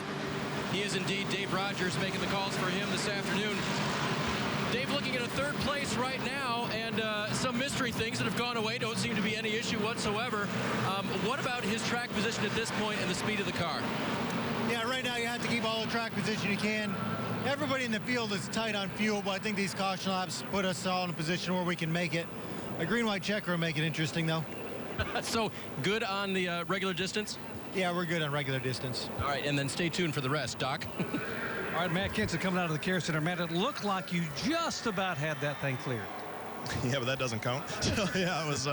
He is indeed Dave Rogers making the calls for him this afternoon. Dave looking at a third place right now, and some mystery things that have gone away. Don't seem to be any issue whatsoever. What about his track position at this point and the speed of the car? Yeah, right now you have to keep all the track position you can. Everybody in the field is tight on fuel, but I think these caution laps put us all in a position where we can make it. A green-white checker will make it interesting, though. So good on the regular distance? Yeah, we're good on regular distance. All right, and then stay tuned for the rest, Doc. All right, Matt Kenseth coming out of the Care Center. Matt, it looked like you just about had that thing cleared. Yeah, but that doesn't count. So, yeah, it was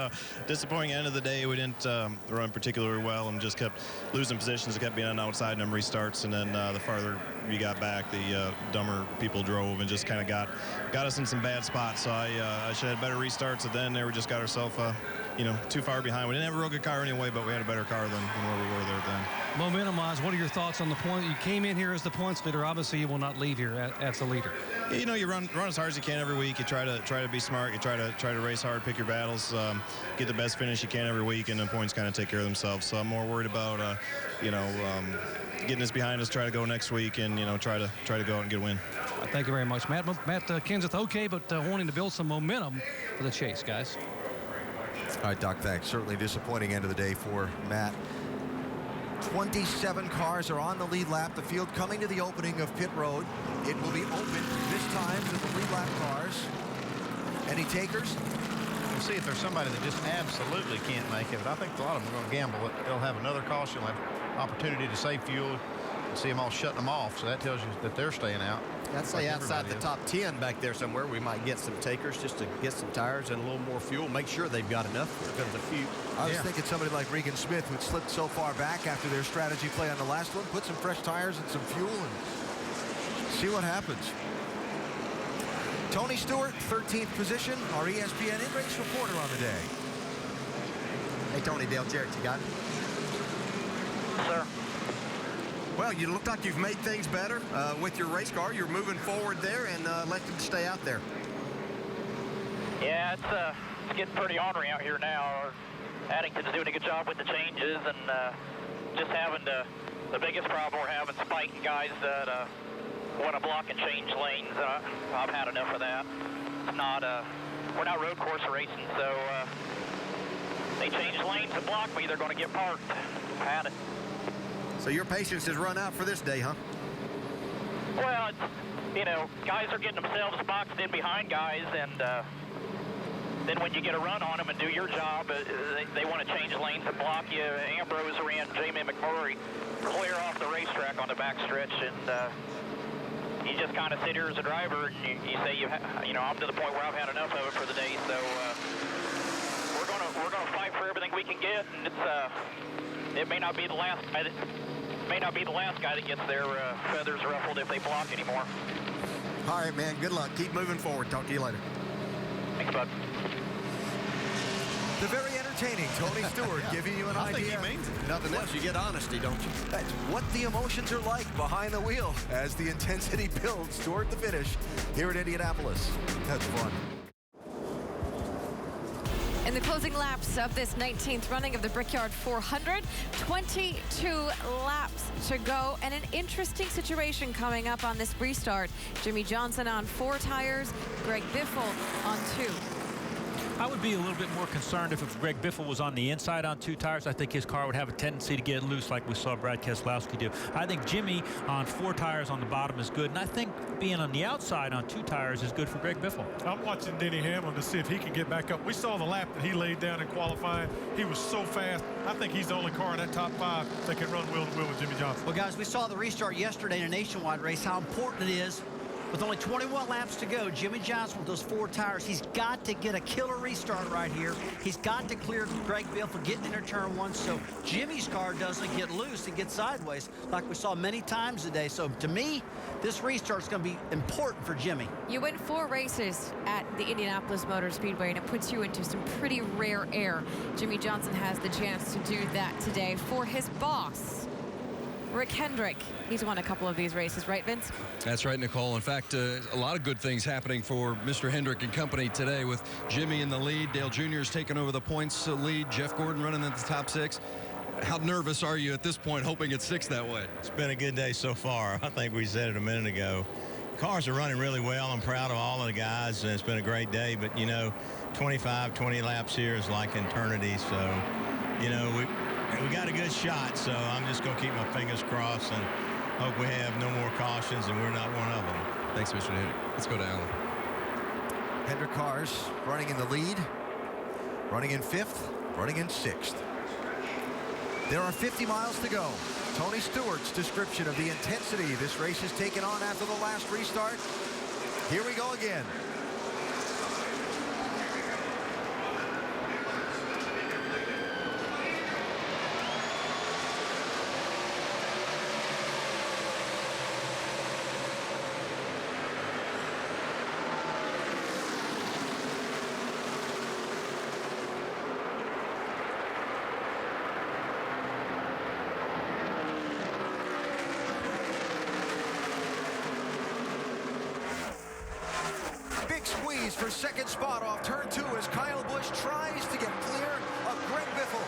disappointing. End of the day, we didn't run particularly well and just kept losing positions. It kept being on outside them restarts, and then the farther we got back, the dumber people drove and just kind of got us in some bad spots. So I should have had better restarts, and then we just got ourselves too far behind. We didn't have a real good car anyway, but we had a better car than where we were there then. Momentum-wise, what are your thoughts on the point? You came in here as the points leader. Obviously, you will not leave here as the leader. You run as hard as you can every week. You try to be smart. You try to race hard, pick your battles, get the best finish you can every week, and the points kind of take care of themselves. So I'm more worried about getting this behind us. Try to go next week, and try to go out and get a win. Thank you very much, Matt. Matt Kenseth, okay, but wanting to build some momentum for the chase, guys. All right, Doc, thanks. Certainly disappointing end of the day for Matt. 27 cars are on the lead lap. The field coming to the opening of pit road. It will be open this time to the lead lap cars. Any takers? We'll see if there's somebody that just absolutely can't make it. But I think a lot of them are going to gamble. They'll have another caution. They'll have opportunity to save fuel and see them all shutting them off. So that tells you that they're staying out. I'd say outside the top 10 back there somewhere, we might get some takers just to get some tires and a little more fuel. Make sure they've got enough because a few. I was thinking somebody like Regan Smith, who'd slipped so far back after their strategy play on the last one, put some fresh tires and some fuel and see what happens. Tony Stewart, 13th position, our ESPN in-race reporter on the day. Hey, Tony, Dale Jarrett, you got it? Sir. Well, you look like you've made things better with your race car. You're moving forward there and elected to stay out there. Yeah, it's getting pretty ornery out here now. Addington's doing a good job with the changes, and just having the biggest problem we're having, spiking guys that want to block and change lanes. I've had enough of that. It's not, we're not road course racing, so they change lanes and block me, they're going to get parked. I've had it. So your patience has run out for this day, huh? Well, it's, guys are getting themselves boxed in behind guys, and then when you get a run on them and do your job, they want to change lanes and block you. Ambrose ran Jamie McMurray clear off the racetrack on the backstretch, and you just kind of sit here as a driver and you say, I'm to the point where I've had enough of it for the day. So we're gonna fight for everything we can get, and it may not be the last guy that gets their feathers ruffled if they block anymore. All right, man. Good luck. Keep moving forward. Talk to you later. Thanks, bud. The very entertaining Tony Stewart giving you an idea. I think he means it. Nothing else. You get honesty, don't you? That's what the emotions are like behind the wheel as the intensity builds toward the finish here at Indianapolis. That's fun. In the closing laps of this 19th running of the Brickyard 400, 22 laps to go, and an interesting situation coming up on this restart. Jimmy Johnson on 4 tires, Greg Biffle on 2. I would be a little bit more concerned if Greg Biffle was on the inside on 2 tires. I think his car would have a tendency to get loose like we saw Brad Keselowski do. I think Jimmy on 4 tires on the bottom is good, and I think being on the outside on 2 tires is good for Greg Biffle. I'm watching Denny Hamlin to see if he can get back up. We saw the lap that he laid down in qualifying. He was so fast. I think he's the only car in that top 5 that can run wheel to wheel with Jimmy Johnson. Well, guys, we saw the restart yesterday in a nationwide race, how important it is. With only 21 laps to go, Jimmy Johnson with those 4 tires, he's got to get a killer restart right here. He's got to clear Greg Biffle getting into turn 1 so Jimmy's car doesn't get loose and get sideways like we saw many times today. So to me, this restart is going to be important for Jimmy. You win 4 races at the Indianapolis Motor Speedway, and it puts you into some pretty rare air. Jimmy Johnson has the chance to do that today for his boss, Rick Hendrick. He's won a couple of these races, right, Vince? That's right, Nicole. In fact, a lot of good things happening for Mr. Hendrick and company today with Jimmy in the lead. Dale Jr. is taking over the points lead. Jeff Gordon running at the top 6. How nervous are you at this point, hoping it sticks that way? It's been a good day so far. I think we said it a minute ago. Cars are running really well. I'm proud of all of the guys, and it's been a great day. But, you know, 20 laps here is like eternity. So, you know, we got a good shot. So I'm just going to keep my fingers crossed and hope we have no more cautions and we're not one of them. Thanks, Mr. Hendrick. Let's go to Alan. Hendrick cars running in the lead, running in 5th, running in 6th. There are 50 miles to go. Tony Stewart's description of the intensity this race has taken on after the last restart. Here we go again. For second spot off turn 2 as Kyle Busch tries to get clear of Greg Biffle.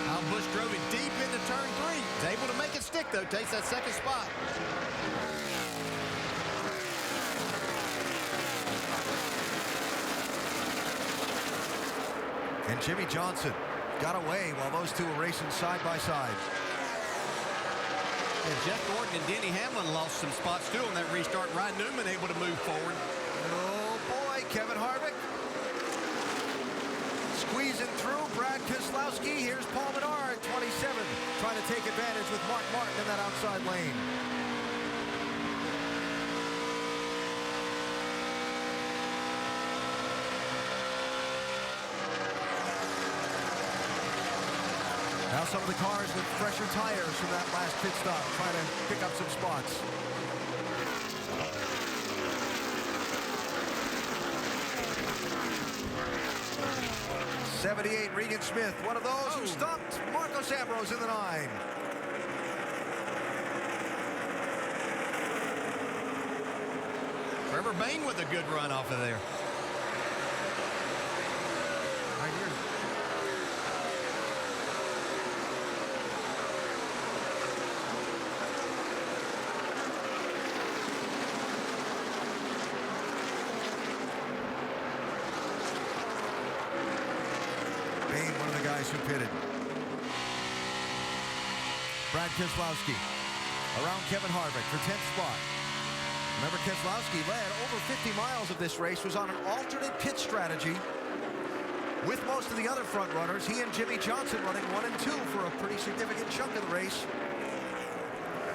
Kyle Busch drove it deep into turn 3. He's able to make it stick, though. Takes that second spot. And Jimmy Johnson got away while those two were racing side by side. And Jeff Gordon and Denny Hamlin lost some spots too on that restart. Ryan Newman able to move forward. Oh boy, Kevin Harvick squeezing through. Brad Keselowski. Here's Paul Menard, 27, trying to take advantage with Mark Martin in that outside lane. Now some of the cars with fresher tires from that last pit stop trying to pick up some spots. '78 Regan Smith, one of those who stopped Marcos Ambrose in the 9. Trevor Bayne with a good run off of there. Right here. Who pitted. Brad Keselowski around Kevin Harvick for 10th spot. Remember, Keselowski led over 50 miles of this race, was on an alternate pit strategy with most of the other front runners. He and Jimmy Johnson running 1 and 2 for a pretty significant chunk of the race.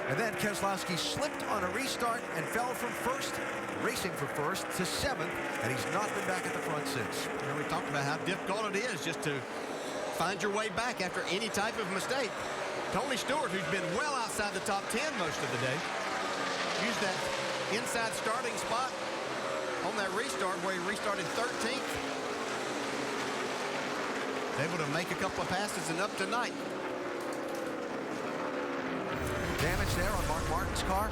And then Keselowski slipped on a restart and fell from 1st, racing for 1st, to 7th, and he's not been back at the front since. You know, we talked about how difficult it is just to find your way back after any type of mistake. Tony Stewart, who's been well outside the top 10 most of the day, used that inside starting spot on that restart where he restarted 13th. Able to make a couple of passes and up tonight. Damage there on Mark Martin's car.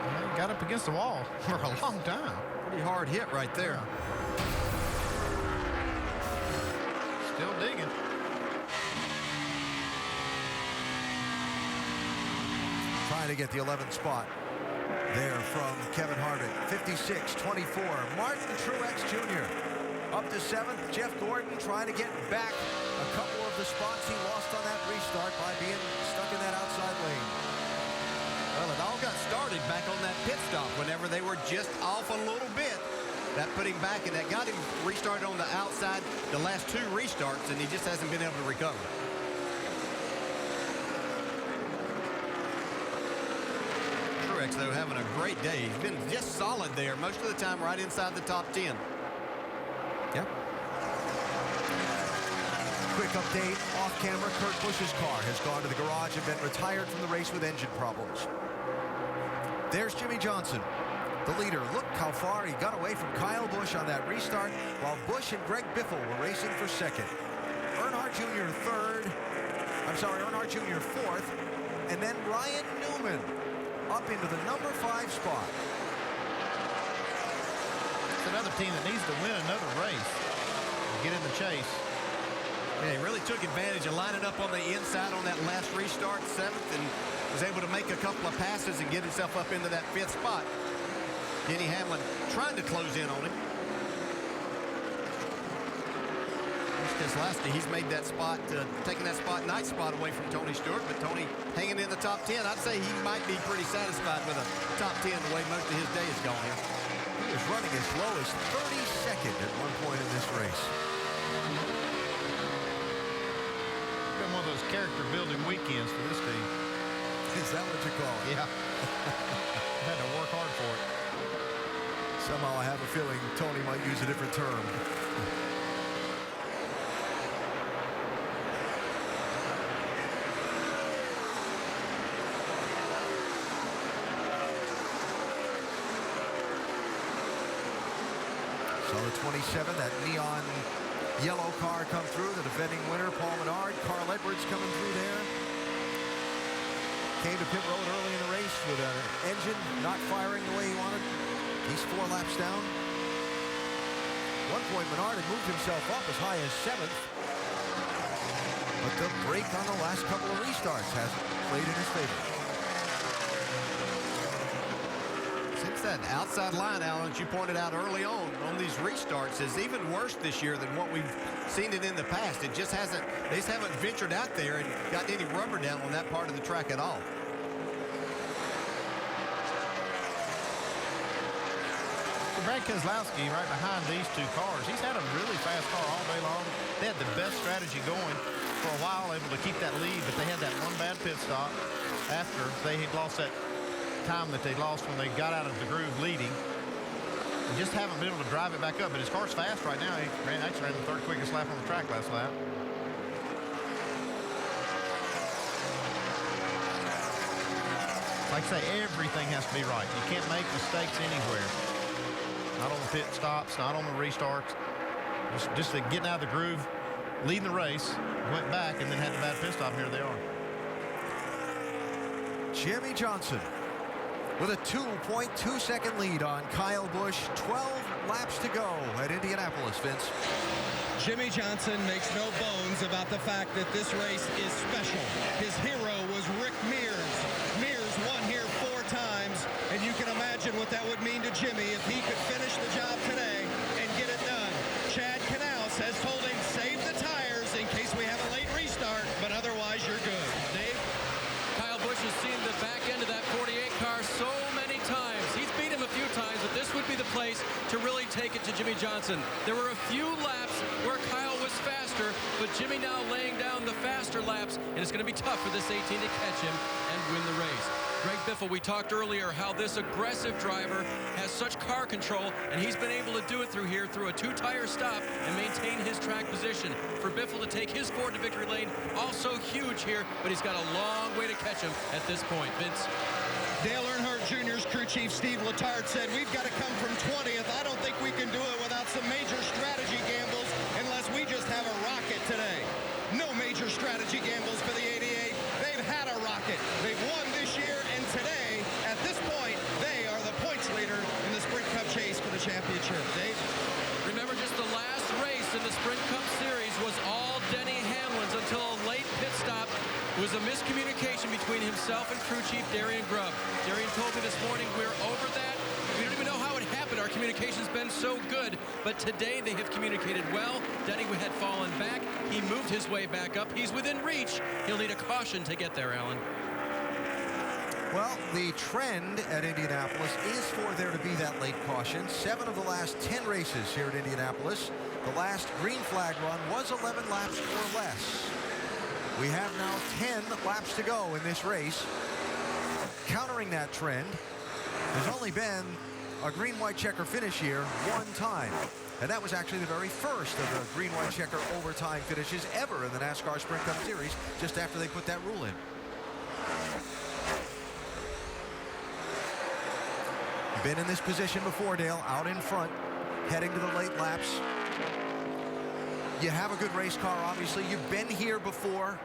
Well, he got up against the wall for a long time. Pretty hard hit right there. Still digging. Trying to get the 11th spot there from Kevin Harvick. 56-24. Martin Truex Jr. up to 7th. Jeff Gordon trying to get back a couple of the spots he lost on that restart by being stuck in that outside lane. Well, it all got started back on that pit stop whenever they were just off a little bit. That put him back, and that got him restarted on the outside the last 2 restarts, and he just hasn't been able to recover. Truex, though, having a great day. He's been just solid there most of the time, right inside the top 10. Yep. Quick update off camera. Kurt Busch's car has gone to the garage and been retired from the race with engine problems. There's Jimmy Johnson, the leader. Look how far he got away from Kyle Busch on that restart, while Busch and Greg Biffle were racing for 2nd. Earnhardt Jr. 3rd. I'm sorry, Earnhardt Jr. 4th. And then Ryan Newman up into the number 5 spot. It's another team that needs to win another race to get in the chase. Yeah, he really took advantage of lining up on the inside on that last restart, 7th, and was able to make a couple of passes and get himself up into that 5th spot. Denny Hamlin trying to close in on him. Keselowski, he's made that spot, taking that night spot away from Tony Stewart, but Tony hanging in the top 10. I'd say he might be pretty satisfied with a top 10 the way most of his day has gone here. He was running as low as 32nd at one point in this race. Been one of those character building weekends for this team. Is that what you call it? Yeah. Had to work hard for it. Somehow I have a feeling Tony might use a different term. So the 27, that neon yellow car come through, the defending winner, Paul Menard. Carl Edwards coming through there. Came to pit road early in the race with an engine not firing the way he wanted. He's 4 laps down. At one point, Menard had moved himself up as high as 7th. But the break on the last couple of restarts hasn't played in his favor. Since that outside line, Alan, that you pointed out early on these restarts is even worse this year than what we've seen it in the past. It just hasn't, they just haven't ventured out there and gotten any rubber down on that part of the track at all. Brad Keselowski right behind these 2 cars. He's had a really fast car all day long. They had the best strategy going for a while, able to keep that lead, but they had that one bad pit stop after they had lost that time that they lost when they got out of the groove leading. And just haven't been able to drive it back up, but his car's fast right now. He actually ran the 3rd quickest lap on the track last lap. Like I say, everything has to be right. You can't make mistakes anywhere. Not on the pit stops, not on the restarts. Just getting out of the groove, leading the race, went back, and then had the bad pit stop. Here they are. Jimmie Johnson with a 2.2-second lead on Kyle Busch. 12 laps to go at Indianapolis, Vince. Jimmie Johnson makes no bones about the fact that this race is special. His hero was Rick Mears. Mears won here 4 times, and you can imagine what that would mean to Jimmy if he could finish the job today and get it done. Chad Knaus has told him, save the tires in case we have a late restart, but otherwise you're good. Dave, Kyle Busch has seen the back end of that 48 car so many times. He's beat him a few times, but this would be the place to really take it to Jimmie Johnson. There were a few laps where Kyle was faster, but Jimmy now laying down the faster laps, and it's going to be tough for this 18 to catch him and win the race. Greg Biffle, we talked earlier how this aggressive driver has such car control, and he's been able to do it through here through a 2-tire stop and maintain his track position. For Biffle to take his Ford to victory lane, also huge here, but he's got a long way to catch him at this point. Vince? Dale Earnhardt Jr.'s crew chief Steve Letarte said, we've got to come from 20th. I don't think we can do it without some major strategy gambles unless we just have a rocket today. No major strategy gambles for the 88. They've had a rocket. They've won this year, and today, at this point, they are the points leader in the Sprint Cup chase for the championship. Dave? Remember, just the last race in the Sprint Cup Series was all Denny Hamlin's until a late pit stop. It was a miscommunication between himself and crew chief Darian Grubb. Darian told me this morning, we're over that. We don't even know how it happened. Our communication's been so good, but today they have communicated well. Denny had fallen back. He moved his way back up. He's within reach. He'll need a caution to get there, Alan. Well, the trend at Indianapolis is for there to be that late caution. 7 of the last 10 races here at Indianapolis. The last green flag run was 11 laps or less. We have now 10 laps to go in this race. Countering that trend, there's only been a green-white checker finish here 1 time. And that was actually the very first of the green-white checker overtime finishes ever in the NASCAR Sprint Cup Series, just after they put that rule in. Been in this position before, Dale, out in front, heading to the late laps. You have a good race car, obviously. You've been here before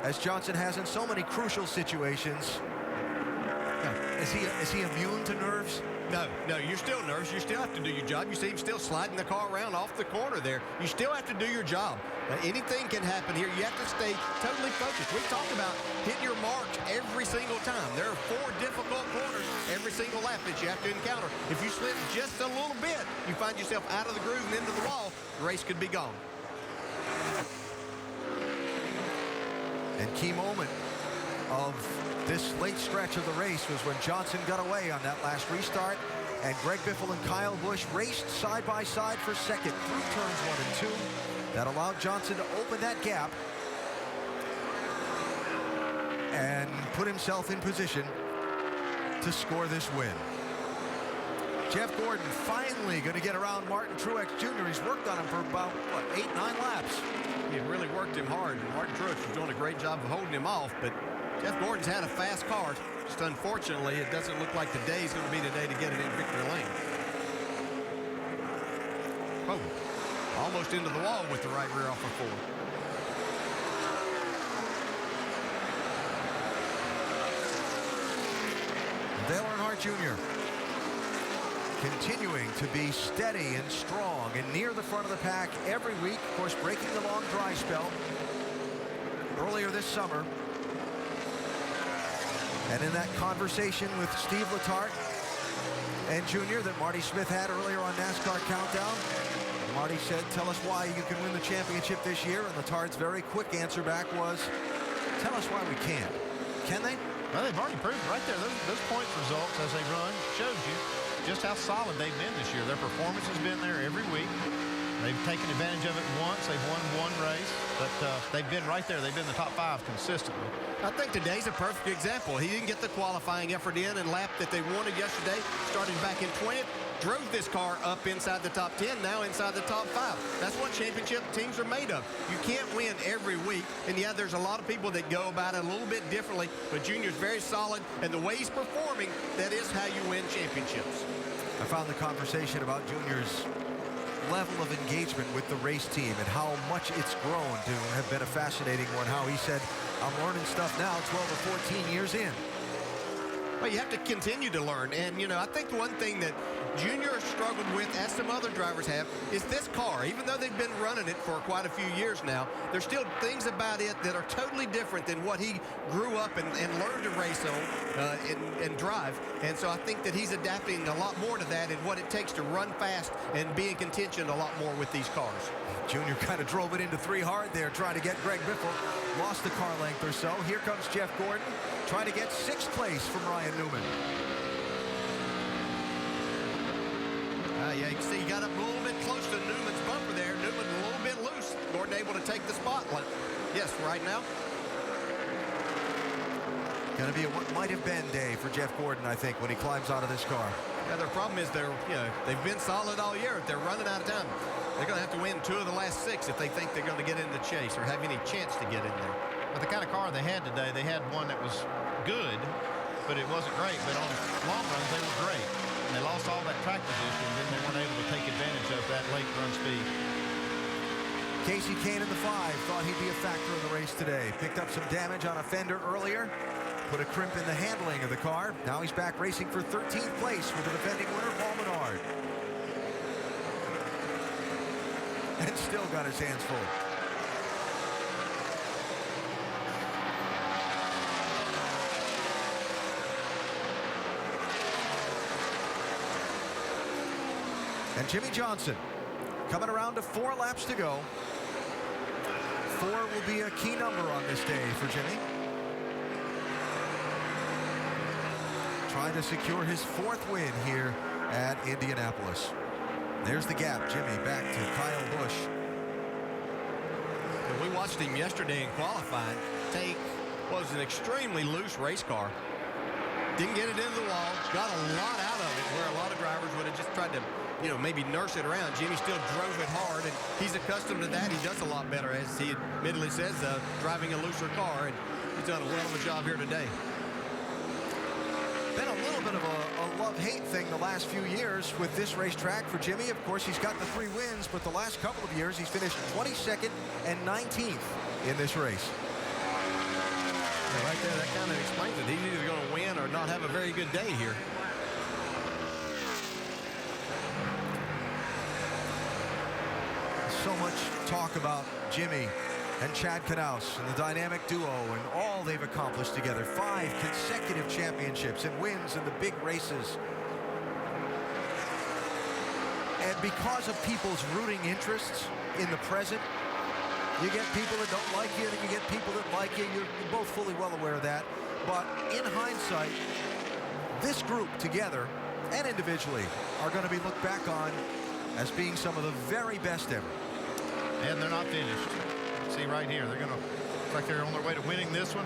as Johnson has in so many crucial situations. Is he immune to nerves? No, you're still nervous. You still have to do your job. You see him still sliding the car around off the corner there. You still have to do your job. Anything can happen here. You have to stay totally focused. We've talked about hitting your marks every single time. There are 4 difficult corners every single lap that you have to encounter. If you slip just a little bit, you find yourself out of the groove and into the wall, the race could be gone. And key moment of this late stretch of the race was when Johnson got away on that last restart, and Greg Biffle and Kyle Busch raced side by side for second through turns 1 and 2. That allowed Johnson to open that gap and put himself in position to score this win. Jeff Gordon finally going to get around Martin Truex Jr. He's worked on him for about, 8-9 laps. He really worked him hard. Martin Truex was doing a great job of holding him off, but Jeff Gordon's had a fast car. Just unfortunately, it doesn't look like the day's going to be the day to get it in victory lane. Oh, almost into the wall with the right rear off of 4. Dale Earnhardt Jr. continuing to be steady and strong and near the front of the pack every week. Of course, breaking the long dry spell earlier this summer. And in that conversation with Steve Letarte and Jr. that Marty Smith had earlier on NASCAR Countdown, Marty said, tell us why you can win the championship this year. And Letarte's very quick answer back was, tell us why we can't. Can they? Well, they've already proved right there. Those points results as they run shows you just how solid they've been this year. Their performance has been there every week. They've taken advantage of it once. They've won 1 race, but they've been right there. They've been in the top 5 consistently. I think today's a perfect example. He didn't get the qualifying effort in and lap that they wanted yesterday. Started back in 20th, drove this car up inside the top 10, now inside the top 5. That's what championship teams are made of. You can't win every week, and yeah, there's a lot of people that go about it a little bit differently, but Junior's very solid, and the way he's performing, that is how you win championships. I found the conversation about Junior's level of engagement with the race team and how much it's grown to have been a fascinating one. How he said, I'm learning stuff now 12 or 14 years in. Well, you have to continue to learn. And, you know, I think one thing that Junior struggled with, as some other drivers have, is this car. Even though they've been running it for quite a few years now, there's still things about it that are totally different than what he grew up and learned to race on and drive. And so I think that he's adapting a lot more to that and what it takes to run fast and be in contention a lot more with these cars. Junior kind of drove it into 3 hard there, trying to get Greg Biffle. Lost the car length or so. Here comes Jeff Gordon, trying to get 6th place from Ryan Newman. Yeah, you can see he got up a little bit close to Newman's bumper there. Newman a little bit loose. Gordon able to take the spotlight. Yes, right now. Going to be a what might have been day for Jeff Gordon, I think, when he climbs out of this car. Yeah, their problem is they've been solid all year. They're running out of time. They're going to have to win 2 of the last 6 if they think they're going to get in the chase or have any chance to get in there. But the kind of car they had today, they had one that was good, but it wasn't great. But on long runs, they were great. And they lost all that track position, then they weren't able to take advantage of that late run speed. Casey Kane in the 5 thought he'd be a factor in the race today. Picked up some damage on a fender earlier. Put a crimp in the handling of the car. Now he's back racing for 13th place with the defending winner, Paul Menard. And still got his hands full. And Jimmy Johnson coming around to 4 laps to go. 4 will be a key number on this day for Jimmy. Trying to secure his 4th win here at Indianapolis. There's the gap. Jimmy back to Kyle Busch. We watched him yesterday in qualifying take what was an extremely loose race car. Didn't get it into the wall. Got a lot out of it where a lot of drivers would have just tried to, maybe nurse it around. Jimmy still drove it hard, and he's accustomed to that. He does a lot better, as he admittedly says, driving a looser car, and he's done a well of a job here today. Been a little bit of a love-hate thing the last few years with this racetrack for Jimmy. Of course, he's got the 3 wins, but the last couple of years he's finished 22nd and 19th in this race. So right there, that kind of explains it. He's either going to win or not have a very good day here. So much talk about Jimmy and Chad Knaus and the dynamic duo and all they've accomplished together. 5 consecutive championships and wins in the big races. And because of people's rooting interests in the present, you get people that don't like you, and you get people that like you. You're both fully well aware of that. But in hindsight, this group together and individually are going to be looked back on as being some of the very best ever. And they're not finished. See right here, they're going to look like they're on their way to winning this one.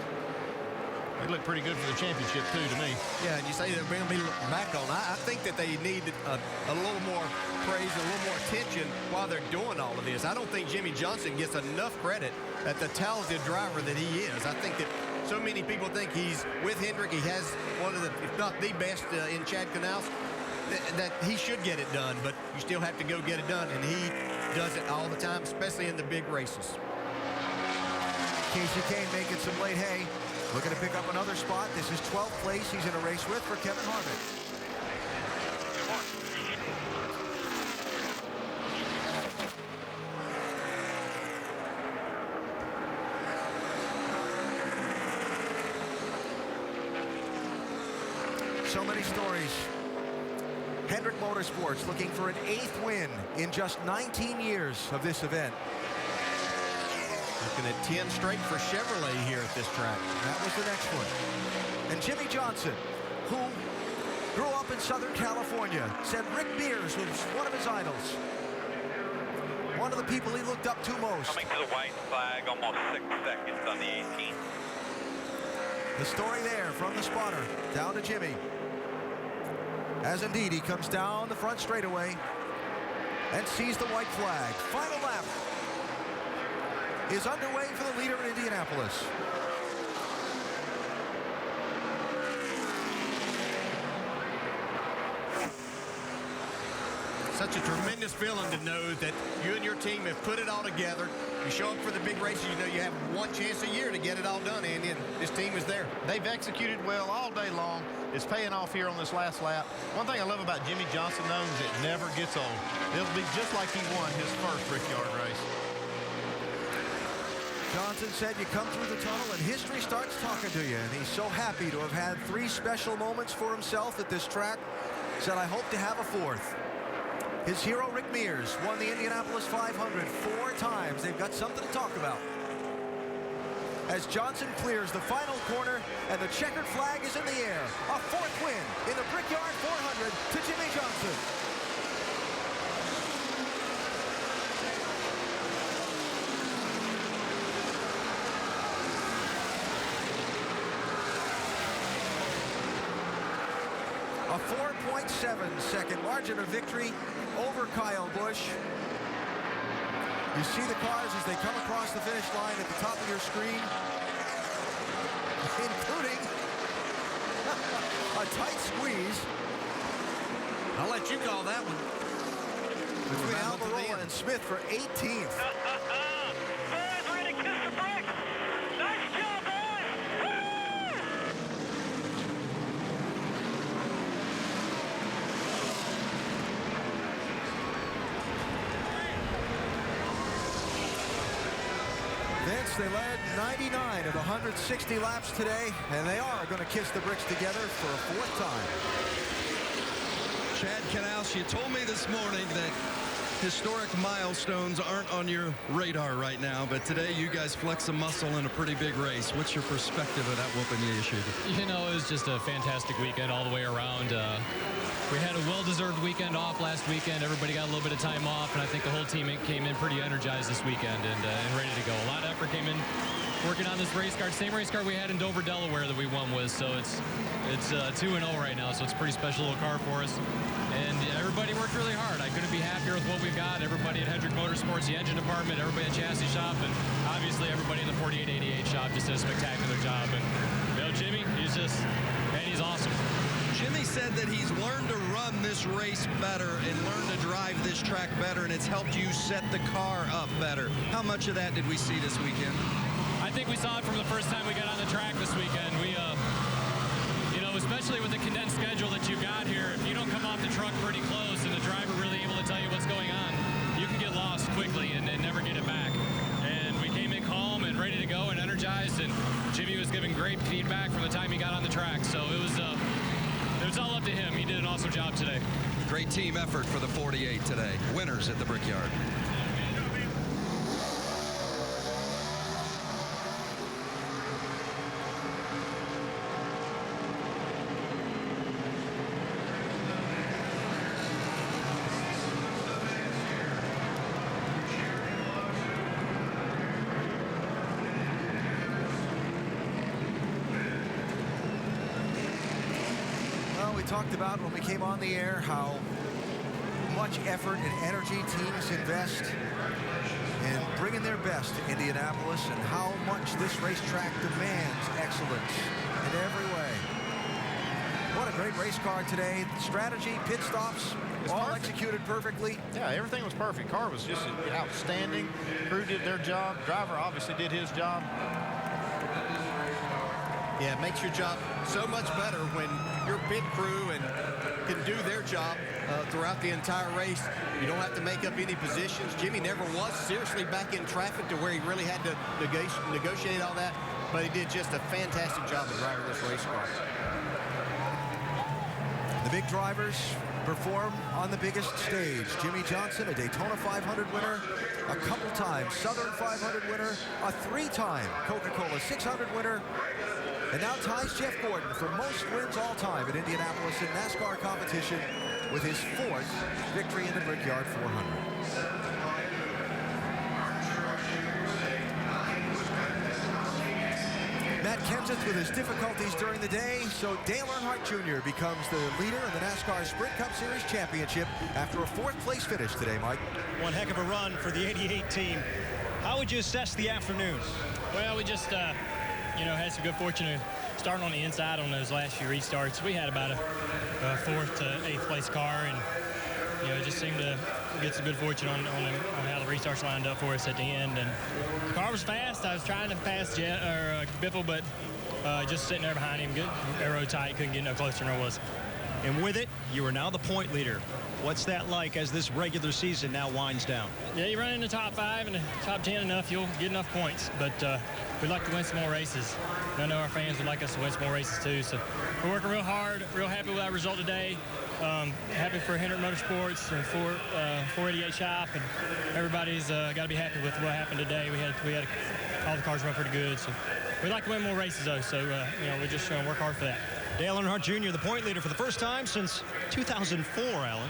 They look pretty good for the championship, too, to me. Yeah, and you say they're going to be looked back on. I think that they need a little more praise, a little more attention while they're doing all of this. I don't think Jimmy Johnson gets enough credit at the talented driver that he is. I think that so many people think he's with Hendrick. He has one of the, if not the best in Chad Knaus, that he should get it done, but you still have to go get it done, and he does it all the time, especially in the big races. Casey Kane making some late hay. Looking to pick up another spot. This is 12th place he's in a race with for Kevin Harvick. So many stories. Hendrick Motorsports looking for an 8th win in just 19 years of this event. Looking at 10 straight for Chevrolet here at this track. That was the next one. And Jimmy Johnson, who grew up in Southern California, said Rick Mears was one of his idols. One of the people he looked up to most. Coming to the white flag, almost 6 seconds on the 18th. The story there from the spotter down to Jimmy. As indeed he comes down the front straightaway and sees the white flag. Final lap is underway for the leader in Indianapolis. Such a tremendous feeling to know that you and your team have put it all together. You show up for the big races, you know you have one chance a year to get it all done, Andy, and this team is there. They've executed well all day long. It's paying off here on this last lap. One thing I love about Jimmy Johnson, though, is it never gets old. It'll be just like he won his first Brickyard race. Johnson said you come through the tunnel and history starts talking to you, and he's so happy to have had 3 special moments for himself at this track. Said, I hope to have a 4th. His hero, Rick Mears, won the Indianapolis 500 4 times. They've got something to talk about. As Johnson clears the final corner and the checkered flag is in the air. A 4th win in the Brickyard 400 to Jimmy Johnson. A 4.7-second margin of victory over Kyle Busch. You see the cars as they come across the finish line at the top of your screen, including a tight squeeze. I'll let you call that one. Between Almirola and Smith for 18th. Boys, we're going to kiss the bricks. Nice job, boys. Vince, they led 99 of 160 laps today, and they are going to kiss the bricks together for a 4th time. Chad Knaus, you told me this morning that historic milestones aren't on your radar right now, but today you guys flex a muscle in a pretty big race. What's your perspective of that whooping you issued? You know, it was just a fantastic weekend all the way around. We had a well-deserved weekend off last weekend. Everybody got a little bit of time off, and I think the whole team came in pretty energized this weekend and ready to go. A lot of effort came in working on this race car. Same race car we had in Dover, Delaware that we won with, so it's 2-0 right now, so it's a pretty special little car for us. And everybody worked really hard. I couldn't be happier with what we've got. Everybody at Hendrick Motorsports, the engine department, everybody at chassis shop, and obviously everybody in the 4888 shop just did a spectacular job. And you know, Jimmy, he's awesome. Jimmy said that he's learned to run this race better and learned to drive this track better, and it's helped you set the car up better. How much of that did we see this weekend? I think we saw it from the first time we got on the track this weekend. We, you know, especially with the condensed schedule that you've got here, if you don't come off the truck pretty close and the driver really able to tell you what's going on, you can get lost quickly and never get it back. And we came in calm and ready to go and energized, and Jimmy was giving great feedback from the time he got on the track. So it was all up to him. He did an awesome job today. Great team effort for the 48 today. Winners at the Brickyard. Talked about when we came on the air how much effort and energy teams invest in bringing their best to Indianapolis and how much this racetrack demands excellence in every way. What a great race car today. Strategy, pit stops, all executed perfectly. Yeah, everything was perfect. Car was just outstanding. Crew did their job. Driver obviously did his job. Yeah, it makes your job so much better when your pit crew can do their job throughout the entire race. You don't have to make up any positions. Jimmy never was seriously back in traffic to where he really had to negotiate all that, but he did just a fantastic job of driving this race car. The big drivers perform on the biggest stage. Jimmy Johnson, a Daytona 500 winner, a couple times Southern 500 winner, a 3-time Coca-Cola 600 winner, and now ties Jeff Gordon for most wins all time at Indianapolis in NASCAR competition with his 4th victory in the Brickyard 400. Matt Kenseth with his difficulties during the day, so Dale Earnhardt Jr. becomes the leader in the NASCAR Sprint Cup Series Championship after a 4th place finish today, Mike. One heck of a run for the 88 team. How would you assess the afternoon? Well, we just, you know, had some good fortune of starting on the inside on those last few restarts. We had about a 4th to 8th place car, and you know, it just seemed to get some good fortune on how the restarts lined up for us at the end. And the car was fast. I was trying to pass Biffle, but just sitting there behind him, good aero tight, couldn't get no closer than I was. And with it, you are now the point leader. What's that like as this regular season now winds down? Yeah, you run in the top 5 and the top 10 enough, you'll get enough points. But we'd like to win some more races. And I know our fans would like us to win some more races too. So we're working real hard, real happy with our result today. Happy for Hendrick Motorsports and for 488 Shop, and everybody's got to be happy with what happened today. We had all the cars run pretty good. So we'd like to win more races though. So you know, we're just work hard for that. Dale Earnhardt Jr., the point leader for the first time since 2004, Alan.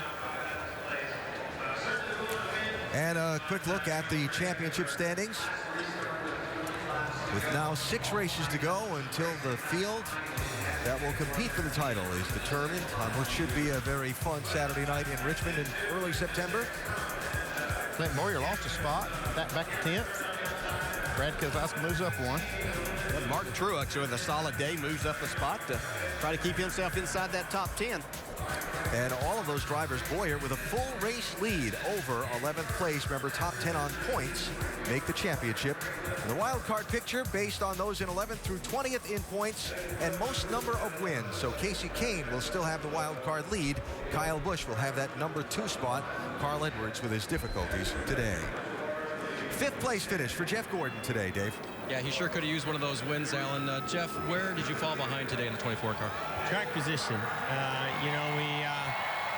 And a quick look at the championship standings. With now 6 races to go until the field that will compete for the title is determined on what should be a very fun Saturday night in Richmond in early September. Clint Boyer lost a spot, back to 10th. Brad Keselowski moves up 1. Yeah, Martin Truex with a solid day moves up a spot to try to keep himself inside that top 10. And all of those drivers, Boyer with a full race lead over 11th place. Remember, top 10 on points make the championship. And the wild card picture based on those in 11th through 20th in points and most number of wins. So Casey Kane will still have the wild card lead. Kyle Busch will have that number 2 spot. Carl Edwards with his difficulties today. 5th place finish for Jeff Gordon today, Dave. Yeah, he sure could have used one of those wins, Alan. Jeff, where did you fall behind today in the 24 car? Track position. You know,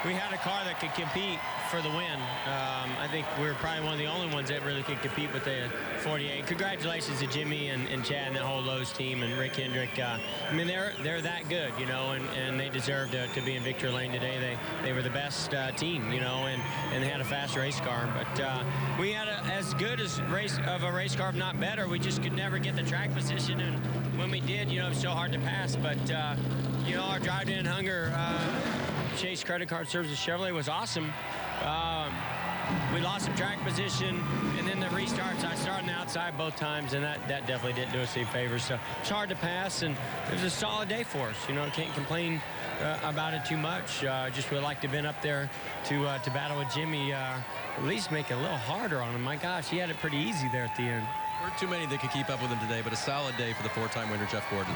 we had a car that could compete for the win. I think we're probably one of the only ones that really could compete with the 48. Congratulations to Jimmy and Chad and that whole Lowe's team and Rick Hendrick. I mean, they're that good, you know, and they deserve to be in victory lane today. They were the best team, you know, and they had a fast race car. But we had as good as a race car, if not better. We just could never get the track position, and when we did, you know, it was so hard to pass. But you know, our drive-in hunger. Chase Credit Card Services Chevrolet was awesome. We lost some track position, and then the restarts, I started on the outside both times, and that definitely didn't do us any favors. So it's hard to pass, and it was a solid day for us. You know, can't complain about it too much. Just would like to have been up there to battle with Jimmy, at least make it a little harder on him. My gosh, he had it pretty easy there at the end. Weren't too many that could keep up with him today, but a solid day for the four-time winner, Jeff Gordon.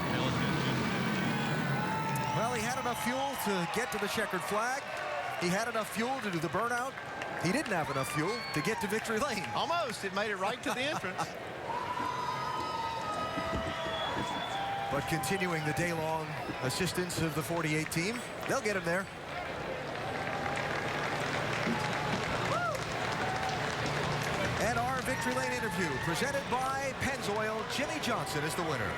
Well, he had enough fuel to get to the checkered flag. He had enough fuel to do the burnout. He didn't have enough fuel to get to victory lane. Almost. It made it right to the entrance. But continuing the day-long assistance of the 48 team, they'll get him there. And our victory lane interview presented by Pennzoil. Jimmy Johnson is the winner.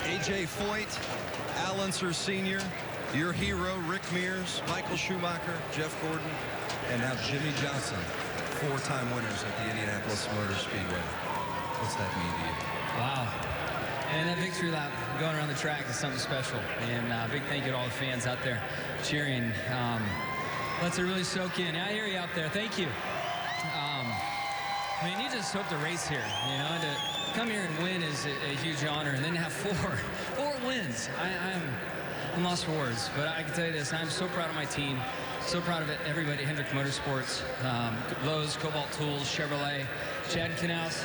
A.J. Foyt, Al Unser Sr., your hero, Rick Mears, Michael Schumacher, Jeff Gordon, and now Jimmy Johnson, four-time winners at the Indianapolis Motor Speedway. What's that mean to you? Wow. And that victory lap going around the track is something special. And big thank you to all the fans out there cheering. Lets it really soak in. I hear you out there. Thank you. I mean, you just hope to race here, you know, to come here and win is a huge honor, and then have four wins. I'm lost for words, but I can tell you this, I'm so proud of my team, so proud of everybody at Hendrick Motorsports, Lowe's, Cobalt Tools, Chevrolet, Chad Knaus.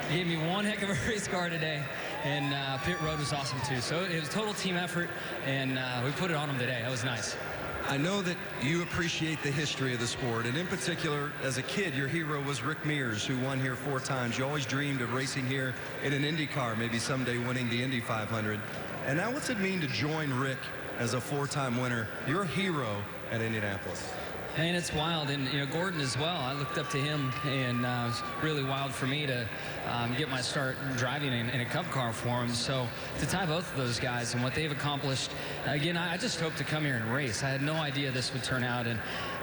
He gave me one heck of a race car today, and pit road was awesome too. So it was a total team effort, and we put it on them today. That was nice. I know that you appreciate the history of the sport, and in particular, as a kid, your hero was Rick Mears, who won here 4 times. You always dreamed of racing here in an Indy car, maybe someday winning the Indy 500. And now what's it mean to join Rick as a 4-time winner, your hero at Indianapolis? And it's wild, and you know, Gordon as well. I looked up to him, and it was really wild for me to get my start driving in a Cup car for him. So to tie both of those guys and what they've accomplished, again, I just hope to come here and race. I had no idea this would turn out, and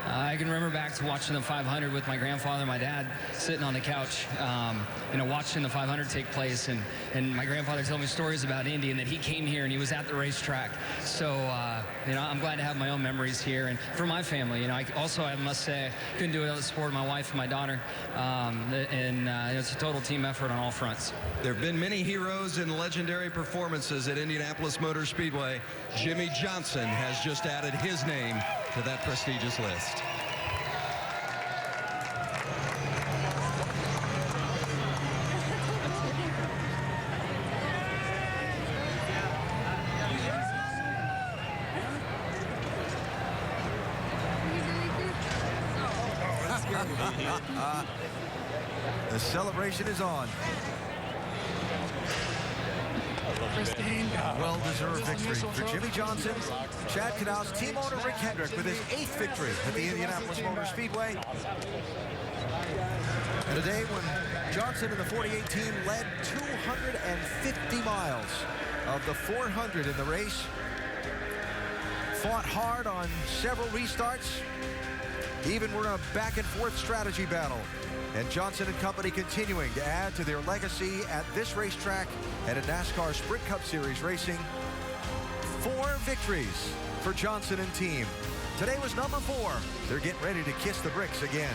I can remember back to watching the 500 with my grandfather and my dad sitting on the couch, you know, watching the 500 take place, and my grandfather told me stories about Indy and that he came here and he was at the racetrack. So, you know, I'm glad to have my own memories here, and for my family, you know, I must say, I couldn't do it without the support of my wife and my daughter, and it's a total team effort on all fronts. There have been many heroes and legendary performances at Indianapolis Motor Speedway. Jimmy Johnson has just added his name to that prestigious list. The celebration is on. Well-deserved victory for Jimmy Johnson. Chad Knaus, team owner Rick Hendrick, with his 8th victory at the Indianapolis Motor Speedway. And a day when Johnson and the 48 team led 250 miles of the 400 in the race. Fought hard on several restarts. Even were in a back-and-forth strategy battle. And Johnson and company continuing to add to their legacy at this racetrack and at NASCAR Sprint Cup Series racing. 4 victories for Johnson and team. Today was number 4. They're getting ready to kiss the bricks again.